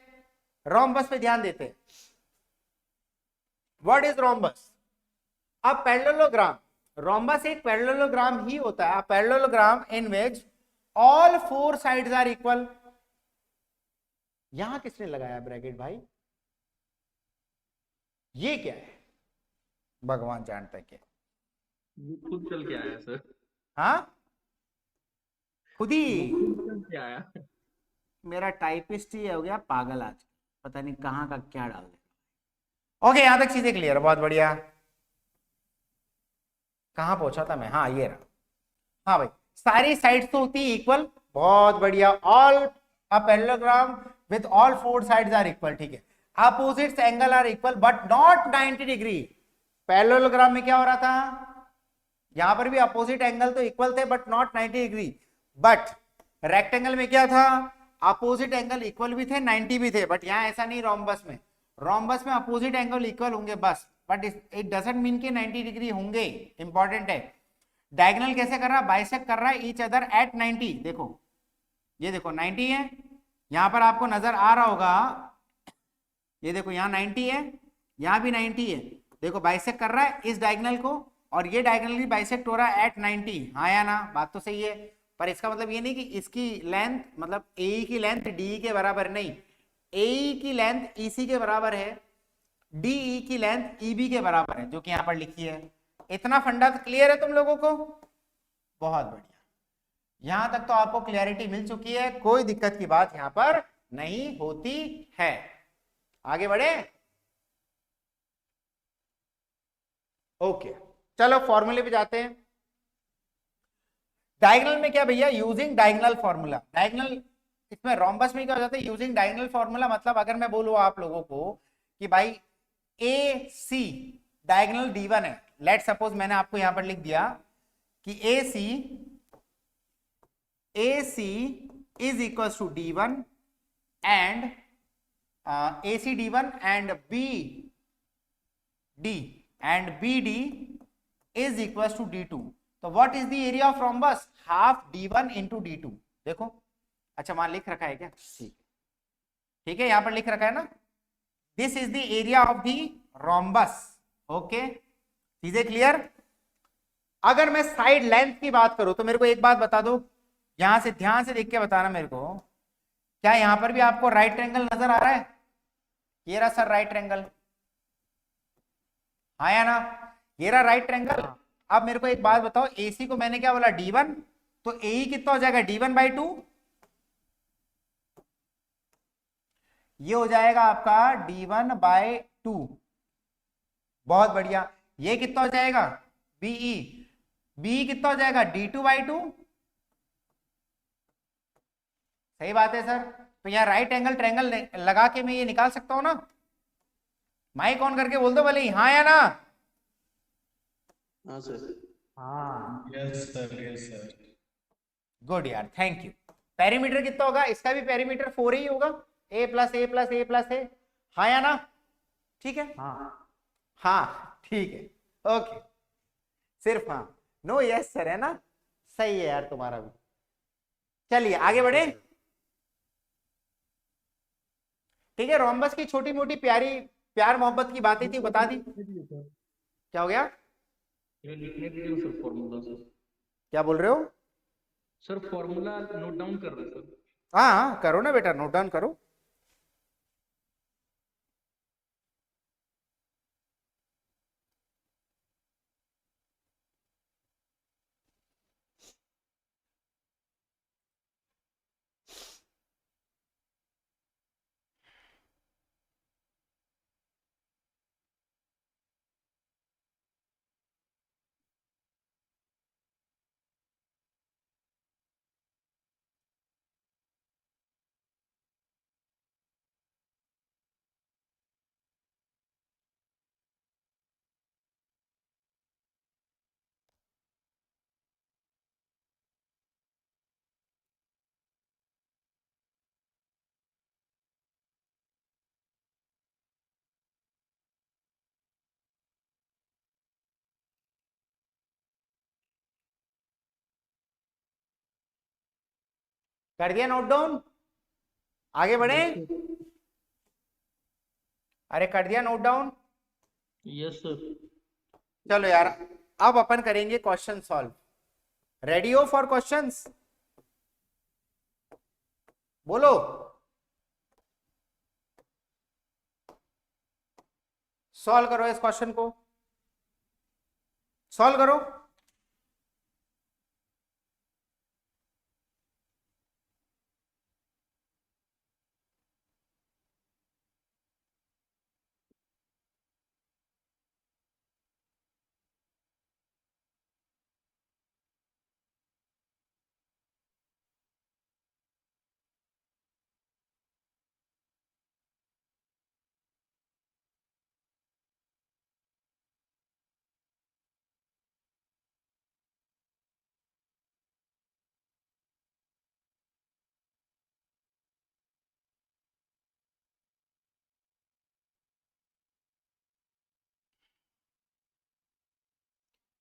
रोम्बस पे ध्यान देते हैं। What is rhombus? अब पैरेललोग्राम, रोम्बस एक पैरेललोग्राम ही होता है, parallelogram in which all four sides are equal. यहां किसने लगाया ब्रैकेट भाई? ये क्या है? भगवान जानता है क्या। वो खुद चल के आया सर, हाँ, खुद ही। वो खुद चल के आया। मेरा टाइपिस्ट ही हो गया पागल आज, पता नहीं कहाँ का क्या डाल दे। ओके, यहां तक चीजें क्लियर, बहुत बढ़िया। कहां पहुंचा था मैं? हाँ, ये रहा। हाँ भाई, सारी साइड्स तो होती है इक्वल, बहुत बढ़िया। All a parallelogram with all four sides are equal, ठीक है। Opposites angle are equal but not 90 degree. Parallelogram में क्या हो रहा था? यहां पर भी अपोजिट एंगल तो इक्वल थे but not 90 degree. But rectangle में क्या था? अपोजिट एंगल इक्वल भी थे, 90 भी थे, बट यहां ऐसा नहीं। रोम्बस में, रोम्बस में अपोजिट एंगल इक्वल होंगे बस, बट इट डजंट मीन कि 90 डिग्री होंगे। इंपॉर्टेंट है। डायगोनल कैसे कर रहा है? बाइसेक्ट कर रहा है ईच अदर एट 90। देखो, ये देखो 90 है, यहां पर आपको नजर आ रहा होगा, ये देखो यहाँ 90 है, यहाँ भी 90 है। देखो बाइसेक्ट कर रहा है इस डायगोनल को, और ये डायगोनल भी बाइसेक्ट हो रहा है एट 90। हाँ या ना? बात तो सही है, पर इसका मतलब ये नहीं कि इसकी लेंथ, मतलब ए की लेंथ डी के बराबर नहीं, ए की लेंथ ईसी के बराबर है, डी की लेंथ ईबी के बराबर है, जो कि यहाँ पर लिखी है। इतना फंडा क्लियर है तुम लोगों को? बहुत बढ़िया, यहां तक तो आपको क्लियरिटी मिल चुकी है, कोई दिक्कत की बात यहां पर नहीं होती है। आगे बढ़े? ओके, चलो फॉर्मूले पे जाते हैं। डायगोनल में क्या भैया? Using diagonal formula. डायगोनल, इसमें रोम्बस में क्या हो जाता है? यूजिंग डायगोनल फॉर्मूला, मतलब अगर मैं बोलूं आप लोगों को कि भाई ए सी डायगोनल D1 है, लेट सपोज मैंने आपको यहां पर लिख दिया कि A C is equal to D1 and AC D1 and BD is equals to D2. तो what is the area of rhombus? Half D1 into D2। देखो, अच्छा वहां लिख रखा है क्या? ठीक है, यहां पर लिख रखा है ना, this is the area of the rhombus. Okay, चीजें क्लियर? अगर मैं साइड लेंथ की बात करूं तो मेरे को एक बात बता दो, यहां से ध्यान से देख के बताना मेरे को, क्या यहां पर भी आपको राइट ट्रायंगल नजर आ रहा है? ये रहा सर राइट ट्रायंगल, हाँ या ना? ये रहा राइट ट्रायंगल। अब मेरे को एक बात बताओ, AC को मैंने क्या बोला? D1, तो AE कितना हो जाएगा? D1/2। ये हो जाएगा आपका D1/2। बहुत बढ़िया। ये कितना हो जाएगा? BE कितना हो जाएगा? D2/2। सही बात है सर। तो यहाँ राइट एंगल ट्रायंगल लगा के मैं ये निकाल सकता हूं ना? माइक ऑन करके बोल दो भले ही, हाँ या ना? हाँ सर। हाँ यस सर। गुड यार, थैंक यू। पेरीमीटर कितना होगा? इसका भी पेरीमीटर 4 ही होगा, A+A+A+A। हाँ या ना? ठीक है, हाँ हाँ ठीक है, ओके। सिर्फ हाँ, नो यस सर, है ना? सही है यार तुम्हारा भी। चलिए आगे बढ़े। ठीक है, रोम्बस की छोटी मोटी प्यारी प्यार मोहब्बत की बातें थी, बता दी। क्या हो गया? ये लिखने दीजिए ना सर फॉर्मूला सर। क्या बोल रहे हो? सर फॉर्मूला नोट डाउन कर रहे हैं सर। हाँ हाँ, करो ना बेटा, नोट डाउन करो। कर दिया नोट डाउन? आगे बढ़े? अरे कर दिया नोट डाउन? Yes sir. चलो यार, अब अपन करेंगे क्वेश्चन सॉल्व। रेडी हो फॉर क्वेश्चंस? बोलो। सॉल्व करो इस क्वेश्चन को, सॉल्व करो।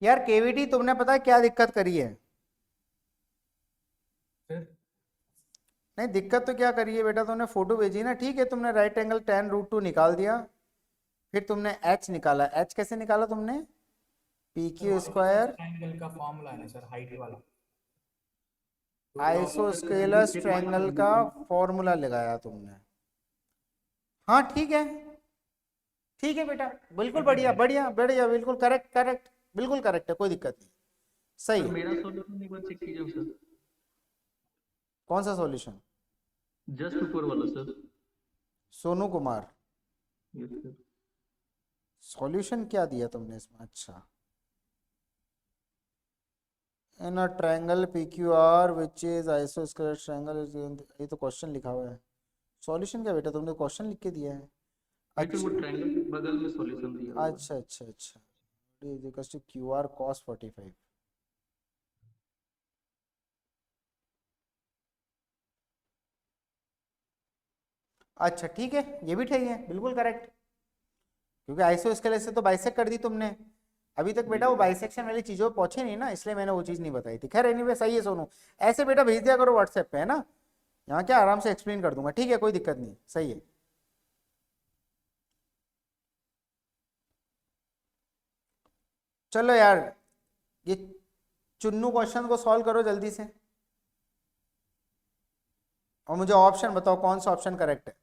यार केवीटी तुमने पता है क्या दिक्कत करी है? फिर नहीं दिक्कत तो क्या करी है बेटा, तुमने फोटो भेजी ना, ठीक है, तुमने राइट एंगल tan√2 निकाल दिया, फिर तुमने h निकाला। h कैसे निकाला तुमने? पी क्यू स्क्वायर ट्रायंगल का फॉर्मूला है ना सर, हाइट वाला। आइसोस्केलस ट्रायंगल का फॉर्मूला लगाया तुमने। हाँ ठीक है, ठीक है बेटा, बिल्कुल बढ़िया बढ़िया बढ़िया, बिल्कुल करेक्ट करेक्ट, बिल्कुल करेक्ट है, कोई दिक्कत नहीं, सही सर है। मेरा सॉल्यूशन एक बार चेक कीजिए सर। कौन सा सॉल्यूशन? जस्ट ऊपर वाला sir. Sonu Kumar, yes sir. Solution क्या दिया तुमने इसमें? अच्छा, in a triangle PQR which is isosceles triangle, ये तो क्वेश्चन लिखा हुआ है। सॉल्यूशन क्या बेटा, तुमने क्वेश्चन लिख के दिया है। नहीं सर, वो अच्छा ट्रायंगल के बगल में सॉल्यूशन दिया हुआ है। अच्छा अच्छा अच्छा, इज टू QR cos 45। अच्छा ठीक है, ये भी ठीक है, बिल्कुल करेक्ट, क्योंकि आइसोस्केलस से तो बाइसेक्ट कर दी तुमने। अभी तक बेटा वो बाइसेक्शन वाली चीजों पे पहुंचे नहीं ना, इसलिए मैंने वो चीज नहीं बताई थी। खैर एनीवे सही है सोनू, ऐसे बेटा भेज दिया करो व्हाट्सएप पे, है ना, यहाँ क्या आराम से एक्सप्लेन कर दूंगा, ठीक है, कोई दिक्कत नहीं, सही है। चलो यार, ये चुन्नू क्वेश्चन को सॉल्व करो जल्दी से, और मुझे ऑप्शन बताओ कौन सा ऑप्शन करेक्ट है।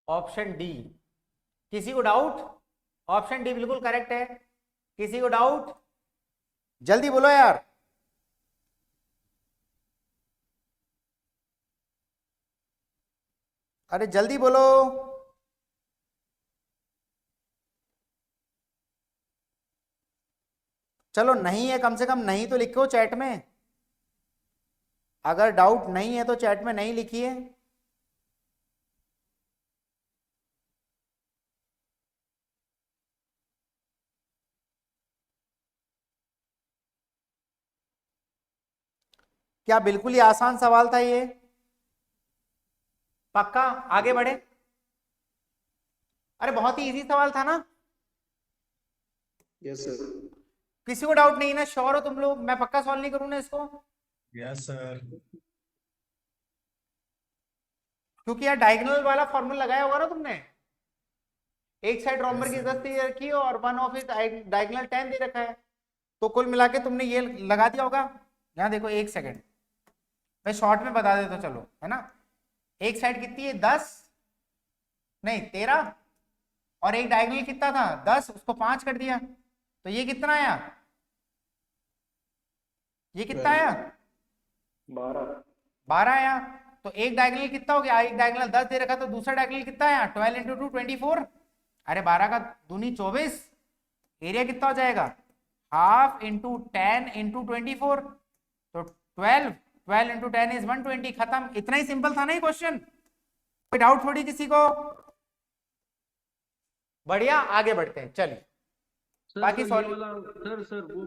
Option D. किसी को डाउट? ऑप्शन डी बिल्कुल करेक्ट है। किसी को डाउट? जल्दी बोलो यार। अरे जल्दी बोलो। चलो नहीं है, कम से कम नहीं तो लिखो चैट में। अगर डाउट नहीं है तो चैट में नहीं लिखिए। क्या बिल्कुल ही आसान सवाल था ये? पक्का आगे बढ़े? अरे बहुत ही इजी सवाल था ना? Yes sir. किसी को डाउट नहीं ना? श्योर हो तुम लोग? मैं पक्का सॉल्व नहीं करूँ ना इसको? Yes sir. क्योंकि यार डायगोनल वाला फॉर्मूला लगाया होगा ना तुमने। एक साइड रोम्बर की 10 दे रखी है और वन ऑफ इट डायगोनल 10 दे रखा है, तो कुल मिला के तुमने ये लगा दिया होगा। यहाँ देखो, एक सेकंड मैं शॉर्ट में बता देता, चलो है ना। एक साइड कितनी है? 10 नहीं 13, और एक डायगोनल कितना था? 10, उसको 5 कर दिया, तो ये कितना आया? ये कितना आया? 12 आया। तो एक डायगोनल कितना हो गया? एक डायगोनल 10 दे रखा, तो दूसरा डायगोनल कितना आया? 12 इंटू 2 24। अरे 12 का दूनी 24। एरिया कितना हो जाएगा? हाफ इंटू 10 इंटू 24, तो 12 इंटू 10 इज 120। खत्म। इतना ही सिंपल था ना ये क्वेश्चन। कोई डाउट थोड़ी किसी को? बढ़िया, आगे बढ़ते हैं, चलिए। सर बाकी सर सॉल्व- ये वाला सर वो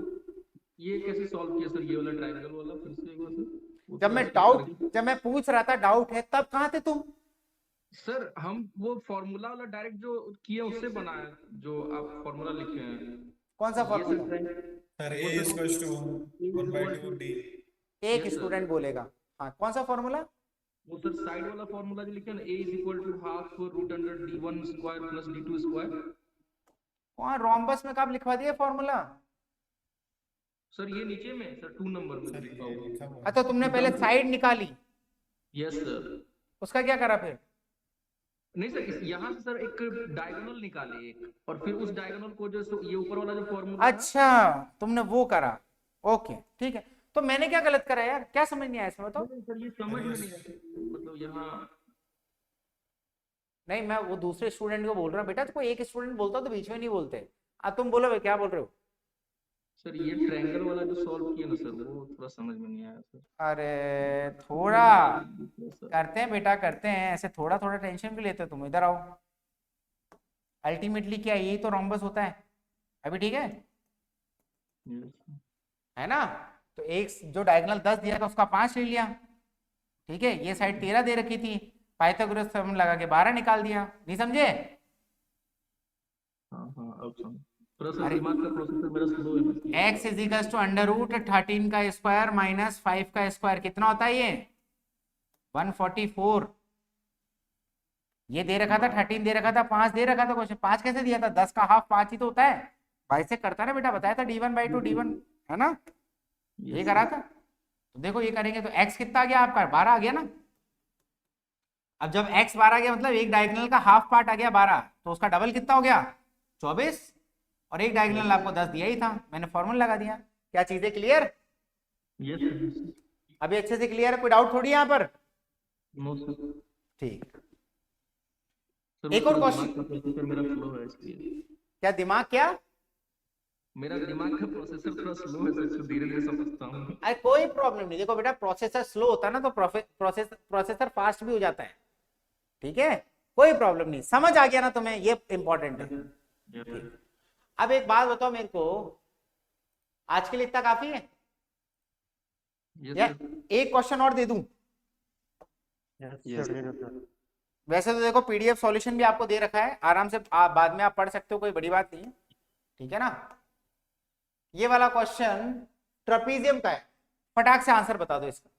ये कैसे सॉल्व किया सर, ये वाला ट्रायंगल वाला फिर से एक बार सर वो जब थोड़ा मैं सा डाउट करके। जब मैं पूछ रहा था डाउट है, तब कहाँ थे तुम? सर हम वो फॉर्मूला वाला डायरेक्ट जो किए उससे बनाया, जो आप फॉर्मूला लिखे हैं कौन सा ये फॉर्मूला? सर वो ए sir equals to A 1 by equal 2 to- D. एक Yes, sir. स्टूडेंट बोलेगा। हाँ, कौन सा फॉर्मूला? वो सर साइड वाला फॉर्मूला जो लिखे हैं ना, a is equal to half root under d1 square plus d2 square. वहाँ रोम्बस में कब लिखवा दिया फॉर्मूला? सर ये नीचे में सर 2 नंबर में सर लिखा ये होगा। लिखा हुआ है। अच्छा, तुमने पहले साइड निकाली, यस सर। उसका क्या करा फिर? नहीं सर यहाँ से सर एक डायगोनल निकाले एक, और फिर उस डायगोनल को जो ये ऊपर वाला जो फॉर्मूला अच्छा, तुमने वो करा। ओके ठीक है। तो मैंने क्या गलत करा यार? क्या समझ नहीं आया इसमें बताओ? सर ये समझ में नहीं आता, मतलब यहाँ नहीं, मैं वो दूसरे स्टूडेंट को बोल रहा हूँ बेटा। तो कोई एक स्टूडेंट बोलता तो बीच में नहीं बोलते। अब तुम बोलो भाई, क्या बोल रहे हो? सर ये ट्रायंगल वाला जो सॉल्व किया ना सर, वो थोड़ा समझ में नहीं आया सर। अरे थोड़ा सर करते हैं बेटा, करते हैं। ऐसे थोड़ा थोड़ा टेंशन क्यों लेते हो तुम? इधर आओ। अल्टीमेटली क्या यही तो रोम्बस होता है अभी, ठीक है? है ना? तो एक जो डायगोनल 10 दिया था उसका 5 ले लिया, ठीक है? ये साइड 13 दे रखी थी, पाइथागोरस थ्योरम लगा के 12 निकाल दिया। नहीं समझे? हाँ हाँ अब समझ। थोड़ा सा अरे दिमाग का प्रोसेसर मेरा स्लो है ना। x is equal to under root 13 का स्क्वायर माइनस 5 का स्क्वायर। कितना होता है ये? 144। ये दे रखा था 13 दे रखा था, 5 दे रखा था। क्वेश्चन 5 कैसे दिया था? 10 का हाफ 5 ही तो होता है। भाई से करता है ना बेटा, बताया था d1/2 d1, है ना? ये करा था। तो देखो ये करेंगे तो x कितना आ गया आपका? 12 आ गया ना? अब जब x 12 आ गया मतलब एक डायगोनल का हाफ पार्ट आ गया 12, तो उसका डबल कितना हो गया? 24। और एक डायगोनल आपको 10 दिया ही था, मैंने फॉर्मूला लगा दिया। क्या चीजें क्लियर? Yes sir. अभी अच्छे से क्लियर है? कोई डाउट थोड़ी यहाँ पर? No sir. ठीक। सर एक वो और थोड़ा क्वेश्चन। दिमाग का प्रोसेसर मेरा स्लो है इसलिए। क्या दिमाग क्या? मेरा दिमाग का प्रोसेसर थोड़ा स्लो है सर, धीरे धीरे समझता हूँ। अरे कोई प्रॉब्लम नहीं। देखो बेटा, प्रोसेसर स्लो होता है ना तो प्रोसेसर फास्ट भी हो जाता है, ठीक है? कोई प्रॉब्लम नहीं। समझ आ गया ना तुम्हें? ये इंपॉर्टेंट है। Yes sir. अब एक बात बताओ मेरे को, आज के लिए इतना काफी है यस या सर। एक क्वेश्चन और दे दूं? Yes sir. वैसे तो देखो पीडीएफ सॉल्यूशन भी आपको दे रखा है, आराम से आप बाद में आप पढ़ सकते हो, कोई बड़ी बात नहीं है, ठीक है ना? ये वाला क्वेश्चन ट्रेपीजियम का है। फटाक से आंसर बता दो इसका,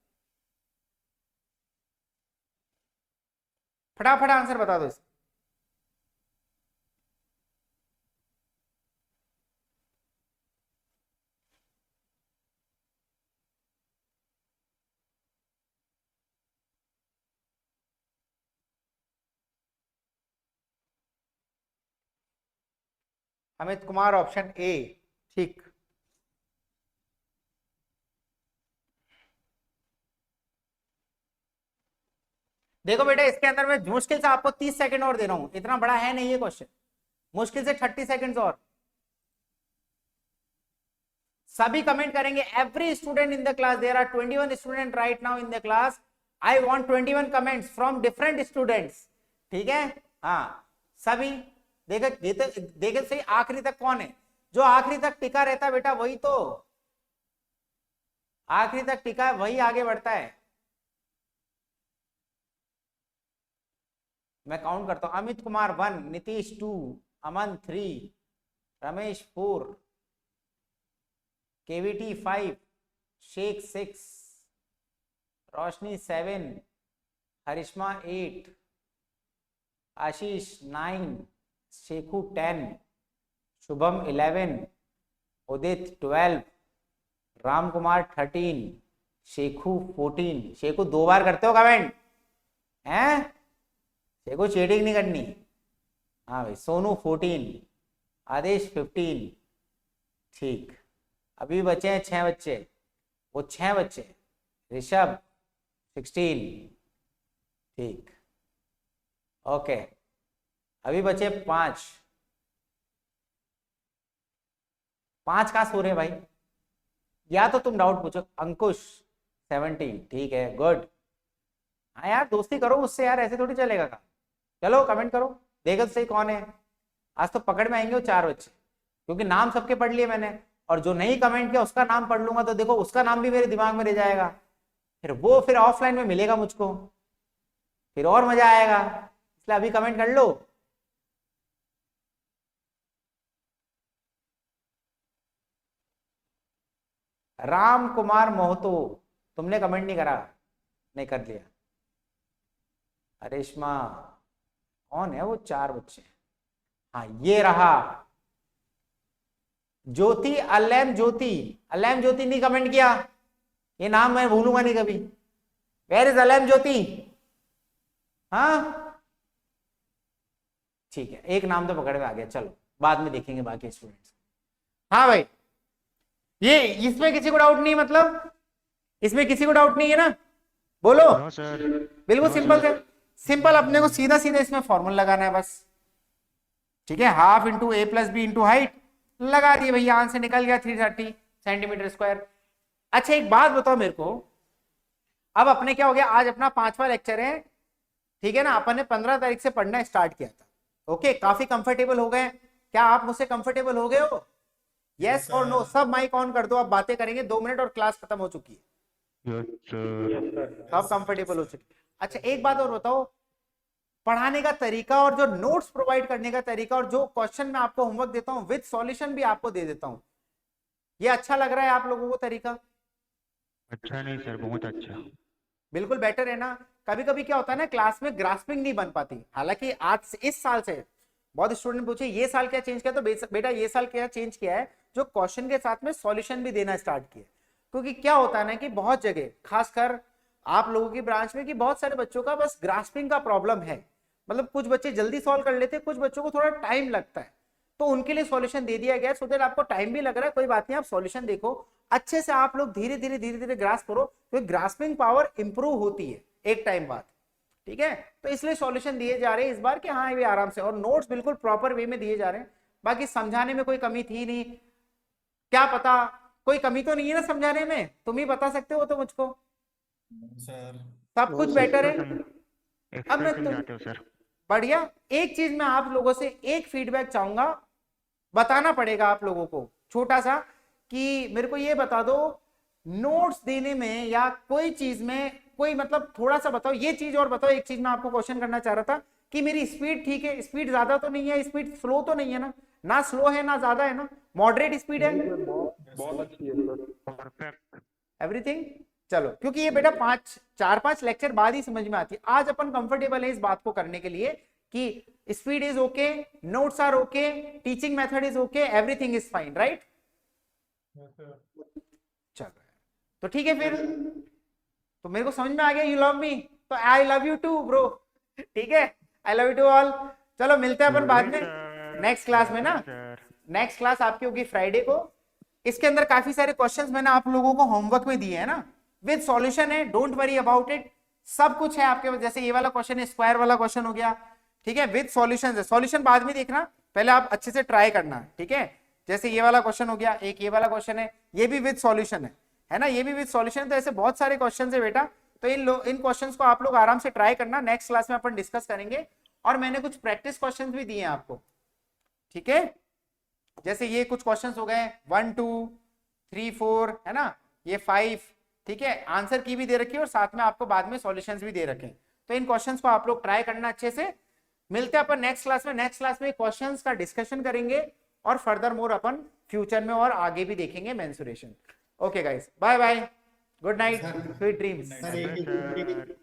फटाफट आंसर बता दो इसका। अमित कुमार ऑप्शन ए, ठीक। देखो बेटा, इसके अंदर मैं मुश्किल से आपको 30 सेकंड और दे रहा हूं, इतना बड़ा है नहीं ये क्वेश्चन, मुश्किल से 30 सेकंड्स और। सभी कमेंट करेंगे, every student in the class, there are 21 student right now in the class, I want 21 comments from different students, ठीक है। हाँ सभी देखे सही, आखिरी तक कौन है, जो आखिरी तक टिका रहता है बेटा वही तो, आखिरी तक टिका है वही आगे बढ़ता है। मैं काउंट करता हूं, अमित कुमार 1, नीतीश 2, अमन 3, रमेश 4, केवीटी 5, शेख 6, रोशनी 7, हरिश्मा 8, आशीष 9, शेखू 10, शुभम 11, उदित 12, राम कुमार 13, शेखू 14। शेखू 2 बार करते हो कमेंट हैं, शेखू चीटिंग नहीं करनी। हाँ भाई, सोनू 14, आदेश 15, ठीक। अभी बचे हैं 6 बच्चे, वो 6 बच्चे, ऋषभ 16, ठीक, ओके। अभी बचे 5 कहाँ सो रहे हैं भाई, या तो तुम डाउट पूछो। अंकुश 17, ठीक है, गुड। हाँ यार दोस्ती करो उससे यार, ऐसे थोड़ी चलेगा काम। चलो कमेंट करो, देखो तो सही कौन है। आज तो पकड़ में आएंगे वो 4 बच्चे, क्योंकि नाम सबके पढ़ लिए मैंने, और जो नहीं कमेंट किया उसका नाम पढ़ लूंगा तो देखो उसका नाम भी मेरे दिमाग में रह जाएगा, फिर ऑफलाइन में मिलेगा मुझको, फिर और मजा आएगा। इसलिए अभी कमेंट कर लो। राम कुमार मोहतो, तुमने कमेंट नहीं करा, नहीं कर लिया। अरेशमा कौन है वो, 4 बच्चे, हाँ ये रहा। ज्योति, अल्लैम ज्योति, अल्लैम ज्योति नहीं कमेंट किया, ये नाम मैं भूलूंगा नहीं कभी। वेयर इज अल्लैम ज्योति? हाँ ठीक है, एक नाम तो पकड़ में आ गया, चलो बाद में देखेंगे बाकी स्टूडेंट्स। हाँ भाई, ये इसमें किसी को डाउट नहीं, मतलब इसमें किसी को डाउट नहीं है ना, बोलो। बिल्कुल सिंपल है, सिंपल, अपने को सीधा सीधा इसमें फॉर्मूला लगाना है बस, ठीक है। हाफ इंटू ए प्लस बी इंटू हाइट लगा दिए भैया, आंसर निकल गया 330 सेंटीमीटर स्क्वायर। अच्छा एक बात बताओ मेरे को, अब अपने क्या हो गया, आज अपना 5वां लेक्चर है, ठीक है ना। अपन ने 15 तारीख से पढ़ना स्टार्ट किया था, ओके। काफी कंफर्टेबल हो गए, क्या आप मुझसे कंफर्टेबल हो गए हो? यस और नो, सब माइक ऑन कर दो, अब बातें करेंगे 2 मिनट और क्लास खत्म हो चुकी है। सब कंफर्टेबल हो चुके। अच्छा एक बात और बताओ, पढ़ाने का तरीका और जो नोट्स प्रोवाइड करने का तरीका और जो क्वेश्चन मैं आपको होमवर्क देता हूं विद सॉल्यूशन भी आपको दे देता हूं, ये अच्छा लग रहा है आप लोगों को तरीका? अच्छा नहीं सर, बहुत अच्छा, बिल्कुल बेटर है ना। कभी कभी क्या होता है ना, क्लास में ग्रास्पिंग नहीं बन पाती। हालांकि आज इस साल से बहुत स्टूडेंट पूछे ये साल क्या चेंज किया, तो बेटा ये साल क्या चेंज किया है, जो क्वेश्चन के साथ में सॉल्यूशन भी देना स्टार्ट किया। क्योंकि क्या होता है ना कि बहुत जगह, खासकर आप लोगों की ब्रांच में, कि बहुत सारे बच्चों का बस ग्रास्पिंग का प्रॉब्लम है, मतलब कुछ बच्चे जल्दी सॉल्व कर लेते हैं, कुछ बच्चों को थोड़ा टाइम लगता है, तो उनके लिए सॉल्यूशन दे दिया गया। सो दैट आपको टाइम भी लग रहा है, कोई बात नहीं, आप सॉल्यूशन देखो अच्छे से, आप लोग धीरे धीरे ग्रास्प करो, तो ग्रास्पिंग पावर इंप्रूव होती है एक टाइम बाद, ठीक है। तो इसलिए सॉल्यूशन दिए जा रहे हैं इस बार कि हाँ ये आराम से, और नोट्स बिल्कुल प्रॉपर वे में दिए जा रहे हैं। बाकी समझाने में कोई कमी थी नहीं, क्या पता कोई कमी तो नहीं है ना समझाने में, तुम ही बता सकते हो तो मुझको, सर सब कुछ बेटर है। अब मैं समझाते हो सर। बढ़िया, एक चीज मैं आप लोगों से एक फीडबैक चाहूंगा, बताना पड़ेगा आप लोगों को छोटा सा, कि मेरे को ये बता दो नोट्स देने में या कोई चीज में, कोई मतलब थोड़ा सा बताओ ये चीज, और बताओ एक चीज मैं आपको क्वेश्चन करना चाह रहा था कि मेरी स्पीड ठीक है, स्पीड ज्यादा तो नहीं है, स्पीड स्लो तो नहीं है ना, ना स्लो है ना ज्यादा है ना, मॉडरेट स्पीड है, बहुत अच्छी है सर, परफेक्ट। एवरीथिंग। चलो, क्योंकि ये बेटा 4-5 लेक्चर बाद ही समझ में आती है, आज अपन कंफर्टेबल है इस बात को करने के लिए कि speed is okay, notes are okay, teaching method is okay, everything is fine, right? चलो तो ठीक है, फिर तो मेरे को समझ में आ गया, यू लव मी, तो I love you too bro, ठीक है, I love you too all. चलो मिलते हैं अपन बाद में नेक्स्ट क्लास में ना, नेक्स्ट क्लास आपकी होगी फ्राइडे को। इसके अंदर काफी सारे क्वेश्चंस मैंने आप लोगों को होमवर्क में दिए हैं ना, विद सॉल्यूशन है, डोंट वरी अबाउट इट, सब कुछ है आपके पास। जैसे ये वाला क्वेश्चन है, स्क्वायर वाला क्वेश्चन हो गया, ठीक है, विद सॉल्यूशन है। सॉल्यूशन बाद में देखना, पहले आप अच्छे से ट्राई करना, ठीक है। जैसे ये वाला क्वेश्चन हो गया, एक ये वाला क्वेश्चन है, ये भी विद सॉल्यूशन है ना, ये भी विद सॉल्यूशन। तो ऐसे बहुत सारे क्वेश्चन है बेटा, तो इन क्वेश्चंस को आप लोग आराम से ट्राई करना, नेक्स्ट क्लास में अपन डिस्कस करेंगे। और मैंने कुछ प्रैक्टिस क्वेश्चंस भी दिए हैं आपको, ठीक है। जैसे ये कुछ क्वेश्चंस हो गए 1 2 3 4 है ना, ये 5, ठीक है, आंसर की भी दे रखी है और साथ में आपको बाद में सॉल्यूशंस भी दे रखे हैं। तो इन क्वेश्चंस को आप लोग ट्राई करना अच्छे से। मिलते हैं अपन नेक्स्ट क्लास में। नेक्स्ट क्लास में क्वेश्चंस का डिस्कशन करेंगे और फर्दर मोर अपन फ्यूचर में और आगे भी देखेंगे mensuration. Okay guys, bye bye, good night, sweet dreams. Sir